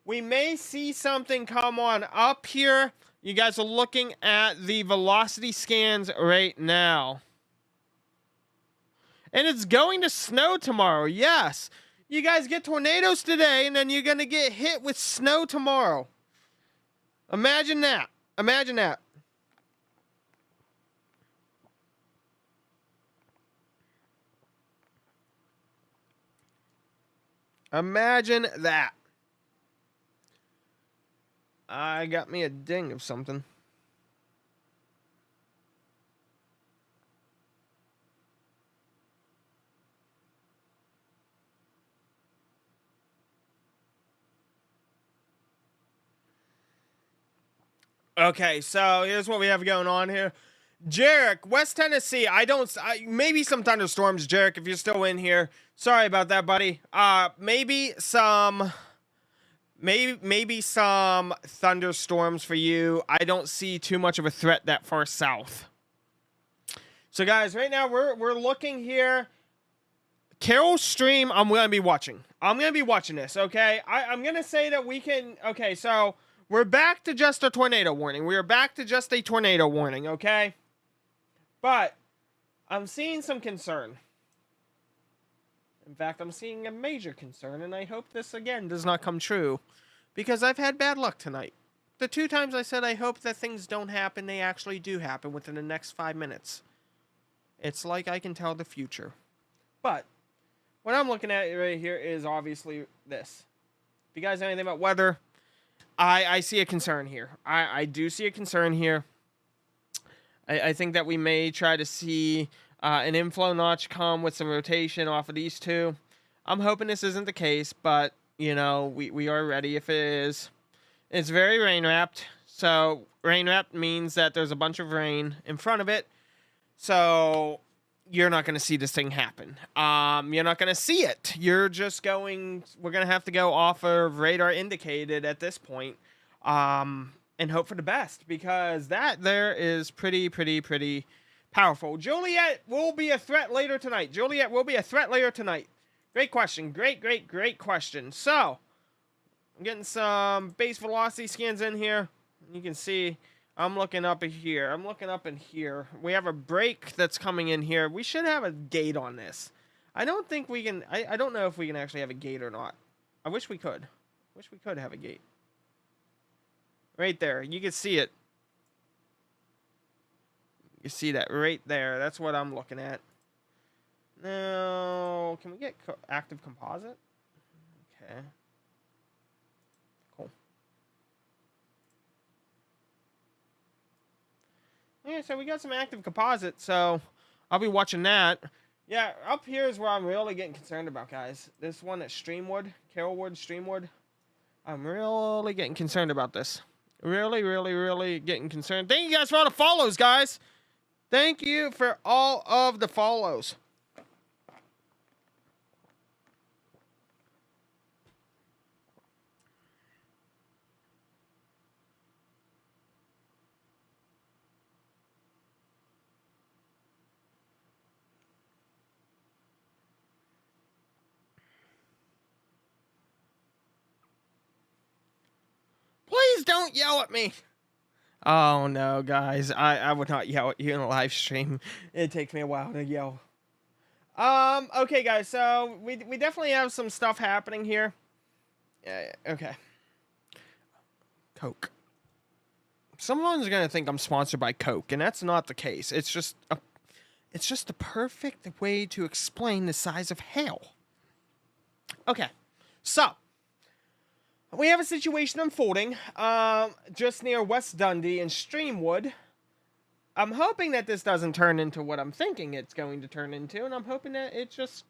We may see something come on up here. You guys are looking at the velocity scans right now. And it's going to snow tomorrow. Yes. You guys get tornadoes today, and then you're going to get hit with snow tomorrow. Imagine that. Imagine that. Imagine that. I got me a ding of something. Okay, so here's what we have going on here. Jarek, West Tennessee. Maybe some thunderstorms, Jarek, if you're still in here. Sorry about that, buddy. Maybe some maybe some thunderstorms for you. I don't see too much of a threat that far south. So guys, right now we're looking here. Carol's stream, I'm going to be watching. I'm going to be watching this, okay? I'm going to say that we can... Okay, so we're back to just a tornado warning. We are back to just a tornado warning, okay? But I'm seeing some concern. In fact, I'm seeing a major concern, and I hope this, again, does not come true. Because I've had bad luck tonight. The 2 times I said I hope that things don't happen, they actually do happen within the next 5 minutes. It's like I can tell the future. But... what I'm looking at right here is obviously this. If you guys know anything about weather, I see a concern here. I do see a concern here. I think that we may try to see an inflow notch come with some rotation off of these 2. I'm hoping this isn't the case, but, you know, we are ready if it is. It's very rain-wrapped. So, rain-wrapped means that there's a bunch of rain in front of it. So... you're not going to see this thing happen. You're not going to see it. You're just going... we're going to have to go off of radar indicated at this point. And hope for the best. Because that there is pretty powerful. Juliet will be a threat later tonight. Juliet will be a threat later tonight. Great question. Great question. So, I'm getting some base velocity scans in here. You can see... I'm looking up in here. I'm looking up in here. We have a break that's coming in here. We should have a gate on this. I don't think we can... I don't know if we can actually have a gate or not. I wish we could. Wish we could have a gate. Right there. You can see it. You see that right there. That's what I'm looking at. Now, can we get active composite? Okay. Yeah, so we got some active composite, so I'll be watching that. Yeah, up here is where I'm really getting concerned about, guys. This one at Streamwood, Carolwood, Streamwood. I'm really getting concerned about this. Really getting concerned. Thank you guys for all the follows, guys. Thank you for all of the follows. Please don't yell at me. Oh, no, guys. I would not yell at you in a live stream. It takes me a while to yell. Okay, guys. So, we definitely have some stuff happening here. Yeah, okay. Coke. Someone's going to think I'm sponsored by Coke, and that's not the case. It's just the perfect way to explain the size of hell. Okay. So, we have a situation unfolding just near West Dundee and Streamwood. I'm hoping that this doesn't turn into what I'm thinking it's going to turn into, and I'm hoping that it just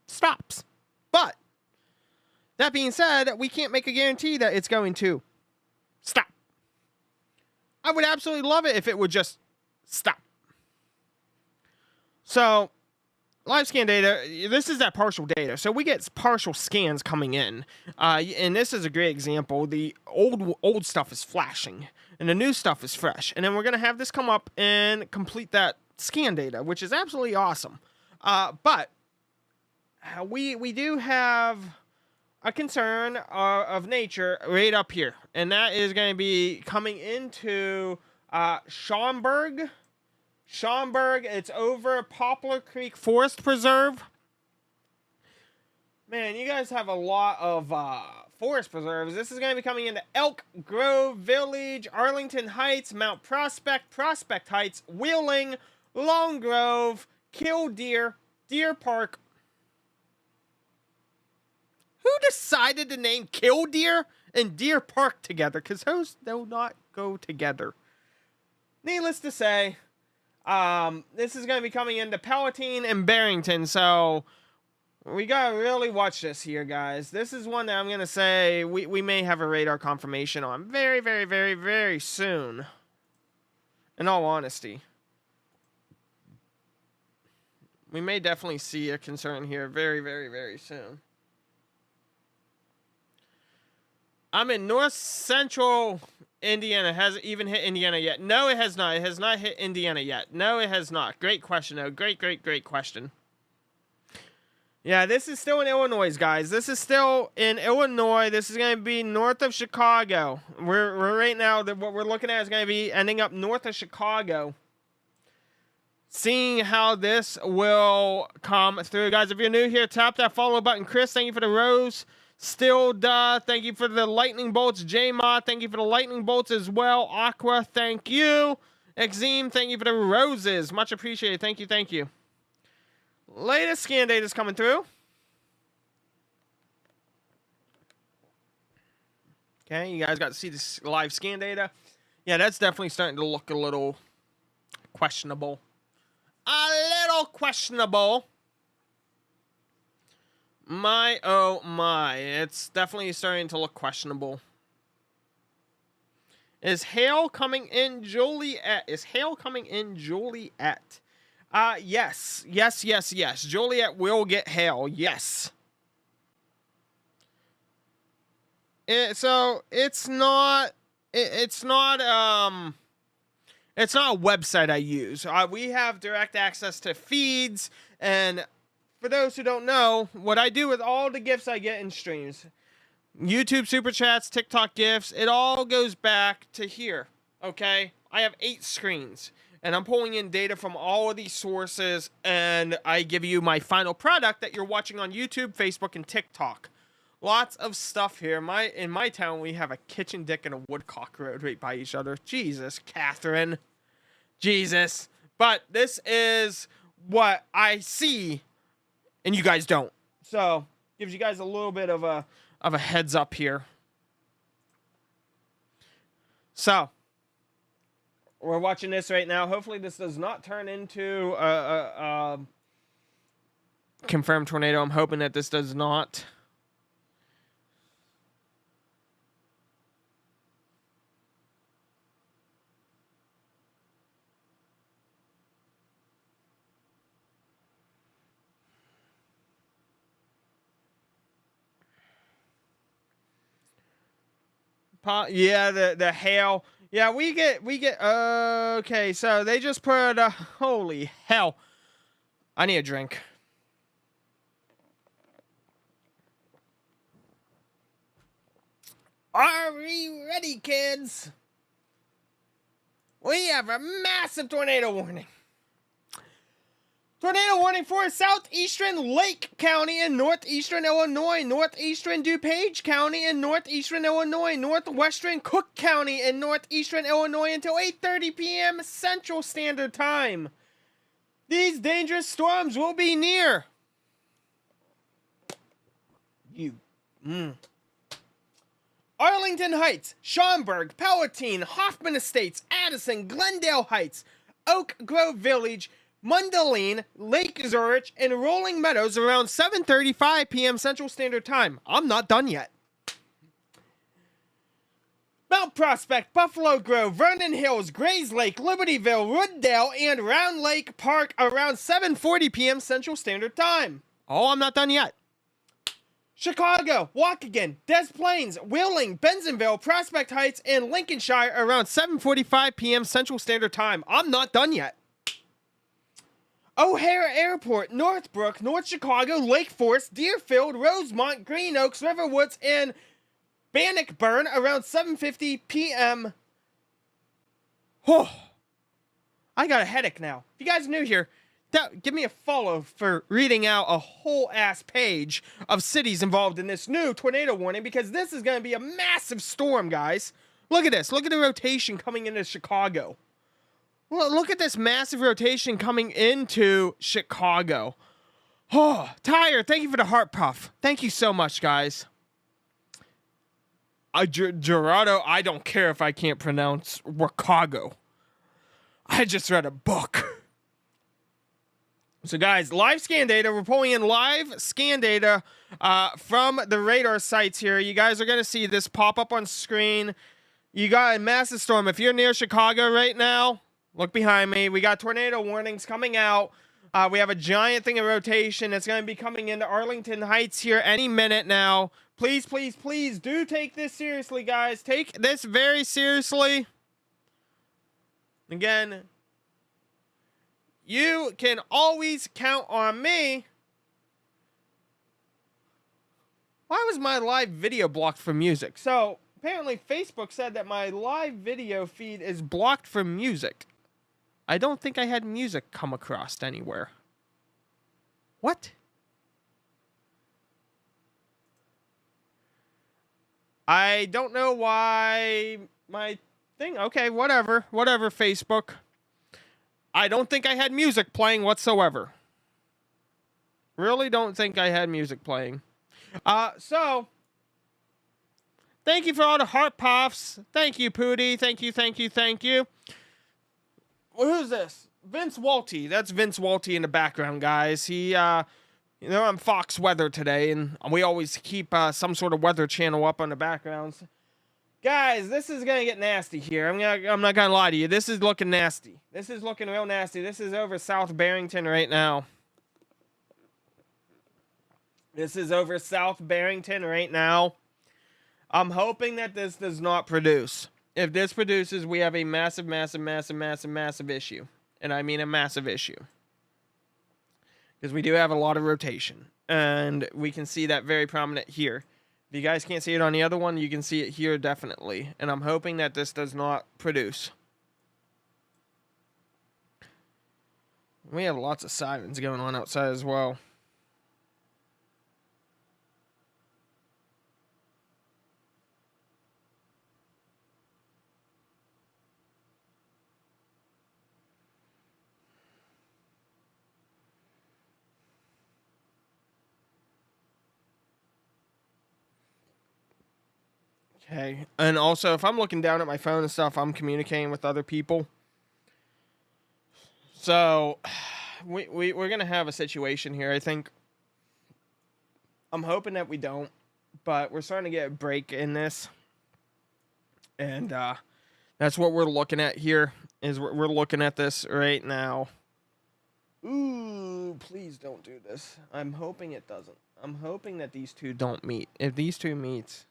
stops. But, that being said, we can't make a guarantee that it's going to stop. I would absolutely love it if it would just stop. So, live scan data, this is that partial data. So we get partial scans coming in. And this is a great example. The old stuff is flashing, and the new stuff is fresh. And then we're going to have this come up and complete that scan data, which is absolutely awesome. But we do have a concern of nature right up here. And that is going to be coming into Schaumburg. Schaumburg, it's over Poplar Creek Forest Preserve. Man, you guys have a lot of forest preserves. This is going to be coming into Elk Grove Village, Arlington Heights, Mount Prospect, Prospect Heights, Wheeling, Long Grove, Killdeer, Deer Park. Who decided to name Killdeer and Deer Park together? Because those do not go together. Needless to say, this is going to be coming into Palatine and Barrington, so we got to really watch this here, guys. This is one that I'm going to say we may have a radar confirmation on very soon. In all honesty. We may definitely see a concern here very soon. I'm in north central Indiana. Has it even hit Indiana yet? No, it has not. It has not hit Indiana yet. No, it has not. Great question, though. Great question. Yeah, this is still in Illinois, guys. This is still in Illinois. This is going to be north of Chicago. We're right now, what we're looking at is going to be ending up north of Chicago. Seeing how this will come through. Guys, if you're new here, tap that follow button. Chris, thank you for the rose. Still, thank you for the lightning bolts. J-Ma, thank you for the lightning bolts as well. Aqua, thank you. Exeme, thank you for the roses. Much appreciated. Thank you. Latest scan data is coming through. Okay, you guys got to see this live scan data. Yeah, that's definitely starting to look a little questionable. A little questionable. My, oh my. It's definitely starting to look questionable. Is hail coming in Joliet? Is hail coming in Joliet? Yes. Joliet will get hail. Yes. So it's not a website I use. We have direct access to feeds, and for those who don't know, what I do with all the gifts I get in streams, YouTube Super Chats, TikTok gifts, it all goes back to here, okay? I have 8 screens, and I'm pulling in data from all of these sources, and I give you my final product that you're watching on YouTube, Facebook, and TikTok. Lots of stuff here. In my town, we have a kitchen dick and a woodcock road right by each other. Jesus, Catherine. Jesus. But this is what I see, and you guys don't. So, gives you guys a little bit of a heads up here. So, we're watching this right now. Hopefully this does not turn into a confirmed tornado. I'm hoping that this does not. Yeah, the hail. Yeah, we get, okay, so they just put, holy hell. I need a drink. Are we ready, kids? We have a massive tornado warning. Tornado warning for southeastern Lake County in northeastern Illinois, northeastern DuPage County in northeastern Illinois, northwestern Cook County in northeastern Illinois until 8:30 p.m. Central Standard Time. These dangerous storms will be near. Arlington Heights, Schaumburg, Palatine, Hoffman Estates, Addison, Glendale Heights, Oak Grove Village, Mundelein, Lake Zurich, and Rolling Meadows around 7:35 p.m. Central Standard Time. I'm not done yet. Mount Prospect, Buffalo Grove, Vernon Hills, Grays Lake, Libertyville, Wooddale, and Round Lake Park around 7:40 p.m. Central Standard Time. Oh, I'm not done yet. Chicago, Waukegan, Des Plaines, Wheeling, Bensenville, Prospect Heights, and Lincolnshire around 7:45 p.m. Central Standard Time. I'm not done yet. O'Hare Airport, Northbrook, North Chicago, Lake Forest, Deerfield, Rosemont, Green Oaks, Riverwoods, and Bannockburn around 7:50 p.m. Oh, I got a headache now. If you guys are new here, give me a follow for reading out a whole ass page of cities involved in this new tornado warning, because this is going to be a massive storm, guys. Look at this. Look at the rotation coming into Chicago. Well, look at this massive rotation coming into Chicago. Oh, Tyre, thank you for the heart puff. Thank you so much, guys. Gerardo, I don't care if I can't pronounce Chicago. I just read a book. So, guys, live scan data. We're pulling in live scan data from the radar sites here. You guys are going to see this pop up on screen. You got a massive storm. If you're near Chicago right now, look behind me. We got tornado warnings coming out. We have a giant thing of rotation. It's going to be coming into Arlington Heights here any minute now. Please, please, please do take this seriously, guys. Take this very seriously. Again, you can always count on me. Why was my live video blocked from music? So, apparently Facebook said that my live video feed is blocked from music. I don't think I had music come across anywhere. What? I don't know why my thing... Okay, whatever. Whatever, Facebook. I don't think I had music playing whatsoever. Really don't think I had music playing. So... Thank you for all the heart puffs. Thank you, Pootie. Thank you, thank you, thank you. Well, who's this? Vince Walty. That's Vince Walty in the background, guys. He, you know, I'm Fox Weather today, and we always keep some sort of weather channel up on the backgrounds. Guys, this is gonna get nasty here. I'm not gonna lie to you. This is looking nasty. This is looking real nasty. This is over South Barrington right now. This is over South Barrington right now. I'm hoping that this does not produce. If this produces, we have a massive, massive, massive, massive, massive issue. And I mean a massive issue. Because we do have a lot of rotation. And we can see that very prominent here. If you guys can't see it on the other one, you can see it here definitely. And I'm hoping that this does not produce. We have lots of sirens going on outside as well. Okay, and also, if I'm looking down at my phone and stuff, I'm communicating with other people. So, we're going to have a situation here, I think. I'm hoping that we don't, but we're starting to get a break in this. And that's what we're looking at here, is we're looking at this right now. Ooh, please don't do this. I'm hoping it doesn't. I'm hoping that these two don't meet. If these two meet...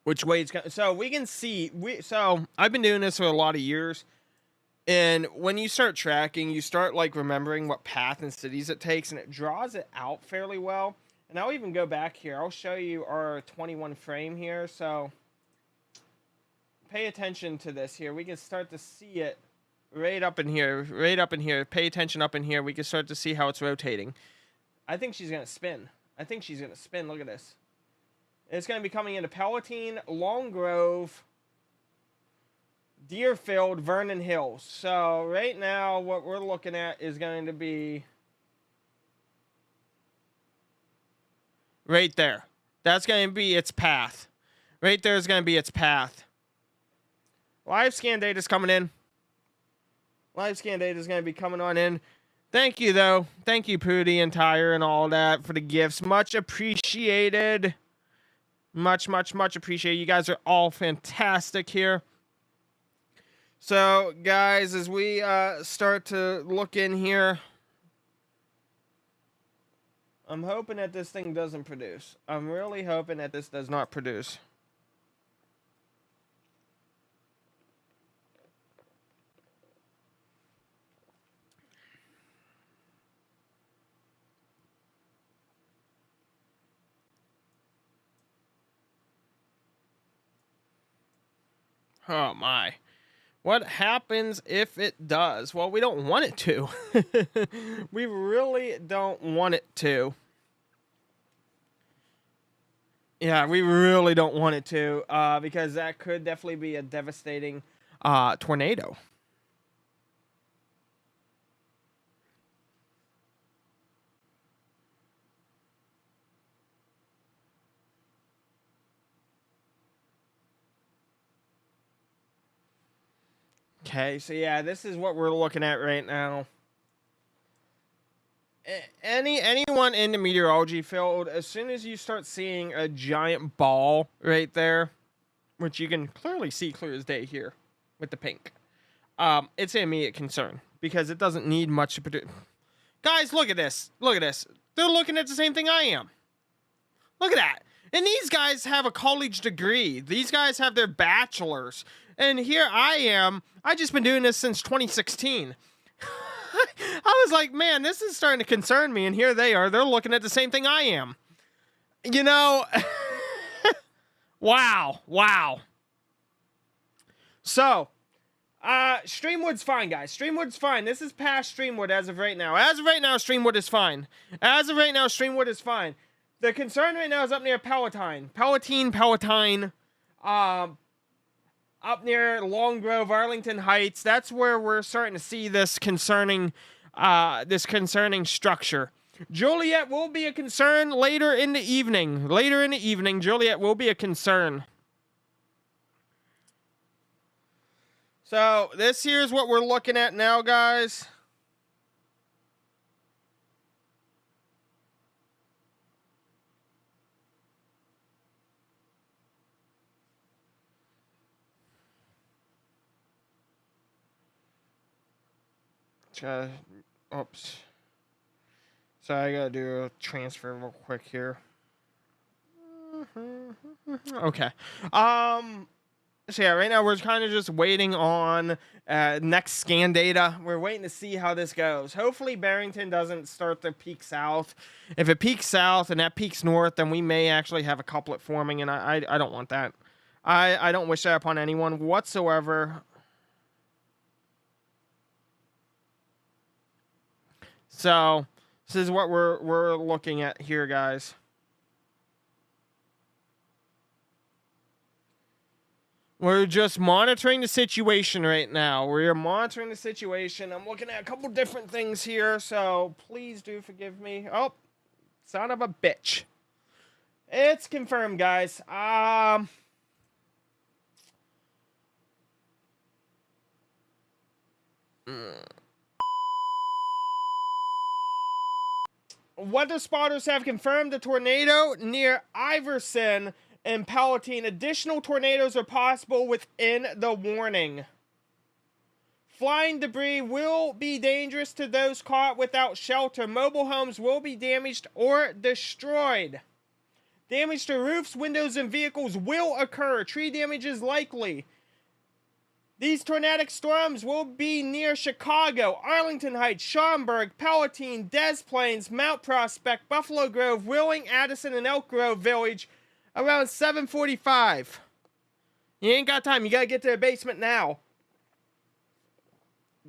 Which way it's going. So we can see. So I've been doing this for a lot of years. And when you start tracking, you start like remembering what path and cities it takes. And it draws it out fairly well. And I'll even go back here. I'll show you our 21 frame here. So pay attention to this here. We can start to see it right up in here. Right up in here. Pay attention up in here. We can start to see how it's rotating. I think she's going to spin. I think she's going to spin. Look at this. It's going to be coming into Palatine, Long Grove, Deerfield, Vernon Hills. So right now what we're looking at is going to be right there. That's going to be its path. Right there is going to be its path. Live scan data is coming in. Live scan data is going to be coming on in. Thank you, though. Thank you, Pootie and Tyre and all that for the gifts. Much appreciated. Much, much, much appreciated. You guys are all fantastic here. So, guys, as we start to look in here, I'm hoping that this thing doesn't produce. I'm really hoping that this does not produce. Oh, my. What happens if it does? Well, we don't want it to. We really don't want it to. Yeah, we really don't want it to, because that could definitely be a devastating tornado. Okay, so yeah, this is what we're looking at right now. anyone in the meteorology field, as soon as you start seeing a giant ball right there, which you can clearly see clear as day here with the pink, it's an immediate concern because it doesn't need much to produce. Guys, look at this. Look at this. They're looking at the same thing I am. Look at that. And these guys have a college degree. These guys have their bachelors. And here I am. I just been doing this since 2016. I was like, man, this is starting to concern me. And here they are. They're looking at the same thing I am. You know, wow. So, Streamwood's fine, guys. Streamwood's fine. This is past Streamwood as of right now. As of right now, Streamwood is fine. As of right now, Streamwood is fine. The concern right now is up near Palatine, up near Long Grove, Arlington Heights. That's where we're starting to see this concerning structure. Joliet will be a concern later in the evening. Joliet will be a concern. So this here's what we're looking at now, guys. Oops. So I gotta do a transfer real quick here. Okay. So yeah, right now we're kind of just waiting on next scan data. We're waiting to see how this goes. Hopefully Barrington doesn't start to peak south. If it peaks south and that peaks north, then we may actually have a couplet forming, and I don't want that. I don't wish that upon anyone whatsoever. So this is what we're looking at here, guys. We're just monitoring the situation right now. We're monitoring the situation. I'm looking at a couple different things here, so please do forgive me. Oh, son of a bitch. It's confirmed, guys. Weather spotters have confirmed a tornado near Iverson and Palatine. Additional tornadoes are possible within the warning. Flying debris will be dangerous to those caught without shelter. Mobile homes will be damaged or destroyed. Damage to roofs, windows, and vehicles will occur. Tree damage is likely. These tornadic storms will be near Chicago, Arlington Heights, Schaumburg, Palatine, Des Plaines, Mount Prospect, Buffalo Grove, Wheeling, Addison, and Elk Grove Village around 7:45. You ain't got time. You gotta get to the basement now.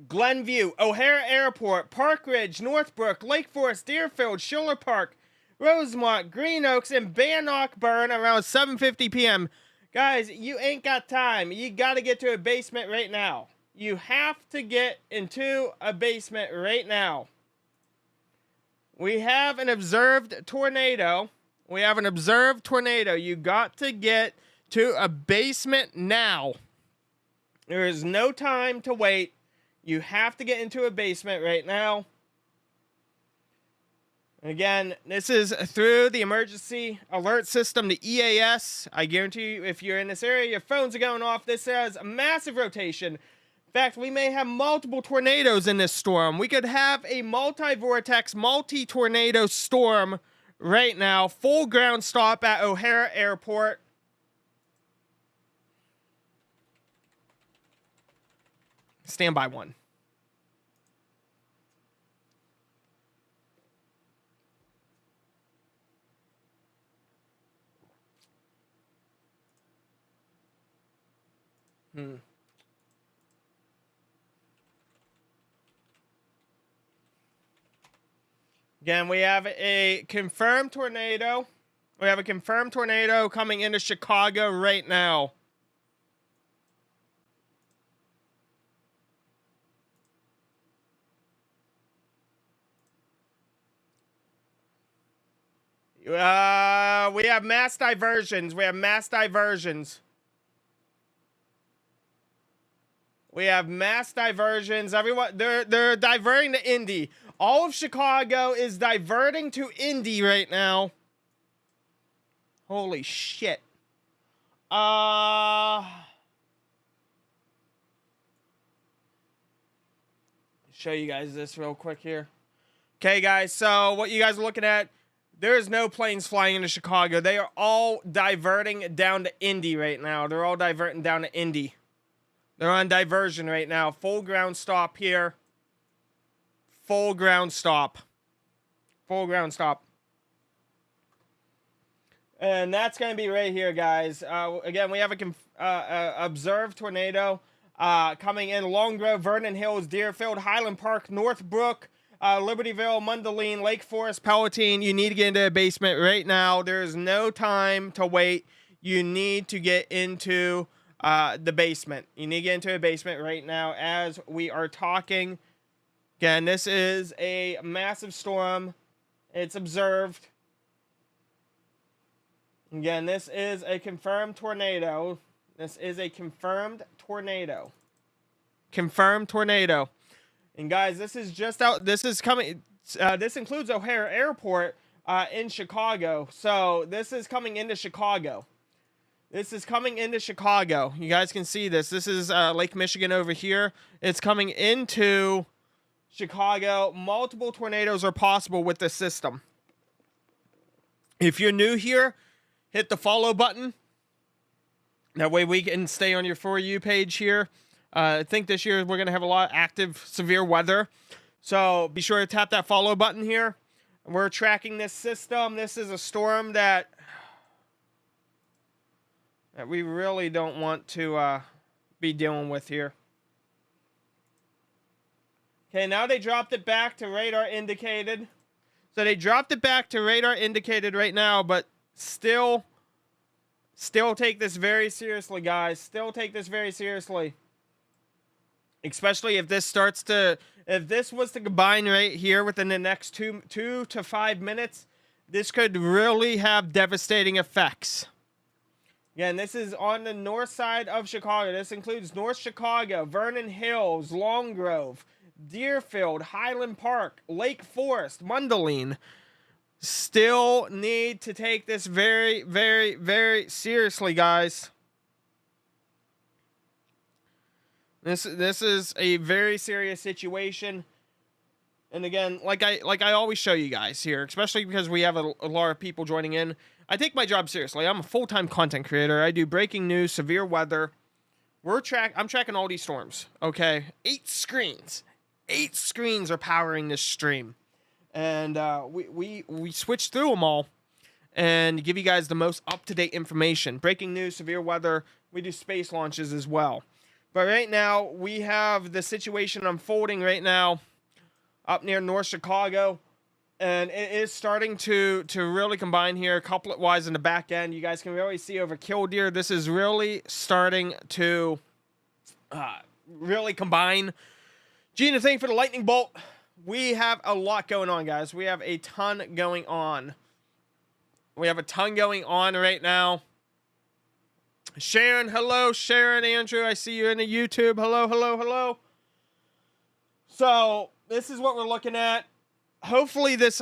Glenview, O'Hare Airport, Park Ridge, Northbrook, Lake Forest, Deerfield, Schiller Park, Rosemont, Green Oaks, and Bannockburn around 7:50 p.m. Guys, you ain't got time. You gotta get to a basement right now. You have to get into a basement right now. We have an observed tornado. You got to get to a basement now. There is no time to wait. You have to get into a basement right now. Again, this is through the emergency alert system, the EAS. I guarantee you, if you're in this area, your phones are going off. This has a massive rotation. In fact, we may have multiple tornadoes in this storm. We could have a multi-vortex, multi-tornado storm right now. Full ground stop at O'Hare Airport. Standby one. Again, we have a confirmed tornado. We have a confirmed tornado coming into Chicago right now. We have mass diversions. Everyone, they're diverting to Indy. All of Chicago is diverting to Indy right now. Holy shit. Show you guys this real quick here. Okay, guys, so what you guys are looking at, there's no planes flying into Chicago. They are all diverting down to Indy right now. They're all diverting down to Indy. They're on diversion right now. Full ground stop here. Full ground stop. Full ground stop. And that's going to be right here, guys. Again, we have a observed tornado coming in Long Grove, Vernon Hills, Deerfield, Highland Park, Northbrook, Libertyville, Mundelein, Lake Forest, Palatine. You need to get into a basement right now. There is no time to wait. You need to get into the basement. You need to get into a basement right now as we are talking. Again, this is a massive storm. It's observed. Again, this is a confirmed tornado. This is a confirmed tornado. Confirmed tornado. And guys, this is just out. This is coming. This includes O'Hare Airport in Chicago. So this is coming into Chicago. This is coming into Chicago. You guys can see this. This is Lake Michigan over here. It's coming into Chicago. Multiple tornadoes are possible with this system. If you're new here, hit the follow button. That way we can stay on your For You page here. I think this year we're going to have a lot of active, severe weather. So be sure to tap that follow button here. We're tracking this system. This is a storm that we really don't want to be dealing with here. Okay, now they dropped it back to radar indicated. So they dropped it back to radar indicated right now, but still take this very seriously, guys. Still take this very seriously. Especially if this was to combine right here within the next 2 to 5 minutes, this could really have devastating effects. Again, this is on the north side of Chicago. This includes North Chicago, Vernon Hills, Long Grove, Deerfield, Highland Park, Lake Forest, Mundelein. Still need to take this very, very, very seriously, guys. This is a very serious situation. And again, like I always show you guys here, especially because we have a lot of people joining in. I take my job seriously. I'm a full-time content creator. I do breaking news, severe weather. I'm tracking all these storms. Okay, 8 screens. 8 screens are powering this stream. And we switch through them all and give you guys the most up-to-date information. Breaking news, severe weather. We do space launches as well. But right now, we have the situation unfolding right now up near North Chicago. And it is starting to really combine here, couplet-wise in the back end. You guys can really see over Killdeer. This is really starting to really combine. Gina, thank you for the lightning bolt. We have a lot going on, guys. We have a ton going on. We have a ton going on right now. Sharon, hello. Sharon, Andrew, I see you in the YouTube. Hello, hello, hello. So, this is what we're looking at. Hopefully this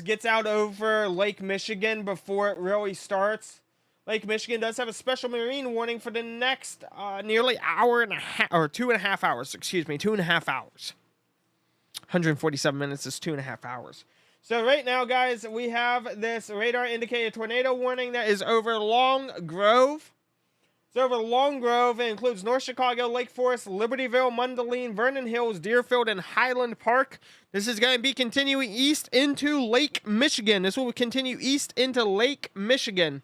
gets out over Lake Michigan before it really starts. Lake Michigan does have a special marine warning for the next nearly hour and a half, or 2.5 hours, excuse me, 2.5 hours. 147 minutes is 2.5 hours. So right now, guys, we have this radar indicated tornado warning that is over Long Grove. It's over Long Grove. It includes North Chicago, Lake Forest, Libertyville, Mundelein, Vernon Hills, Deerfield, and Highland Park. This is going to be continuing east into Lake Michigan. This will continue east into Lake Michigan.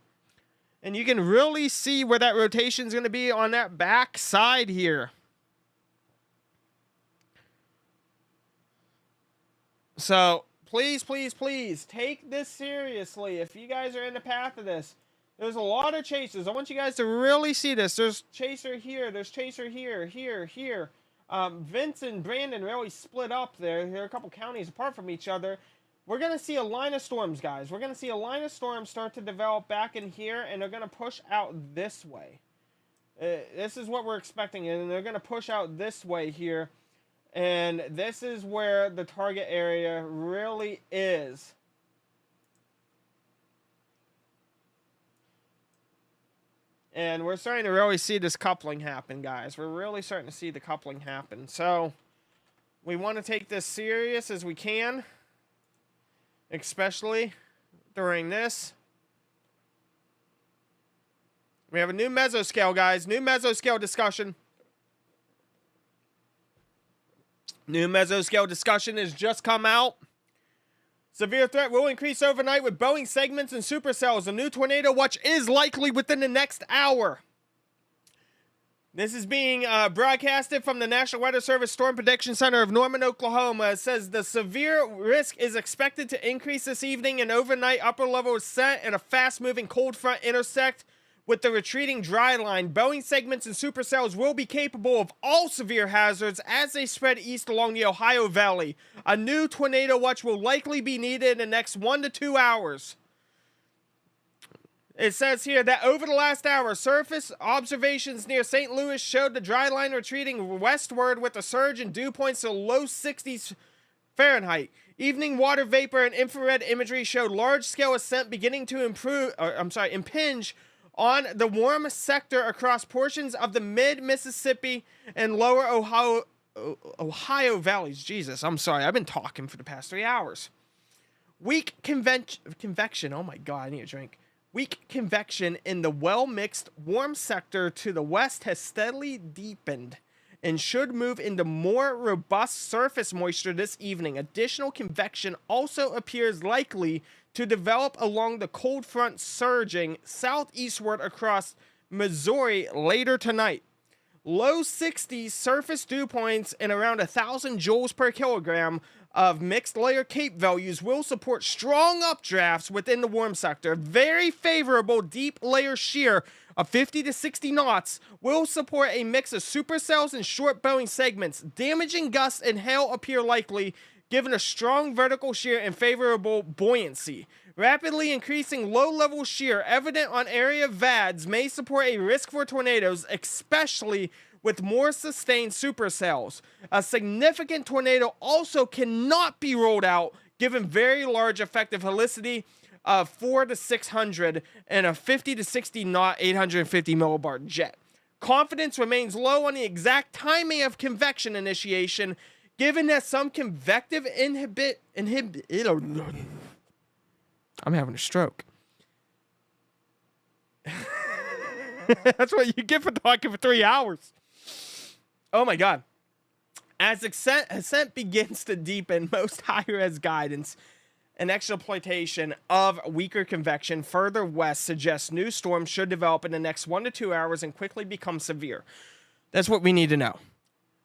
And you can really see where that rotation is going to be on that back side here. So, please, please, please, take this seriously. If you guys are in the path of this, there's a lot of chasers. I want you guys to really see this. There's chaser here. There's chaser here, here. Vince and Brandon really split up there. They're a couple counties apart from each other. We're going to see a line of storms, guys. We're going to see a line of storms start to develop back in here, and they're going to push out this way. This is what we're expecting, and they're going to push out this way here. And this is where the target area really is. And we're starting to really see this coupling happen, guys. We're really starting to see the coupling happen. So we want to take this serious as we can, especially during this. We have a new mesoscale, guys. New mesoscale discussion. New mesoscale discussion has just come out. Severe threat will increase overnight with Boeing segments and supercells. A new tornado watch is likely within the next hour. This is being broadcasted from the National Weather Service Storm Prediction Center of Norman, Oklahoma. It says the severe risk is expected to increase this evening and overnight. Upper level is set and a fast-moving cold front intersect with the retreating dry line. Boeing segments and supercells will be capable of all severe hazards as they spread east along the Ohio Valley. A new tornado watch will likely be needed in the next 1 to 2 hours. It says here that over the last hour, surface observations near St. Louis showed the dry line retreating westward with a surge in dew points to low 60s Fahrenheit. Evening water vapor and infrared imagery showed large-scale ascent beginning to impinge on the warm sector across portions of the mid-Mississippi and lower Ohio valleys. Jesus, I'm sorry. I've been talking for the past 3 hours. Weak convection. Oh my God, I need a drink. Weak convection in the well-mixed warm sector to the west has steadily deepened and should move into more robust surface moisture this evening. Additional convection also appears likely to develop along the cold front surging southeastward across Missouri later tonight. Low 60s surface dew points and around 1,000 joules per kilogram of mixed layer Cape values will support strong updrafts within the warm sector. Very favorable deep layer shear of 50 to 60 knots will support a mix of supercells and short Boeing segments. Damaging gusts and hail appear likely, given a strong vertical shear and favorable buoyancy. Rapidly increasing low-level shear evident on area VADs may support a risk for tornadoes, especially with more sustained supercells. A significant tornado also cannot be ruled out, given very large effective helicity of 4 to 600 and a 50 to 60 knot 850 millibar jet. Confidence remains low on the exact timing of convection initiation, given that some convective I'm having a stroke. That's what you get for talking for 3 hours. Oh my God. As ascent begins to deepen, most high-res guidance and exploitation of weaker convection further west suggests new storms should develop in the next 1 to 2 hours and quickly become severe. That's what we need to know.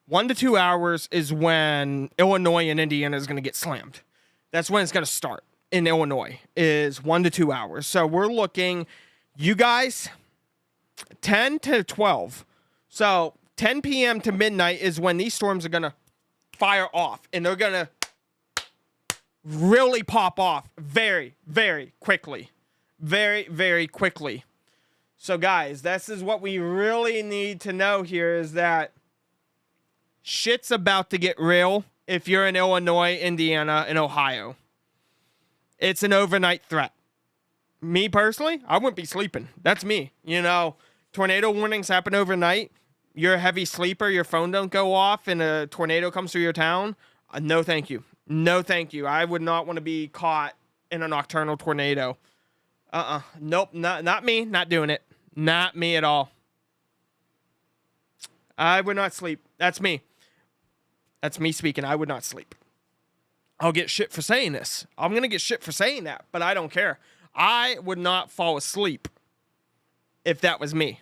1 to 2 hours is when Illinois and Indiana is going to get slammed. That's when it's going to start in Illinois, is 1 to 2 hours. So we're looking, you guys, 10 to 12. So 10 p.m. to midnight is when these storms are going to fire off. And they're going to really pop off very, very quickly. Very, very quickly. So guys, this is what we really need to know here, is that shit's about to get real if you're in Illinois, Indiana, and Ohio. It's an overnight threat. Me personally, I wouldn't be sleeping. That's me. You know, tornado warnings happen overnight. You're a heavy sleeper. Your phone don't go off and a tornado comes through your town. No, thank you. No, thank you. I would not want to be caught in a nocturnal tornado. Nope. Not me. Not doing it. Not me at all. I would not sleep. That's me. That's me speaking. I would not sleep. I'll get shit for saying this. I'm going to get shit for saying that, but I don't care. I would not fall asleep if that was me.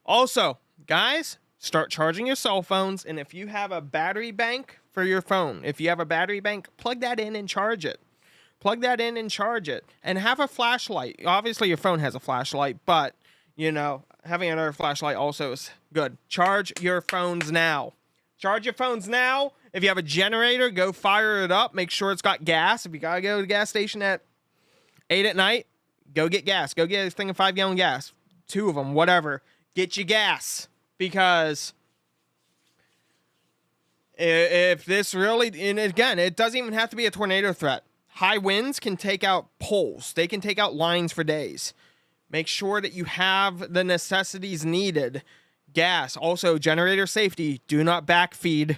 Also, guys, start charging your cell phones, and if you have a battery bank for your phone, if you have a battery bank, plug that in and charge it. Plug that in and charge it. And have a flashlight. Obviously, your phone has a flashlight, but, you know, having another flashlight also is good. Charge your phones now. Charge your phones now. If you have a generator, go fire it up. Make sure it's got gas. If you got to go to the gas station at 8 at night, go get gas. Go get a thing of 5-gallon gas. 2 of them, whatever. Get your gas, because if this really, and again, it doesn't even have to be a tornado threat. High winds can take out poles. They can take out lines for days. Make sure that you have the necessities needed. Gas. Also, generator safety. Do not backfeed.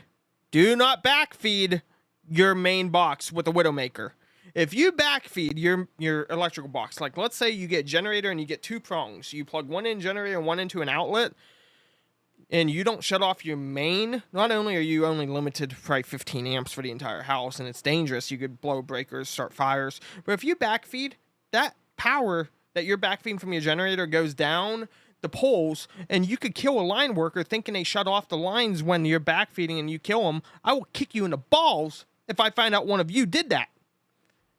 Do not backfeed your main box with a Widowmaker. If you backfeed your electrical box, like let's say you get generator and you get 2 prongs. You plug one in generator and one into an outlet, and you don't shut off your main, not only are you only limited to probably 15 amps for the entire house, and it's dangerous, you could blow breakers, start fires, but if you backfeed, that power that you're backfeeding from your generator goes down the poles, and you could kill a line worker thinking they shut off the lines when you're backfeeding and you kill them. I will kick you in the balls if I find out one of you did that.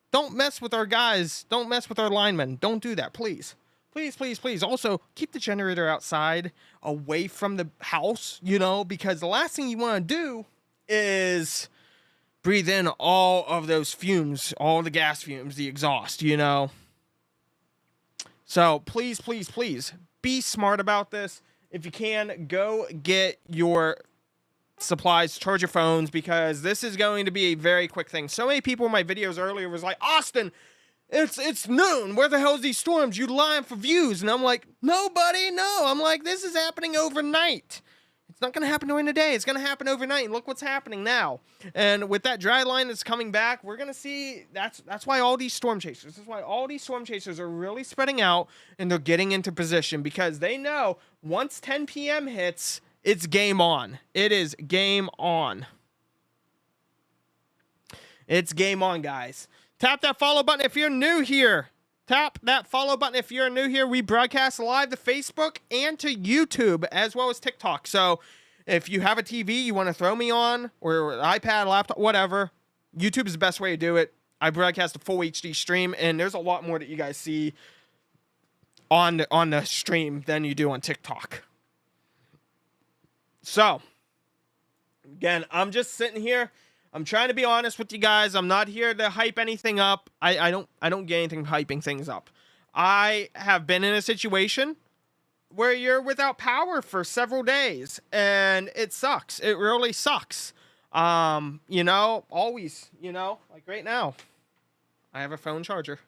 Don't mess with our guys. Don't mess with our linemen. Don't do that, please. Please, please, please. Also, keep the generator outside, away from the house, you know, because the last thing you want to do is breathe in all of those fumes, all the gas fumes, the exhaust, you know. So please, please, please be smart about this. If you can, go get your supplies, charge your phones, because this is going to be a very quick thing. So many people in my videos earlier was like, Austin, it's noon. Where the hell is these storms? You lying for views. And I'm like, nobody, no. I'm like, this is happening overnight. It's not going to happen during the day. It's going to happen overnight. And look what's happening now. And with that dry line that's coming back, we're going to see, that's why all these storm chasers, this is why all these storm chasers are really spreading out, and they're getting into position, because they know once 10 p.m. hits, it's game on. It is game on. It's game on, guys. Tap that follow button if you're new here. Tap that follow button if you're new here. We broadcast live to Facebook and to YouTube, as well as TikTok. So if you have a TV you want to throw me on, or an iPad, laptop, whatever, YouTube is the best way to do it. I broadcast a full HD stream, and there's a lot more that you guys see on the stream than you do on TikTok. So, again, I'm just sitting here. I'm trying to be honest with you guys. I'm not here to hype anything up. I don't get anything hyping things up. I have been in a situation where you're without power for several days, and it sucks. It really sucks. You know, always, you know, like right now, I have a phone charger.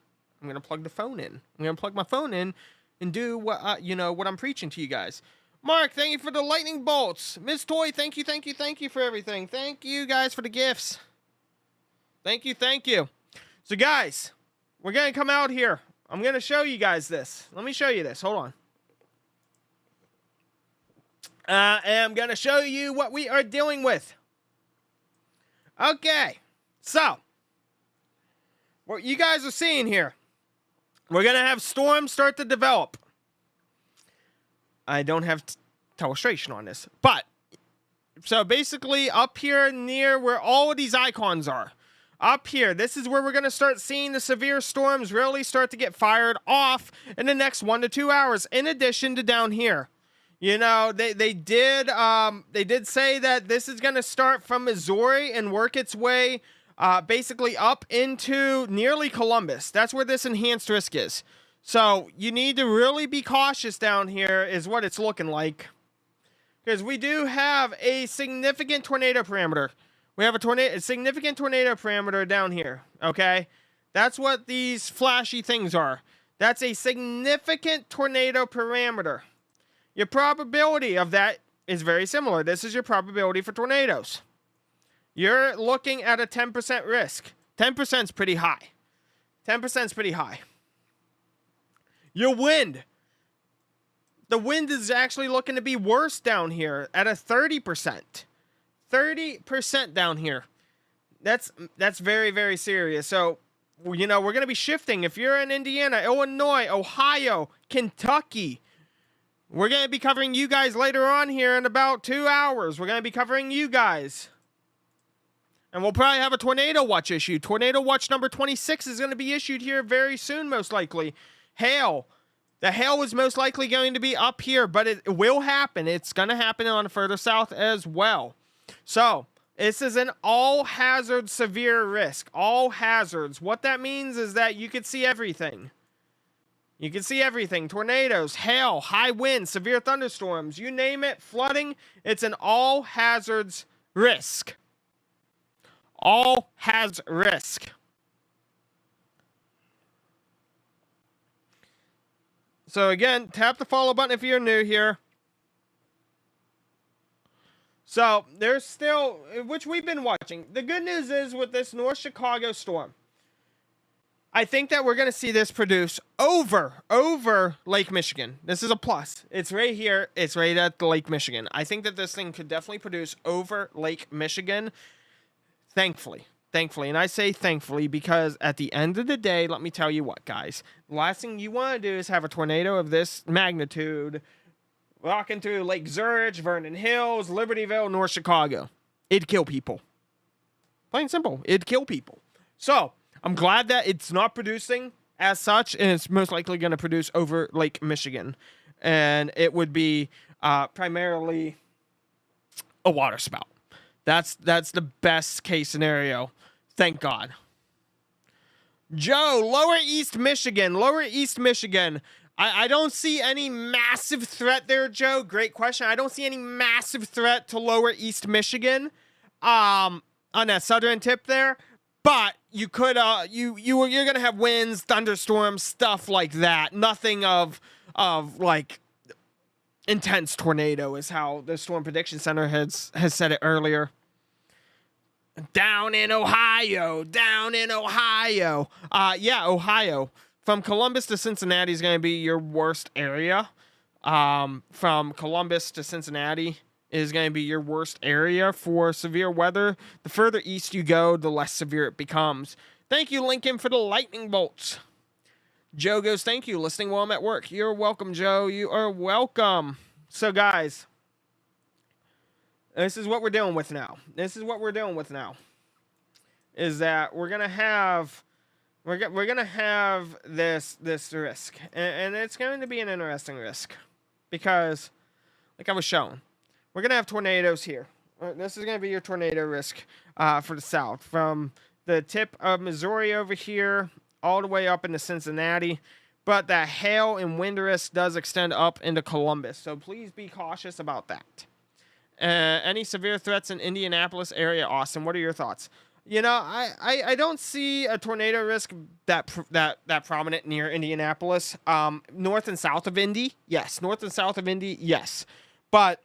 I'm going to plug the phone in. I'm going to plug my phone in and do what, you know, what I'm preaching to you guys. Mark, thank you for the lightning bolts. Miss Toy, thank you for everything. Thank you guys for the gifts. Thank you. So guys, we're going to come out here. I'm going to show you guys this. Let me show you this. Hold on. I am going to show you what we are dealing with. Okay. So, what you guys are seeing here, we're going to have storms start to develop. I don't have illustration on this, but so basically up here near where all of these icons are, up here, this is where we're going to start seeing the severe storms really start to get fired off in the next 1 to 2 hours, in addition to down here. You know, they did say that this is going to start from Missouri and work its way basically up into nearly Columbus. That's where this enhanced risk is. So you need to really be cautious down here is what it's looking like. Because we do have a significant tornado parameter. We have a significant tornado parameter down here, okay? That's what these flashy things are. That's a significant tornado parameter. Your probability of that is very similar. This is your probability for tornadoes. You're looking at a 10% risk. 10% is pretty high. 10% is pretty high. Your wind. The wind is actually looking to be worse down here at a 30%. 30% down here. That's very, very serious. So, you know, we're going to be shifting. If you're in Indiana, Illinois, Ohio, Kentucky, we're going to be covering you guys later on here in about 2 hours. We're going to be covering you guys. And we'll probably have a tornado watch issued. Tornado watch number 26 is going to be issued here very soon, most likely. Hail. The hail is most likely going to be up here, but it will happen. It's going to happen on the further south as well. So, this is an all-hazard severe risk. All hazards. What that means is that you could see everything. You can see everything. Tornadoes, hail, high winds, severe thunderstorms. You name it, flooding. It's an all hazards risk. All has risk. So again, tap the follow button if you're new here. So there's still, which we've been watching. The good news is with this North Chicago storm, I think that we're going to see this produce over Lake Michigan. This is a plus. It's right here. It's right at Lake Michigan. I think that this thing could definitely produce over Lake Michigan. Thankfully. And I say thankfully because at the end of the day, let me tell you what, guys. The last thing you want to do is have a tornado of this magnitude walking through Lake Zurich, Vernon Hills, Libertyville, North Chicago. It'd kill people. Plain and simple. It'd kill people. So I'm glad that it's not producing as such, and it's most likely going to produce over Lake Michigan. And it would be primarily a water spout. That's the best case scenario. Thank God. Joe, Lower East Michigan. I don't see any massive threat there, Joe. Great question. I don't see any massive threat to Lower East Michigan on that southern tip there. But you could you're gonna have winds, thunderstorms, stuff like that. Nothing of like intense tornado is how the Storm Prediction Center has said it earlier. Down in Ohio. Yeah, Ohio. From Columbus to Cincinnati is going to be your worst area. From Columbus to Cincinnati is going to be your worst area for severe weather. The further east you go, the less severe it becomes. Thank you, Lincoln, for the lightning bolts. Joe goes, thank you. Listening while I'm at work. You're welcome, Joe. You are welcome. So, guys, this is what we're dealing with now. Is that we're gonna have this risk, and it's going to be an interesting risk because, like I was showing, we're gonna have tornadoes here. This is gonna be your tornado risk for the south, from the tip of Missouri over here all the way up into Cincinnati. But that hail and wind risk does extend up into Columbus, so please be cautious about that. Any severe threats in Indianapolis area, Austin? What are your thoughts? You know, I don't see a tornado risk that prominent near Indianapolis. North and south of Indy, yes. But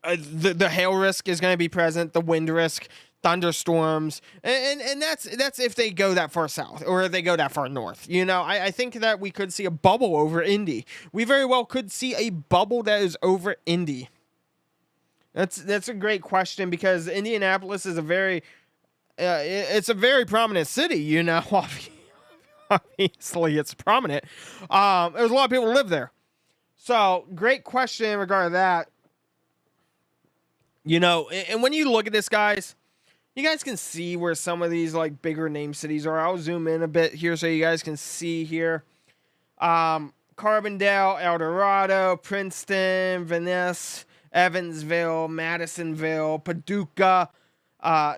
the hail risk is going to be present. The wind risk, thunderstorms, and that's if they go that far south or if they go that far north. You know, I think that we could see a bubble over Indy. We very well could see a bubble that is over Indy. That's a great question because Indianapolis is a very prominent city, you know. Obviously, it's prominent. There's a lot of people who live there. So, great question in regard to that. You know, and when you look at this, guys, you guys can see where some of these, like, bigger name cities are. I'll zoom in a bit here so you guys can see here. Carbondale, El Dorado, Princeton, Venice, Evansville, Madisonville, Paducah,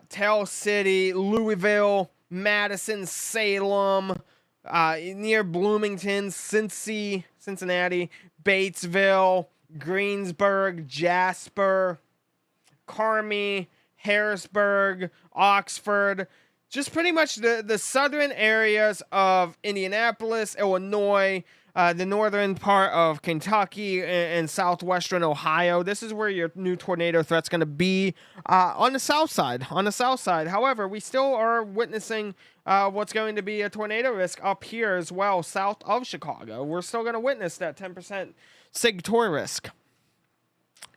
Tell City, Louisville, Madison, Salem, near Bloomington, Cincinnati, Batesville, Greensburg, Jasper, Carmi, Harrisburg, Oxford, just pretty much the southern areas of Indianapolis, Illinois, the northern part of Kentucky and southwestern Ohio. This is where your new tornado threat's going to be on the south side. However, we still are witnessing what's going to be a tornado risk up here as well, south of Chicago. We're still going to witness that 10% Sig Tor risk.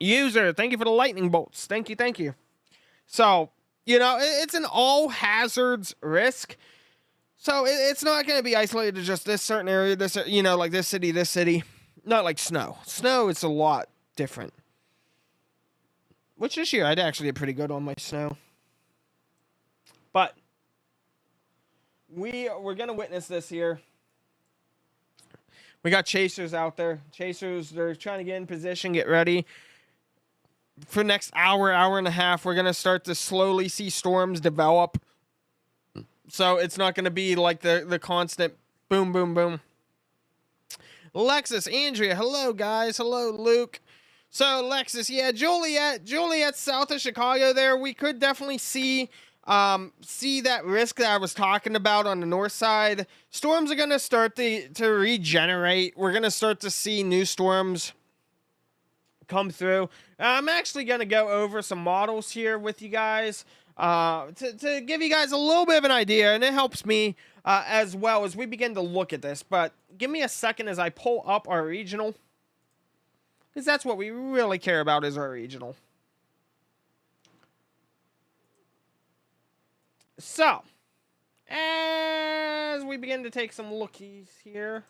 User, thank you for the lightning bolts. Thank you. So, you know, it's an all hazards risk. So it's not going to be isolated to just this certain area, like this city. Not like snow. Snow, it's a lot different. Which this year, I actually did pretty good on my snow. But we're going to witness this here. We got chasers out there. Chasers, they're trying to get in position, get ready. For the next hour and a half, we're going to start to slowly see storms develop. So it's not going to be like the constant boom, boom, boom. Alexis, Andrea, hello guys, hello Luke. So Alexis, yeah, Juliet south of Chicago there, we could definitely see that risk that I was talking about on the north side. Storms are going to start to regenerate. We're going to start to see new storms come through. I'm actually going to go over some models here with you guys to give you guys a little bit of an idea, and it helps me as well as we begin to look at this. But give me a second as I pull up our regional, because that's what we really care about, is our regional. So, as we begin to take some lookies here.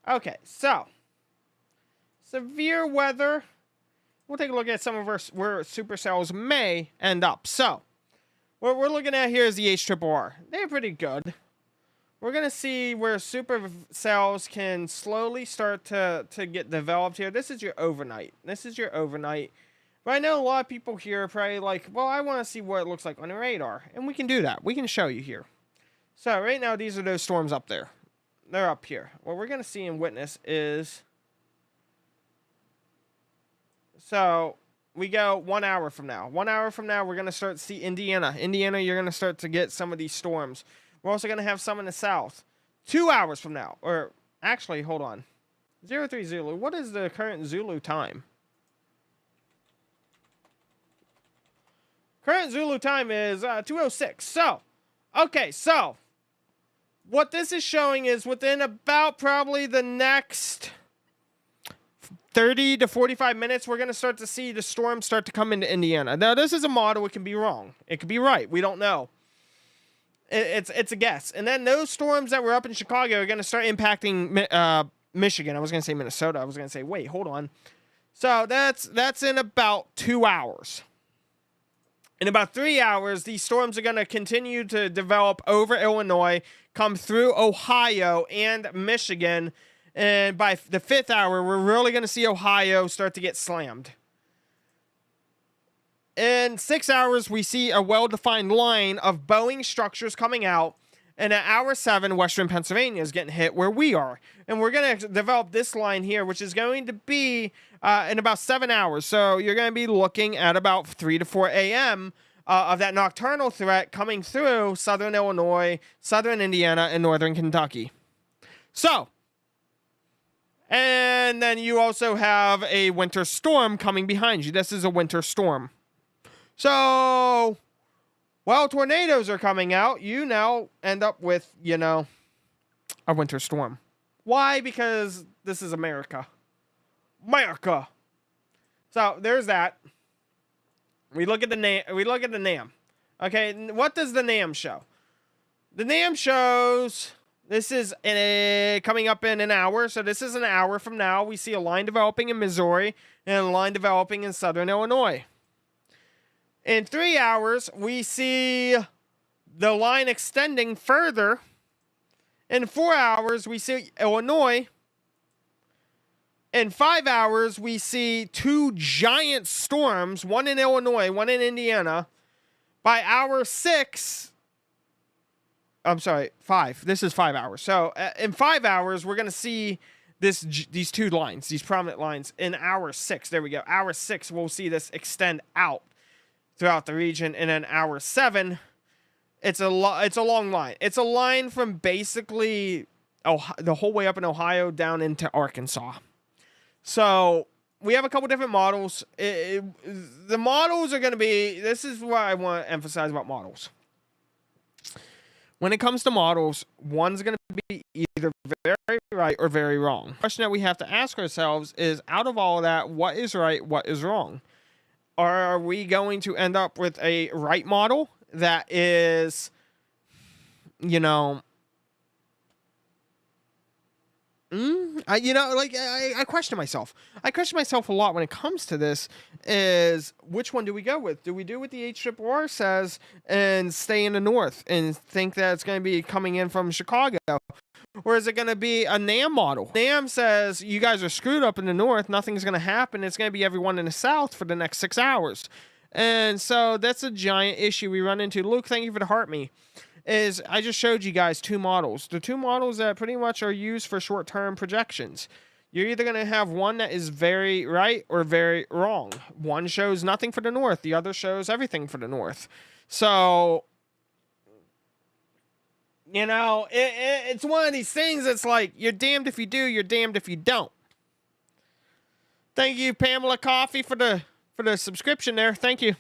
Okay, so severe weather. We'll take a look at some of where supercells may end up. So, what we're looking at here is the HRRR. They're pretty good. We're going to see where supercells can slowly start to get developed here. This is your overnight. But I know a lot of people here are probably like, well, I want to see what it looks like on the radar. And we can do that. We can show you here. So, right now, these are those storms up there. They're up here. What we're going to see and witness is... So, we go 1 hour from now. 1 hour from now, we're going to start to see Indiana. Indiana, you're going to start to get some of these storms. We're also going to have some in the south. 2 hours from now. Or, actually, hold on. 03 Zulu. What is the current Zulu time? Current Zulu time is 2:06. So, okay, so what this is showing is within about probably the next 30 to 45 minutes, we're going to start to see the storms start to come into Indiana. Now, this is a model. It can be wrong. It could be right. We don't know. It's a guess. And then those storms that were up in Chicago are going to start impacting Michigan. I was going to say Minnesota. I was going to say, wait, hold on. So that's in about 2 hours. In about 3 hours, these storms are going to continue to develop over Illinois, come through Ohio and Michigan, and by the 5th hour, we're really going to see Ohio start to get slammed. In 6 hours, we see a well-defined line of Boeing structures coming out, and at hour 7, Western Pennsylvania is getting hit where we are. And we're going to develop this line here, which is going to be in about 7 hours. So you're going to be looking at about 3 to 4 a.m. Of that nocturnal threat coming through southern Illinois, southern Indiana, and northern Kentucky. So, and then you also have a winter storm coming behind you. This is a winter storm. So, while tornadoes are coming out, you now end up with, a winter storm. Why? Because this is America. America. So, there's that. We look at the NAM. Okay, what does the NAM show? The NAM shows, this is coming up in an hour. So, this is an hour from now. We see a line developing in Missouri and a line developing in southern Illinois. In 3 hours, we see the line extending further. In 4 hours, we see Illinois. In 5 hours, we see 2 giant storms, one in Illinois, one in Indiana. By hour 6, I'm sorry, 5. This is 5 hours. So in 5 hours, we're going to see these 2 lines, these prominent lines. In hour 6, there we go. Hour 6, we'll see this extend out throughout the region. And then hour 7, it's a long line. It's a line from basically the whole way up in Ohio down into Arkansas. So we have a couple different models. The models are going to be, this is what I want to emphasize about models. When it comes to models, one's going to be either very right or very wrong. The question that we have to ask ourselves is, out of all of that, what is right, what is wrong? Are we going to end up with a right model that is, I question myself. I question myself a lot when it comes to this, is which one do we go with? Do we do what the HRRR says and stay in the north and think that it's going to be coming in from Chicago? Or is it going to be a NAM model? NAM says, you guys are screwed up in the north. Nothing's going to happen. It's going to be everyone in the south for the next 6 hours. And so that's a giant issue we run into. Luke, thank you for the heart me. is I just showed you guys two models. The two models that pretty much are used for short-term projections. You're either going to have one that is very right or very wrong. One shows nothing for the north. The other shows everything for the north. So, you know, it's one of these things that's like, you're damned if you do, you're damned if you don't. Thank you, Pamela Coffee, for the subscription there. Thank you.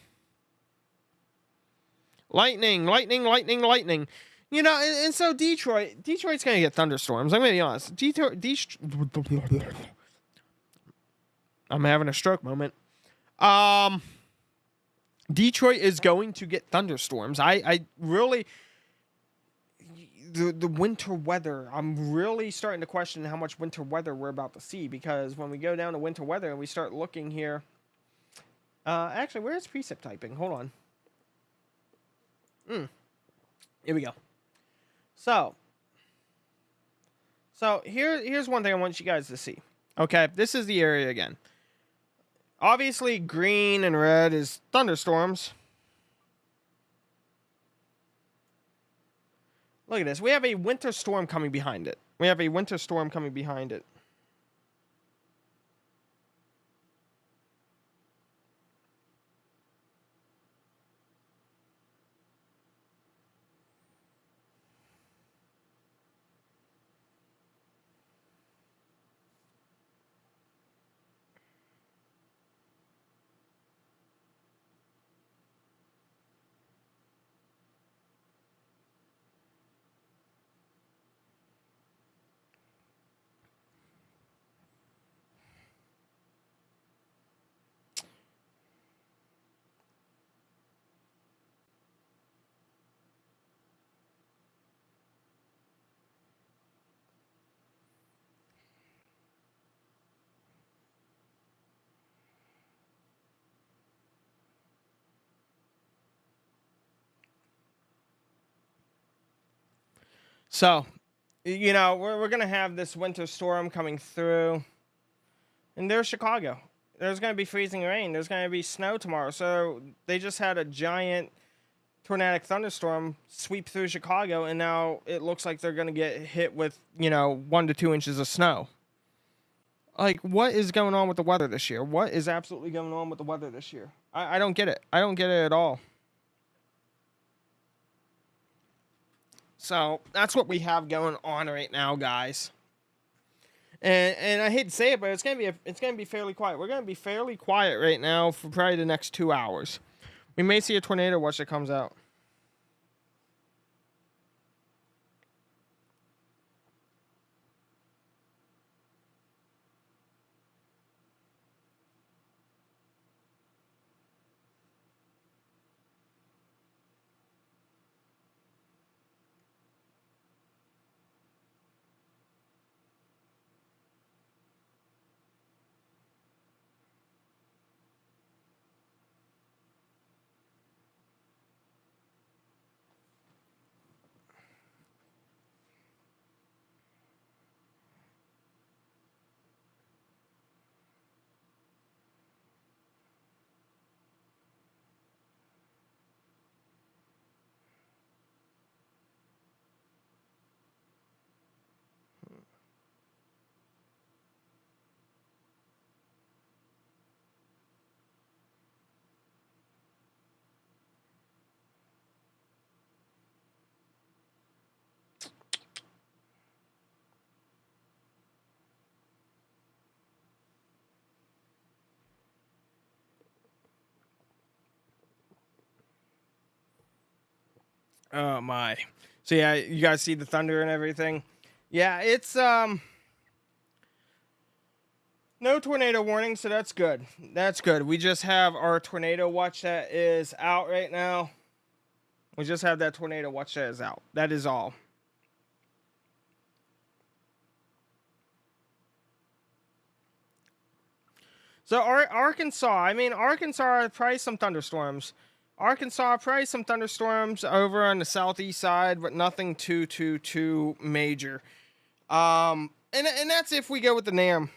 Lightning. You know, and so Detroit's going to get thunderstorms. I'm going to be honest. I'm having a stroke moment. Detroit is going to get thunderstorms. I really... The winter weather, I'm really starting to question how much winter weather we're about to see, because when we go down to winter weather and we start looking here... actually, where is precip typing? Hold on. Here we go. So here's one thing I want you guys to see. Okay, this is the area again. Obviously, green and red is thunderstorms. Look at this. We have a winter storm coming behind it. So, you know, we're going to have this winter storm coming through. And there's Chicago. There's going to be freezing rain. There's going to be snow tomorrow. So they just had a giant tornadic thunderstorm sweep through Chicago, and now it looks like they're going to get hit with, 1 to 2 inches of snow. Like, what is going on with the weather this year? What is absolutely going on with the weather this year? I don't get it. I don't get it at all. So that's what we have going on right now, guys. And I hate to say it, but it's gonna be fairly quiet. We're gonna be fairly quiet right now for probably the next 2 hours. We may see a tornado watch that comes out. Oh my. So yeah, you guys see the thunder and everything. Yeah, it's no tornado warning, so that's good. That's good. We just have our tornado watch that is out right now. We just have that tornado watch that is out. That is all. So Arkansas, probably some thunderstorms. Arkansas, probably some thunderstorms over on the southeast side, but nothing too major. And that's if we go with the NAM.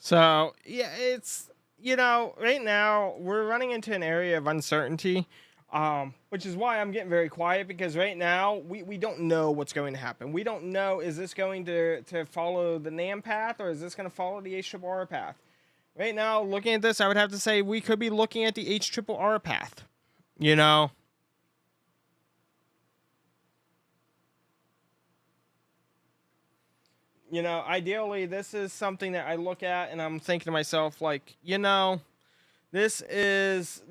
So, yeah, it's, right now we're running into an area of uncertainty, which is why I'm getting very quiet because right now we don't know what's going to happen. We don't know, is this going to follow the NAM path or is this going to follow the HRR path? Right now, looking at this, I would have to say we could be looking at the HRR path. You know, ideally, this is something that I look at and I'm thinking to myself, like, this is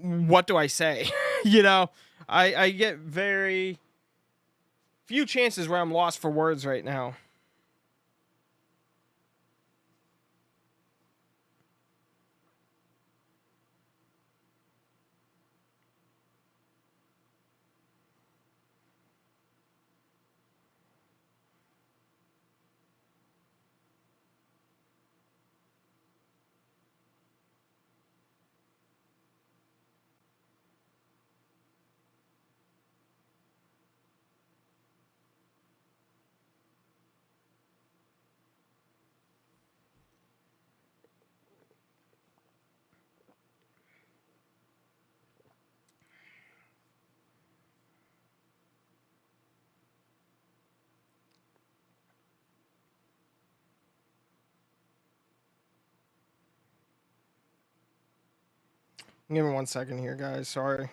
what do I say? you know, I get very few chances where I'm lost for words right now. Give me 1 second here, guys. Sorry.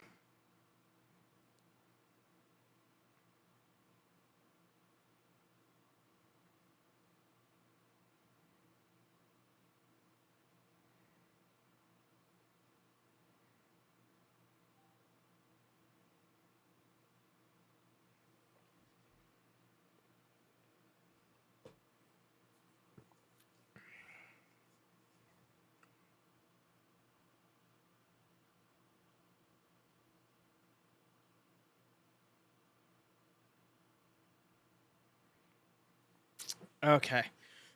Okay.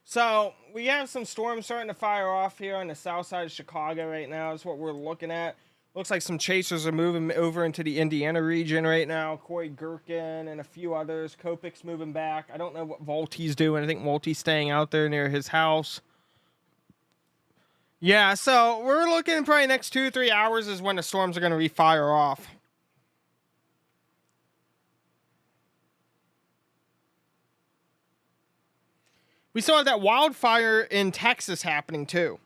So we have some storms starting to fire off here on the south side of Chicago right now. Is what we're looking at. Looks like some chasers are moving over into the Indiana region right now. Corey Gherkin and a few others. Kopic's moving back. I don't know what Volty's doing. I think Volty's staying out there near his house. Yeah, so we're looking probably next 2 or 3 hours is when the storms are going to refire off. We still have that wildfire in Texas happening too.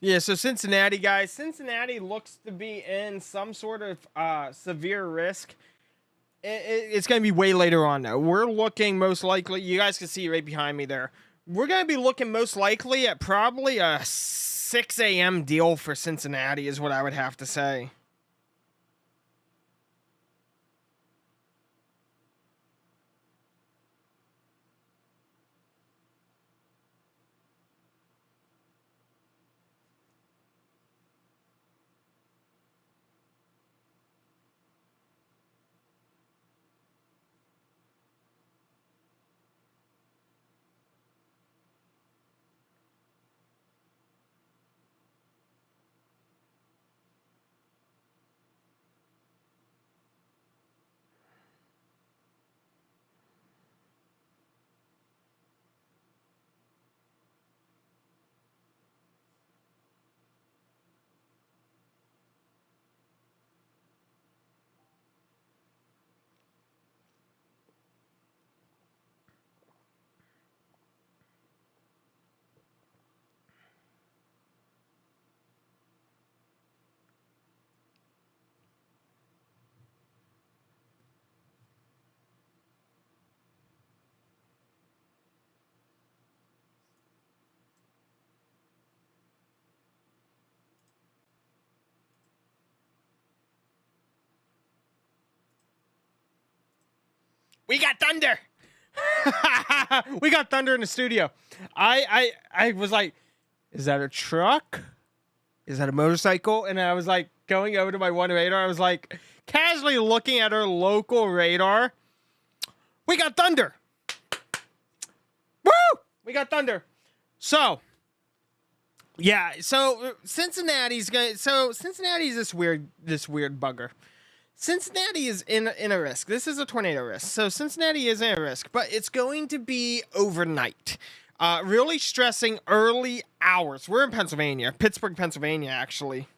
Yeah, so Cincinnati, guys. Cincinnati looks to be in some sort of severe risk. It's going to be way later on, though. We're looking most likely, you guys can see right behind me there. We're going to be looking most likely at probably a 6 a.m. deal for Cincinnati, is what I would have to say. We got thunder. We got thunder in the studio. I was like, is that a truck? Is that a motorcycle? And I was like going over to my one radar. I was like casually looking at our local radar. We got thunder. Woo! We got thunder. So, yeah. So Cincinnati's this weird bugger. Cincinnati is in a risk. This is a tornado risk. So Cincinnati is in a risk, but it's going to be overnight. Really stressing early hours. We're in Pennsylvania, Pittsburgh, Pennsylvania, actually.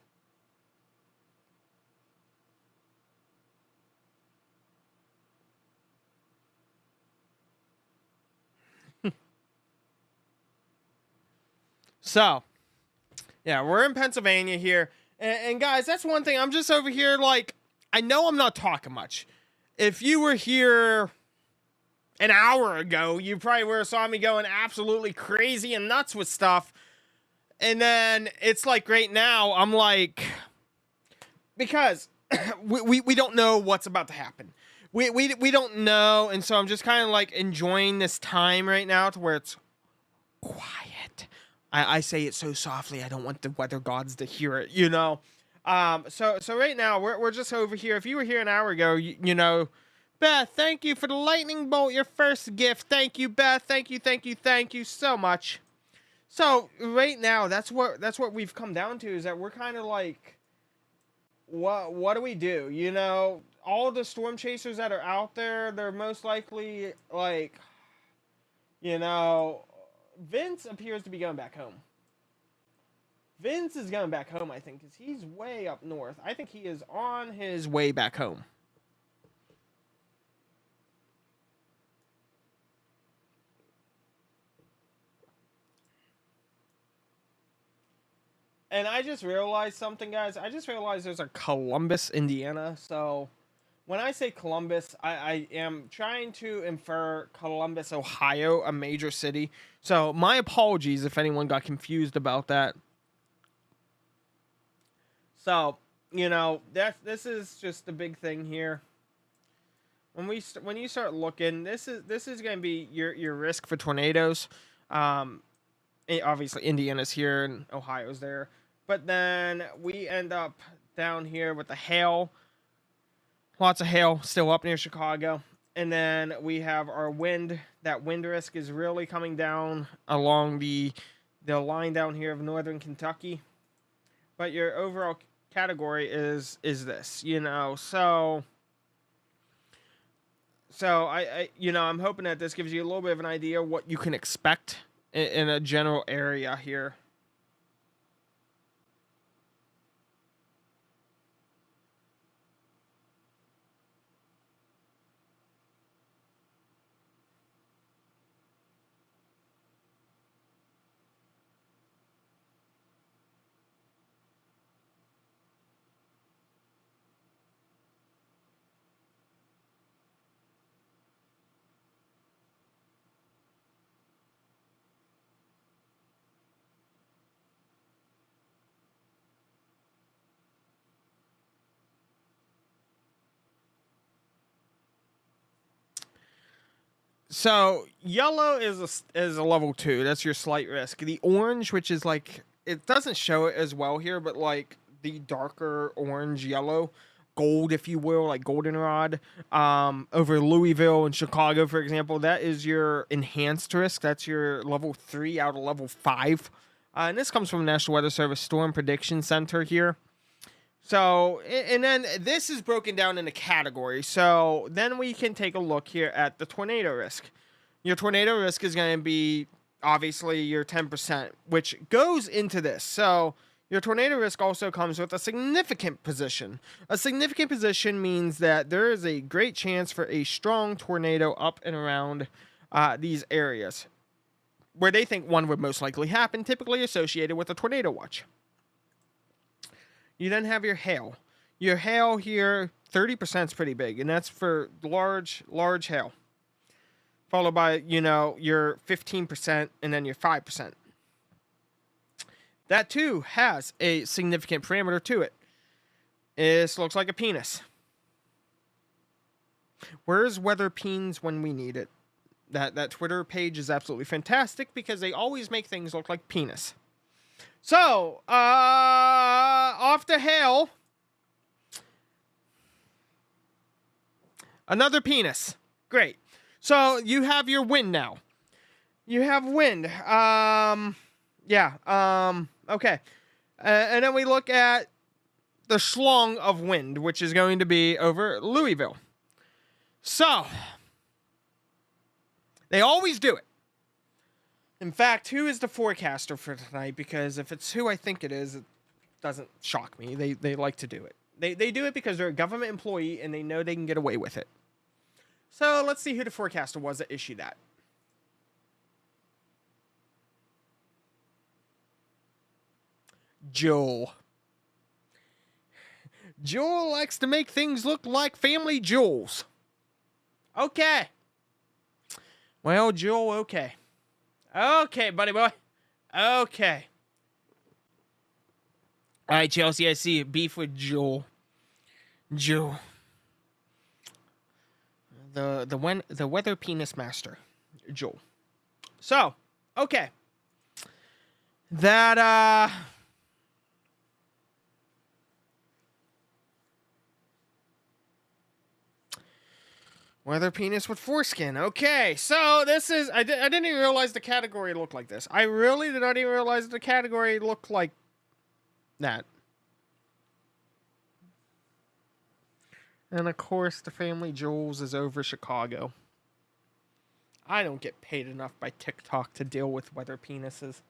So, yeah, we're in Pennsylvania here. And guys, that's one thing. I'm just over here like, I know I'm not talking much. If you were here an hour ago, you probably would have saw me going absolutely crazy and nuts with stuff. And then it's like right now, I'm like, because we don't know what's about to happen. We don't know. And so I'm just kind of like enjoying this time right now to where it's quiet. I say it so softly. I don't want the weather gods to hear it, you know? So right now we're just over here. If you were here an hour ago, you know, Beth, thank you for the lightning bolt, your first gift. Thank you, Beth. Thank you so much. So right now, that's what we've come down to, is that we're kind of like, what do we do? You know, all the storm chasers that are out there, they're most likely like, you know, Vince appears to be going back home. Vince is going back home, I think, because he's way up north. I think he is on his way back home. And I just realized something, guys. I just realized there's a Columbus, Indiana. So when I say Columbus, I am trying to infer Columbus, Ohio, a major city. So my apologies if anyone got confused about that. So, you know, this is just the big thing here. When you start looking, this is going to be your risk for tornadoes. Obviously Indiana's here and Ohio's there. But then we end up down here with the hail. Lots of hail still up near Chicago. And then we have our wind. That wind risk is really coming down along the line down here of northern Kentucky. But your overall category is this, you know. So I you know, I'm hoping that this gives you a little bit of an idea of what you can expect in a general area here. So yellow is a level 2. That's your slight risk. The orange, which is like, it doesn't show it as well here, but like the darker orange yellow, gold, if you will, like goldenrod, over Louisville and Chicago, for example, that is your enhanced risk. That's your level 3 out of level 5. And this comes from the National Weather Service Storm Prediction Center here. So, and then this is broken down into categories. So then we can take a look here at the tornado risk. Your tornado risk is going to be obviously your 10%, which goes into this. So your tornado risk also comes with a significant position. A significant position means that there is a great chance for a strong tornado up and around these areas where they think one would most likely happen, typically associated with a tornado watch. You then have your hail. Your hail here, 30% is pretty big, and that's for large hail. Followed by, you know, your 15% and then your 5%. That too has a significant parameter to it. This looks like a penis. Where's Weather Peens when we need it? That Twitter page is absolutely fantastic because they always make things look like penis. So, off to hell. Another penis. Great. So, you have your wind now. You have wind. Okay. And then we look at the schlong of wind, which is going to be over Louisville. So, they always do it. In fact, who is the forecaster for tonight? Because if it's who I think it is, it doesn't shock me. They like to do it. They do it because they're a government employee and they know they can get away with it. So let's see who the forecaster was that issued that. Joel. Joel likes to make things look like family jewels. Okay. Well, Joel, okay. Okay, buddy boy. Okay. All right, Chelsea, I see beef with Joel. Joel. The weather penis master. Joel. So, okay. That, weather penis with foreskin. Okay, so this is... I didn't even realize the category looked like this. I really did not even realize the category looked like that. And of course, the family jewels is over Chicago. I don't get paid enough by TikTok to deal with weather penises.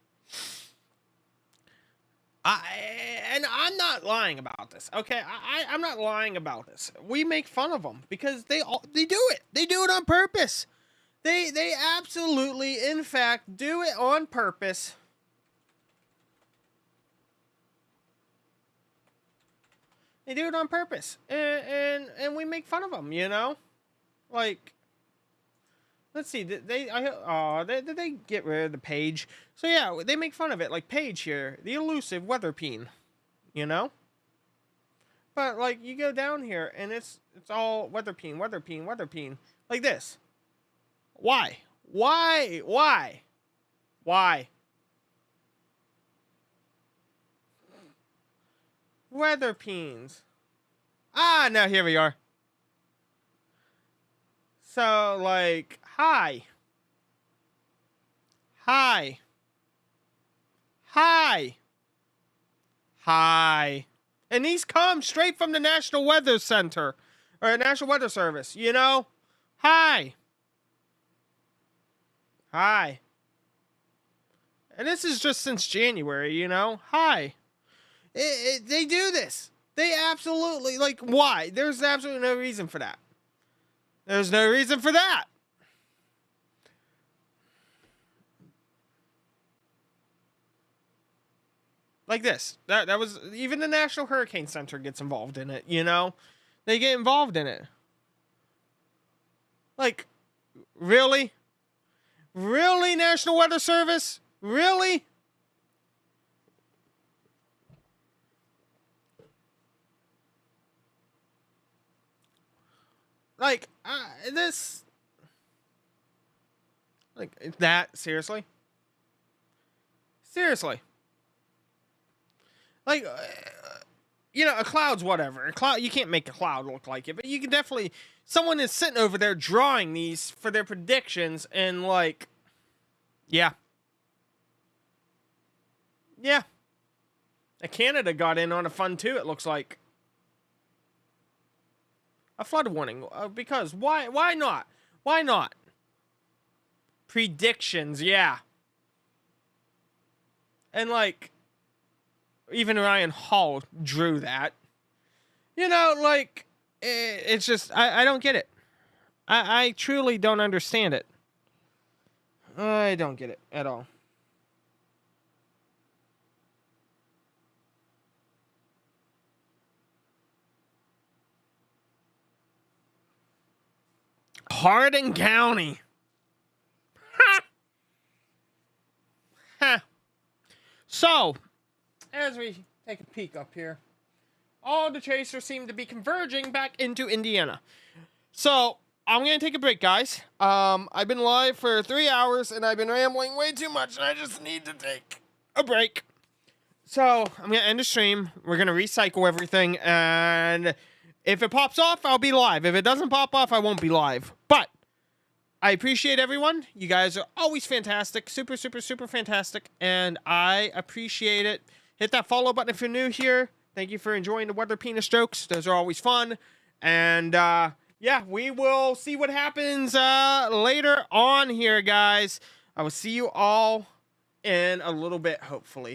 And I'm not lying about this, okay? I'm not lying about this. We make fun of them because they do it. They do it on purpose. They absolutely, in fact, do it on purpose. They do it on purpose, and we make fun of them, you know, like. Let's see. Did they get rid of the page? So yeah, they make fun of it, like Paige here, the elusive weather peen, you know. But like you go down here, and it's all weather peen, like this. Why? Weather peens. Ah, now here we are. So, like, hi. And these come straight from the National Weather Center, or National Weather Service, you know? Hi. And this is just since January, you know? Hi. They do this. They absolutely, like, why? There's absolutely no reason for that. There's no reason for that. Like this. That was, even the National Hurricane Center gets involved in it, you know? They get involved in it. Like, really? Really, National Weather Service? Really? Like, this... Like, that? Seriously? Seriously? Like, you know, a cloud's whatever. A cloud, you can't make a cloud look like it, but you can definitely... Someone is sitting over there drawing these for their predictions, and, like... Yeah. Yeah. Canada got in on a fun, too, it looks like. A flood warning, because why not? Why not? Predictions, yeah. And like, even Ryan Hall drew that. You know, like, it's just, I don't get it. I truly don't understand it. I don't get it at all. Hardin County. Ha! Ha! So, as we take a peek up here, all the chasers seem to be converging back into Indiana. So, I'm gonna take a break, guys. I've been live for 3 hours and I've been rambling way too much, and I just need to take a break. So I'm gonna end the stream. We're gonna recycle everything, and if it pops off, I'll be live. If it doesn't pop off, I won't be live. But I appreciate everyone. You guys are always fantastic. Super, super, super fantastic. And I appreciate it. Hit that follow button if you're new here. Thank you for enjoying the weather penis jokes. Those are always fun. And, yeah, we will see what happens later on here, guys. I will see you all in a little bit, hopefully.